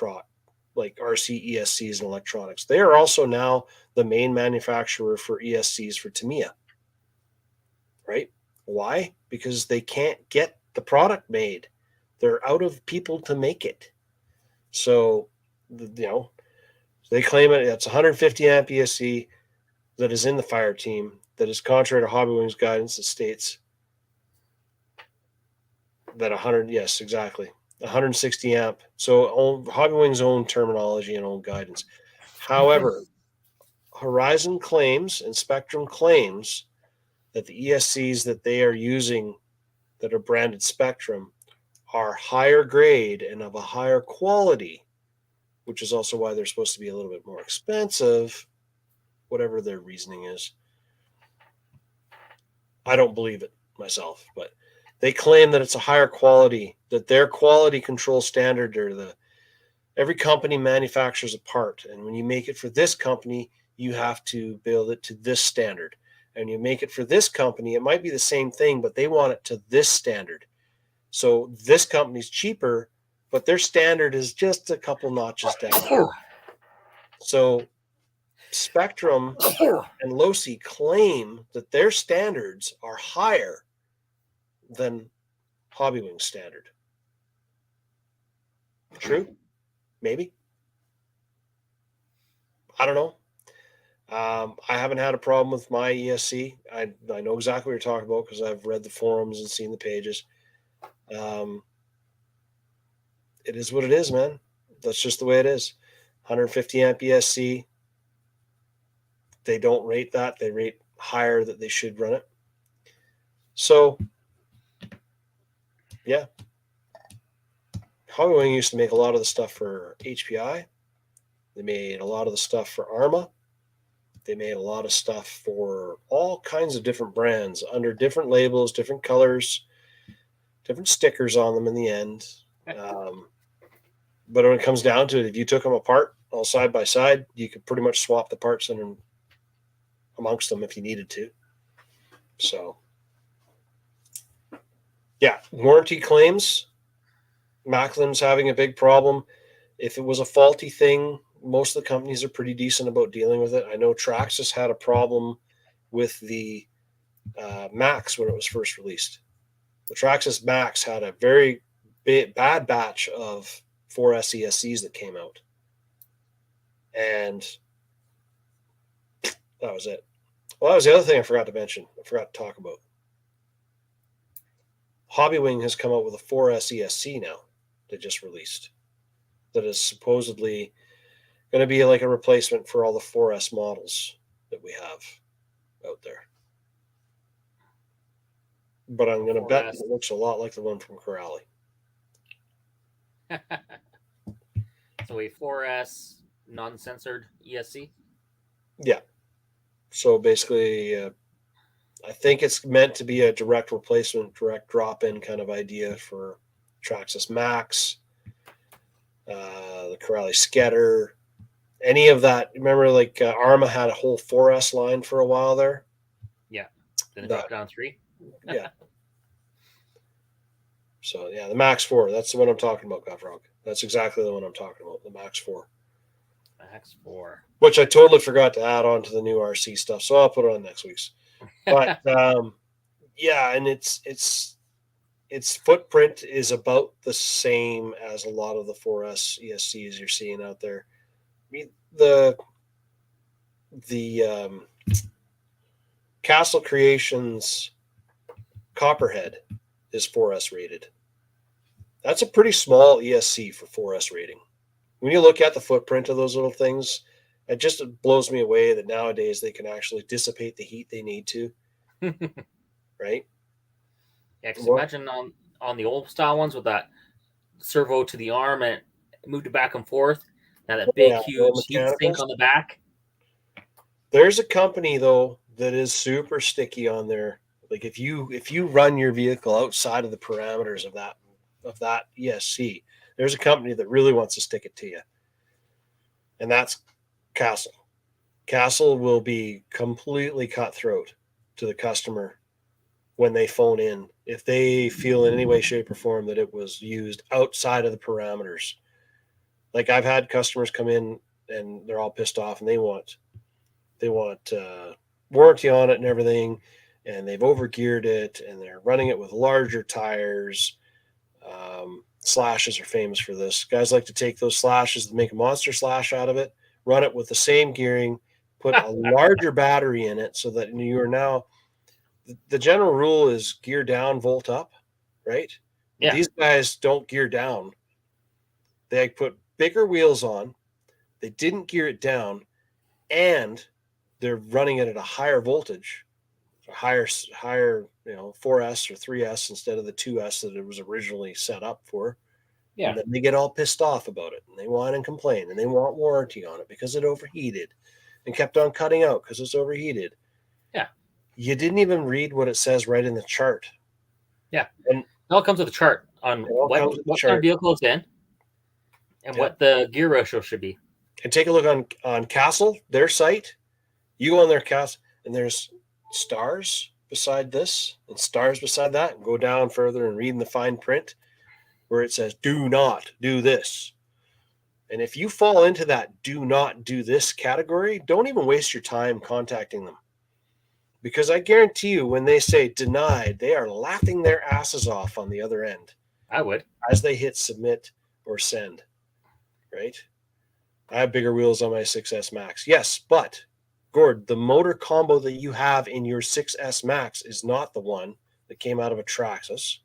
like RC ESCs and electronics. They are also now the main manufacturer for ESCs for Tamiya. Right? Why? Because they can't get the product made. They're out of people to make it. So, they claim it's 150 amp ESC that is in the fire team that is contrary to Hobbywing's guidance that states that 160 amp. So Hobbywing's own terminology and own guidance. However, Horizon claims and Spectrum claims that the ESCs that they are using that are branded Spectrum are higher grade and of a higher quality, which is also why they're supposed to be a little bit more expensive, whatever their reasoning is. I don't believe it myself, but they claim that it's a higher quality, that their quality control standard, or every company manufactures a part. And when you make it for this company, you have to build it to this standard. And you make it for this company, it might be the same thing, but they want it to this standard. So this company's cheaper, but their standard is just a couple notches down. So Spectrum and Losi claim that their standards are higher than Hobbywing's standard. True? Maybe. I don't know. I haven't had a problem with my ESC. I know exactly what you're talking about because I've read the forums and seen the pages. It is what it is, man. That's just the way it is. 150 amp ESC. They don't rate that. They rate higher that they should run it. So, yeah. Hobbywing used to make a lot of the stuff for HPI. They made a lot of the stuff for Arma. They made a lot of stuff for all kinds of different brands under different labels, different colors, different stickers on them in the end. But when it comes down to it, if you took them apart all side by side, you could pretty much swap the parts in amongst them if you needed to. So, yeah, warranty claims. Macklin's having a big problem. If it was a faulty thing, most of the companies are pretty decent about dealing with it. I know Traxxas had a problem with the Max when it was first released. The Traxxas Max had a very bad batch of 4S ESCs that came out. And that was it. Well, that was the other thing I forgot to mention. I forgot to talk about. Hobbywing has come out with a 4S ESC now that just released. That is supposedly going to be like a replacement for all the 4S models that we have out there. But I'm going to bet it looks a lot like the one from Corrali. So a 4S non-censored ESC? Yeah. So basically, I think it's meant to be a direct replacement, direct drop-in kind of idea for Traxxas Max, the Corrali Sketter, any of that. Remember, like Arma had a whole 4S line for a while there? Yeah. Then it dropped down 3? Yeah. So, yeah, the Max 4. That's the one I'm talking about, Godfrog. That's exactly the one I'm talking about, the Max 4. Max 4. Which I totally forgot to add on to the new RC stuff, so I'll put it on next week's. But, yeah, and its footprint is about the same as a lot of the 4S ESCs you're seeing out there. I mean, the Castle Creations Copperhead is 4S rated. That's a pretty small ESC for 4S rating. When you look at the footprint of those little things, it just blows me away that nowadays they can actually dissipate the heat they need to. Right? Yeah, because imagine on the old style ones with that servo to the arm and it moved it back and forth. Now that big, huge heat sink on the back. There's a company, though, that is super sticky on there. Like if you run your vehicle outside of the parameters of that ESC, there's a company that really wants to stick it to you, and that's Castle. Castle will be completely cutthroat to the customer when they phone in if they feel in any way, shape, or form that it was used outside of the parameters. Like I've had customers come in and they're all pissed off and they want warranty on it and everything, and they've overgeared it and they're running it with larger tires. Slashes are famous for this. Guys like to take those slashes and make a monster slash out of it, run it with the same gearing, put a larger battery in it so that you are now, the general rule is gear down, volt up, right? Yeah. These guys don't gear down. They put bigger wheels on. They didn't gear it down, and they're running it at a higher voltage, higher, 4S or 3S instead of the 2S that it was originally set up for. Yeah. And then they get all pissed off about it, and they whine and complain, and they want warranty on it because it overheated and kept on cutting out because it's overheated. Yeah. You didn't even read what it says right in the chart. Yeah. And it all comes with a chart on what kind of vehicle it's in and what the gear ratio should be. And take a look on Castle, their site. You go on their Castle, and there's stars beside this and stars beside that, and go down further and read in the fine print where it says, do not do this. And if you fall into that do not do this category, don't even waste your time contacting them. Because I guarantee you, when they say denied, they are laughing their asses off on the other end. I would. As they hit submit or send, right? I have bigger wheels on my 6S Max. Yes, but Gord, the motor combo that you have in your 6S Max is not the one that came out of a Traxxas.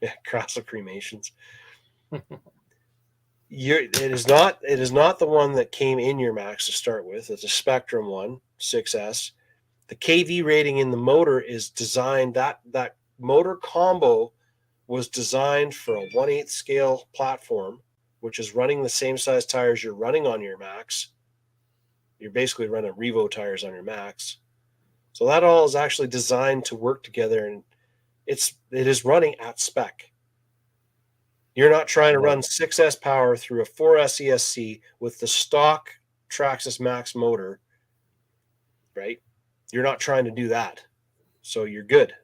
Yeah, Castle cremations. It is not the one that came in your Max to start with. It's a Spectrum one, 6S. The KV rating in the motor is designed, that motor combo was designed for a 1/8 scale platform, which is running the same size tires you're running on your Max. You're basically running Revo tires on your Max. So that all is actually designed to work together, and it is running at spec. You're not trying to run 6S power through a 4S ESC with the stock Traxxas Max motor, right? You're not trying to do that. So you're good.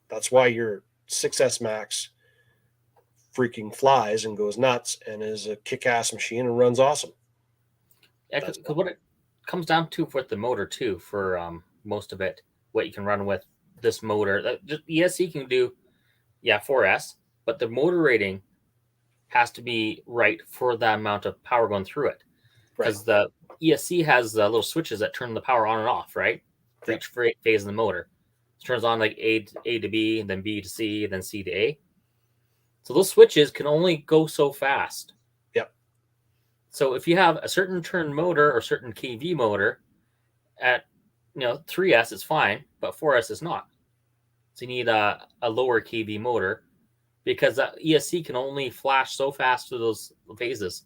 That's why your 6S Max freaking flies and goes nuts and is a kick-ass machine and runs awesome. Yeah, because what it comes down to with the motor too, for most of it, what you can run with this motor, just ESC can do, 4S, but the motor rating has to be right for the amount of power going through it. Because the ESC has little switches that turn the power on and off, right? For each phase of the motor. It turns on like A to B, and then B to C, and then C to A. So those switches can only go so fast. Yep. So if you have a certain turn motor or certain KV motor at 3S is fine, but 4S is not. So you need a lower KV motor because that ESC can only flash so fast through those phases.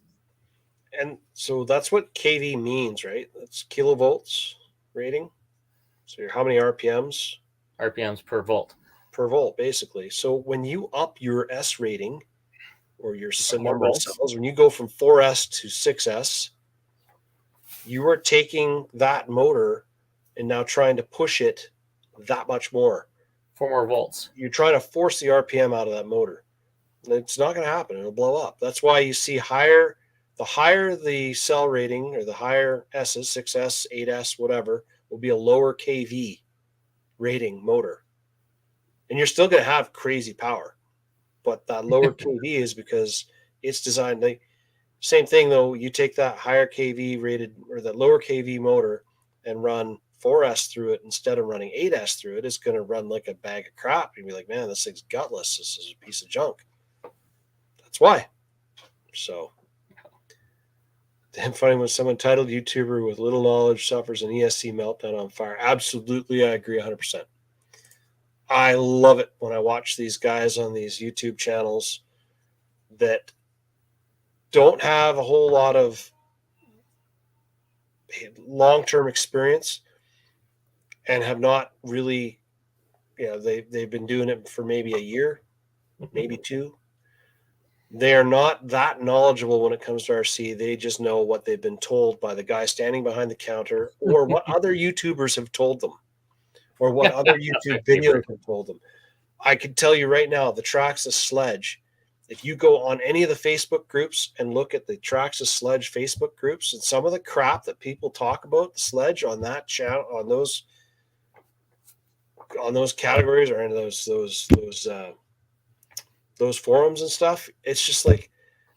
And so that's what KV means, right? That's kilovolts rating. So how many RPMs? RPMs per volt. Per volt, basically. So when you up your S rating or your number of cells, when you go from 4S to 6S, you are taking that motor and now trying to push it that much more. 4 more volts. You're trying to force the RPM out of that motor. It's not going to happen. It'll blow up. That's why you see the higher the cell rating or the higher S's, 6S, 8S, whatever, will be a lower KV rating motor. And you're still going to have crazy power. But that lower KV is because it's designed. Same thing, though. You take that higher KV rated or that lower KV motor and run 4S through it instead of running 8S through it, it's going to run like a bag of crap. You'd be like, man, this thing's gutless. This is a piece of junk. That's why. So, damn funny when some entitled YouTuber with little knowledge suffers an ESC meltdown on fire. Absolutely, I agree 100%. I love it when I watch these guys on these YouTube channels that don't have a whole lot of long-term experience, and have not really, they've been doing it for maybe a year, maybe two. They are not that knowledgeable when it comes to RC. They just know what they've been told by the guy standing behind the counter, or what other YouTubers have told them, or what other YouTube videos have told them. I can tell you right now, the Traxxas Sledge, if you go on any of the Facebook groups and look at the Traxxas Sledge Facebook groups, and some of the crap that people talk about the Sledge on that channel, on those categories, or in those forums and stuff, it's just like,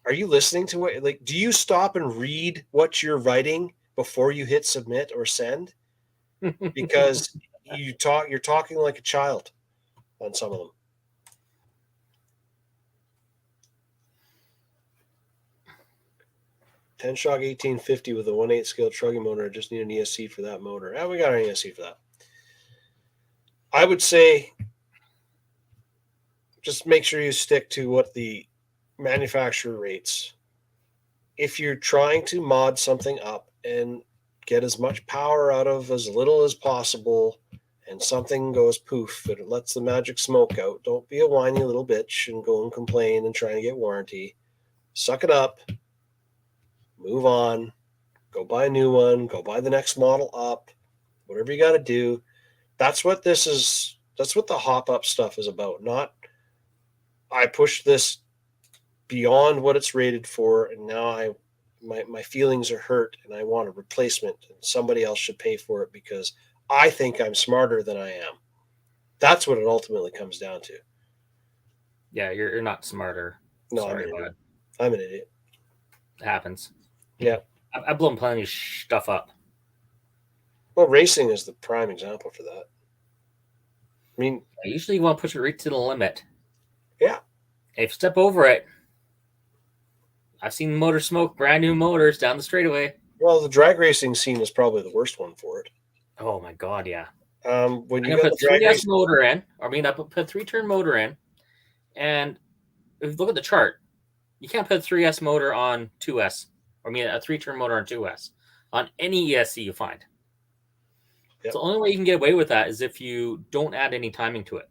are you listening to it? Like, do you stop and read what you're writing before you hit submit or send? Because you're talking like a child on some of them. Ten-shock 1850 with a 1/8 scale trugging motor. I just need an ESC for that motor. We got an ESC for that. I would say just make sure you stick to what the manufacturer rates. If you're trying to mod something up and get as much power out of as little as possible, and something goes poof and it lets the magic smoke out, don't be a whiny little bitch and go and complain and try and get warranty. Suck it up. Move on. Go buy a new one. Go buy the next model up. Whatever you got to do. That's what this is. That's what the hop up stuff is about. Not, I pushed this beyond what it's rated for, and now my feelings are hurt and I want a replacement, and somebody else should pay for it because I think I'm smarter than I am. That's what it ultimately comes down to. Yeah, you're not smarter. No, Sorry, I'm an idiot. It happens. Yeah. I've blown plenty of stuff up. Well, racing is the prime example for that. I mean, usually you want to push it right to the limit. Yeah. If you step over it, I've seen motor smoke brand new motors down the straightaway. Well, the drag racing scene is probably the worst one for it. Oh my god, yeah. When you got put 3S motor in, I put a 3-turn motor in, and if you look at the chart, you can't put a 3S motor on 2S. A 3-turn motor on 2S on any ESC you find. Yep. So the only way you can get away with that is if you don't add any timing to it.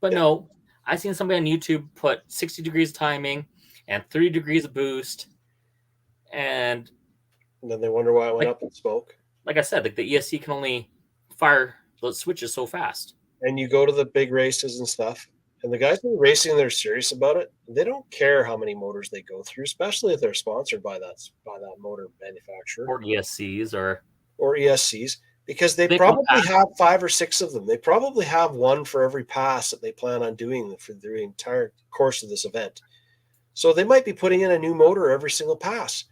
But no, I've seen somebody on YouTube put 60 degrees timing and 30 degrees of boost, and then they wonder why it went up in smoke. Like I said, the ESC can only fire those switches so fast. And you go to the big races and stuff, and the guys who are racing, they're serious about it. They don't care how many motors they go through, especially if they're sponsored by that motor manufacturer or ESCs or ESCs, because they probably have 5 or 6 of them. They probably have one for every pass that they plan on doing for the entire course of this event. So they might be putting in a new motor every single pass.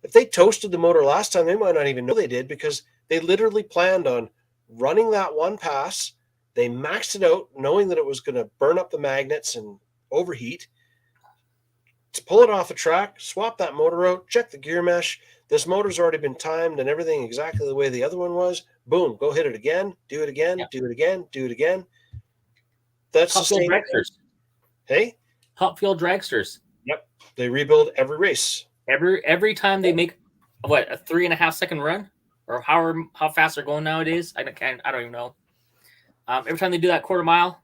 If they toasted the motor last time, they might not even know they did, because they literally planned on running that one pass. They maxed it out, knowing that it was going to burn up the magnets and overheat. To pull it off the track, swap that motor out, check the gear mesh. This motor's already been timed and everything exactly the way the other one was. Boom, go hit it again, do it again, do it again, do it again. That's the same. Dragsters. Hey? Hot Field Dragsters. Yep. They rebuild every race. Every time they make a 3.5 second run, or how fast they're going nowadays. I don't even know. Every time they do that quarter mile,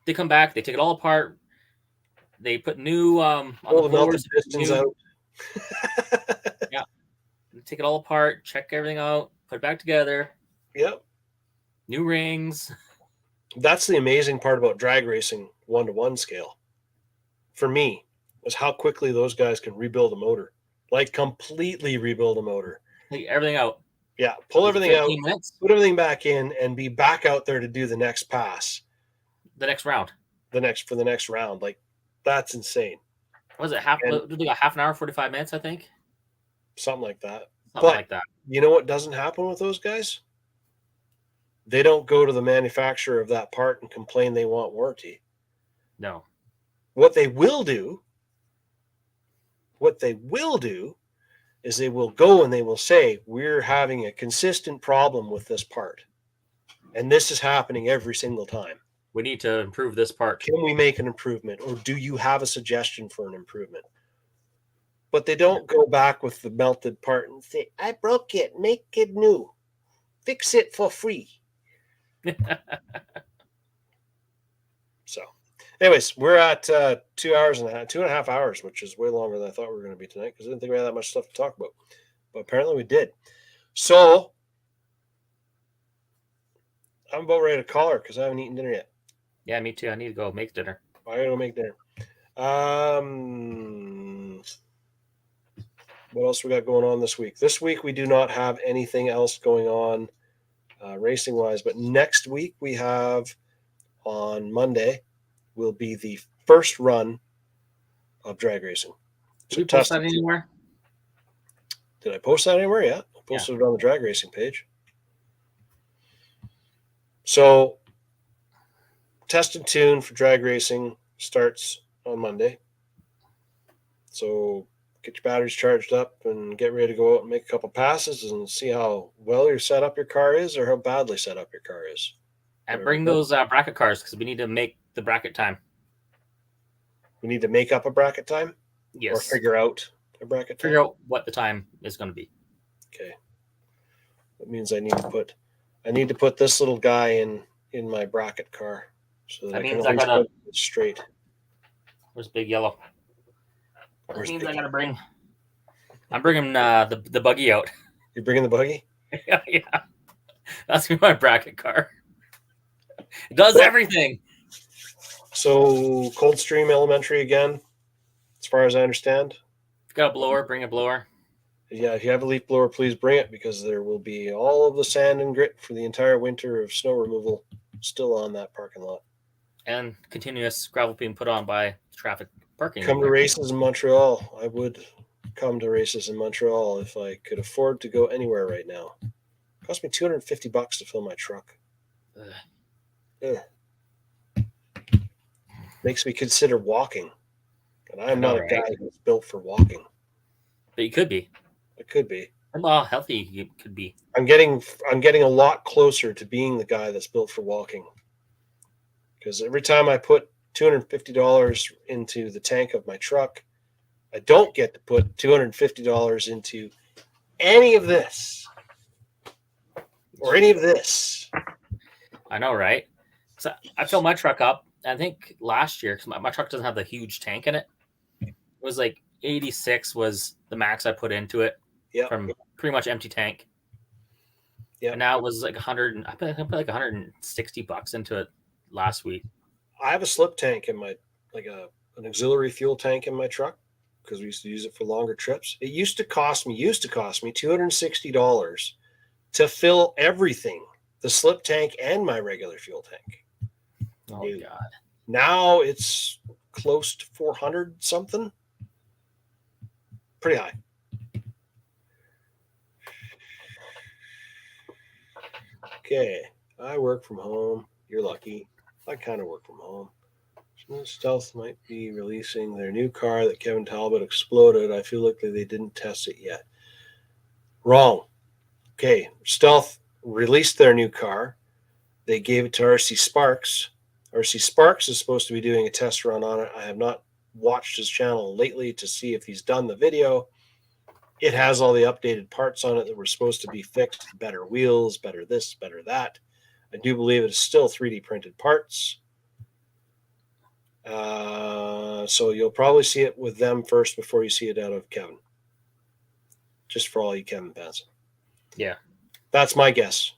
they come back, they take it all apart, they put new on the blowers, pistons out. Yeah, they take it all apart, check everything out, put it back together. Yep. New rings. That's the amazing part about drag racing 1-to-1 scale. For me, was how quickly those guys can rebuild a motor, like completely rebuild a motor. Take everything out. Yeah, pull everything out, put everything back in, and be back out there to do the next pass. The next round. For the next round. Like, that's insane. Was it half an hour, 45 minutes, I think? Something like that. Something like that. You know what doesn't happen with those guys? They don't go to the manufacturer of that part and complain they want warranty. No. What they will do is they will go and they will say, we're having a consistent problem with this part, and this is happening every single time. We need to improve this part. Can we make an improvement, or do you have a suggestion for an improvement? but they don't go back with the melted part and say, I broke it, make it new. Fix it for free. So, anyways, we're at 2.5 hours, which is way longer than I thought we were going to be tonight because I didn't think we had that much stuff to talk about. But apparently we did. So, I'm about ready to call her because I haven't eaten dinner yet. Yeah, me too. I need to go make dinner. I gotta go make dinner. What else we got going on this week? This week we do not have anything else going on racing wise, but next week we have on Monday will be the first run of drag racing. Did you post that anywhere? Did I post that anywhere? Yeah, I posted it on the drag racing page. So, test and tune for drag racing starts on Monday. So, get your batteries charged up and get ready to go out and make a couple passes and see how well your setup your car is or how badly set up your car is. And bring those bracket cars because we need to make the bracket time. We need to make up a bracket time? Yes. Or figure out a bracket time? Figure out what the time is going to be. Okay. That means I need to put this little guy in my bracket car so that means I can put it straight. Where's Big Yellow? That means I gotta bring. I'm bringing the buggy out. You're bringing the buggy? Yeah. That's gonna be my bracket car. It does everything. So Coldstream Elementary again, as far as I understand. If you got a blower, bring a blower. Yeah, if you have a leaf blower, please bring it because there will be all of the sand and grit for the entire winter of snow removal still on that parking lot. And continuous gravel being put on by traffic parking. Come to races in Montreal. I would come to races in Montreal if I could afford to go anywhere right now. It cost me $250 to fill my truck. Ugh. Makes me consider walking. And I'm not a guy who's built for walking. But you could be. I could be. Well, healthy you could be. I'm getting a lot closer to being the guy that's built for walking. Because every time I put $250 into the tank of my truck, I don't get to put $250 into any of this or any of this. I know, right? So I filled my truck up. I think last year, because my truck doesn't have the huge tank in it. It was like 86 was the max I put into it from pretty much empty tank. Yeah. And now it was like 100. I put like $160 into it last week. I have a slip tank in my an auxiliary fuel tank in my truck because we used to use it for longer trips. It used to cost me $260 to fill everything, the slip tank and my regular fuel tank. Oh God! Now it's close to 400 something. Pretty high. Okay, I work from home. You're lucky. I kind of work from home. Stealth might be releasing their new car that Kevin Talbot exploded. I feel like they didn't test it yet. Wrong. Okay, Stealth released their new car. They gave it to RC Sparks. RC Sparks is supposed to be doing a test run on it. I have not watched his channel lately to see if he's done the video. It has all the updated parts on it that were supposed to be fixed. Better wheels, better this, better that. I do believe it is still 3D printed parts. So you'll probably see it with them first before you see it out of Kevin. Just for all you Kevin fans. Yeah. That's my guess.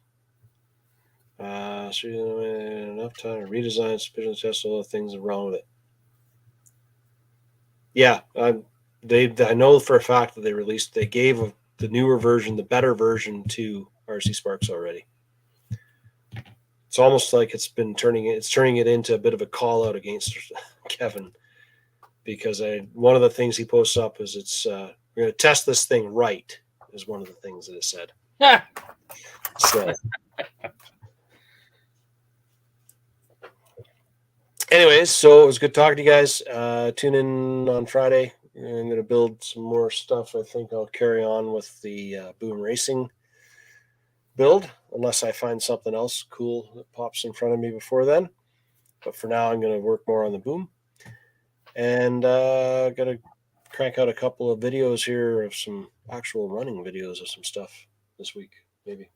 So enough time to redesign, suspicion test, all the things wrong with it. Yeah, I know for a fact that they gave the newer version, the better version to RC Sparks already. It's almost like it's turning it into a bit of a call out against Kevin, because one of the things he posts up is we're going to test this thing right is one of the things that it said. So, anyways, so it was good talking to you guys. Tune in on Friday. I'm going to build some more stuff. I think I'll carry on with the Boom Racing build, unless I find something else cool that pops in front of me before then. But for now, I'm going to work more on the Boom. And got to crank out a couple of videos here of some actual running videos of some stuff this week, maybe.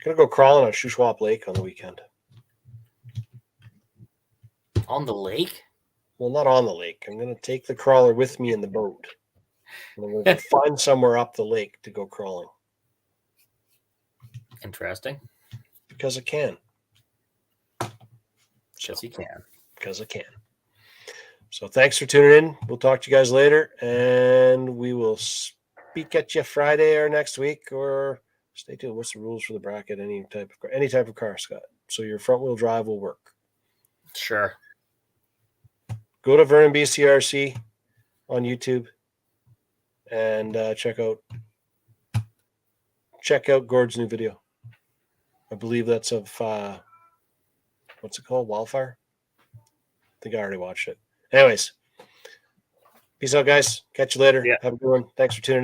Gonna go crawling on Shuswap Lake on the weekend. On the lake? Well, not on the lake. I'm gonna take the crawler with me in the boat. And I'm gonna go find somewhere up the lake to go crawling. Interesting. Because I can. Yes, you can. Because I can. So thanks for tuning in. We'll talk to you guys later, and we will speak at you Friday or next week, or stay tuned. What's the rules for the bracket? Any type of car, Scott. So your front wheel drive will work. Sure. Go to Vernon BCRC on YouTube and check out Gord's new video. I believe that's of what's it called? Wildfire? I think I already watched it. Anyways, peace out, guys. Catch you later. Yeah. Have a good one. Thanks for tuning in.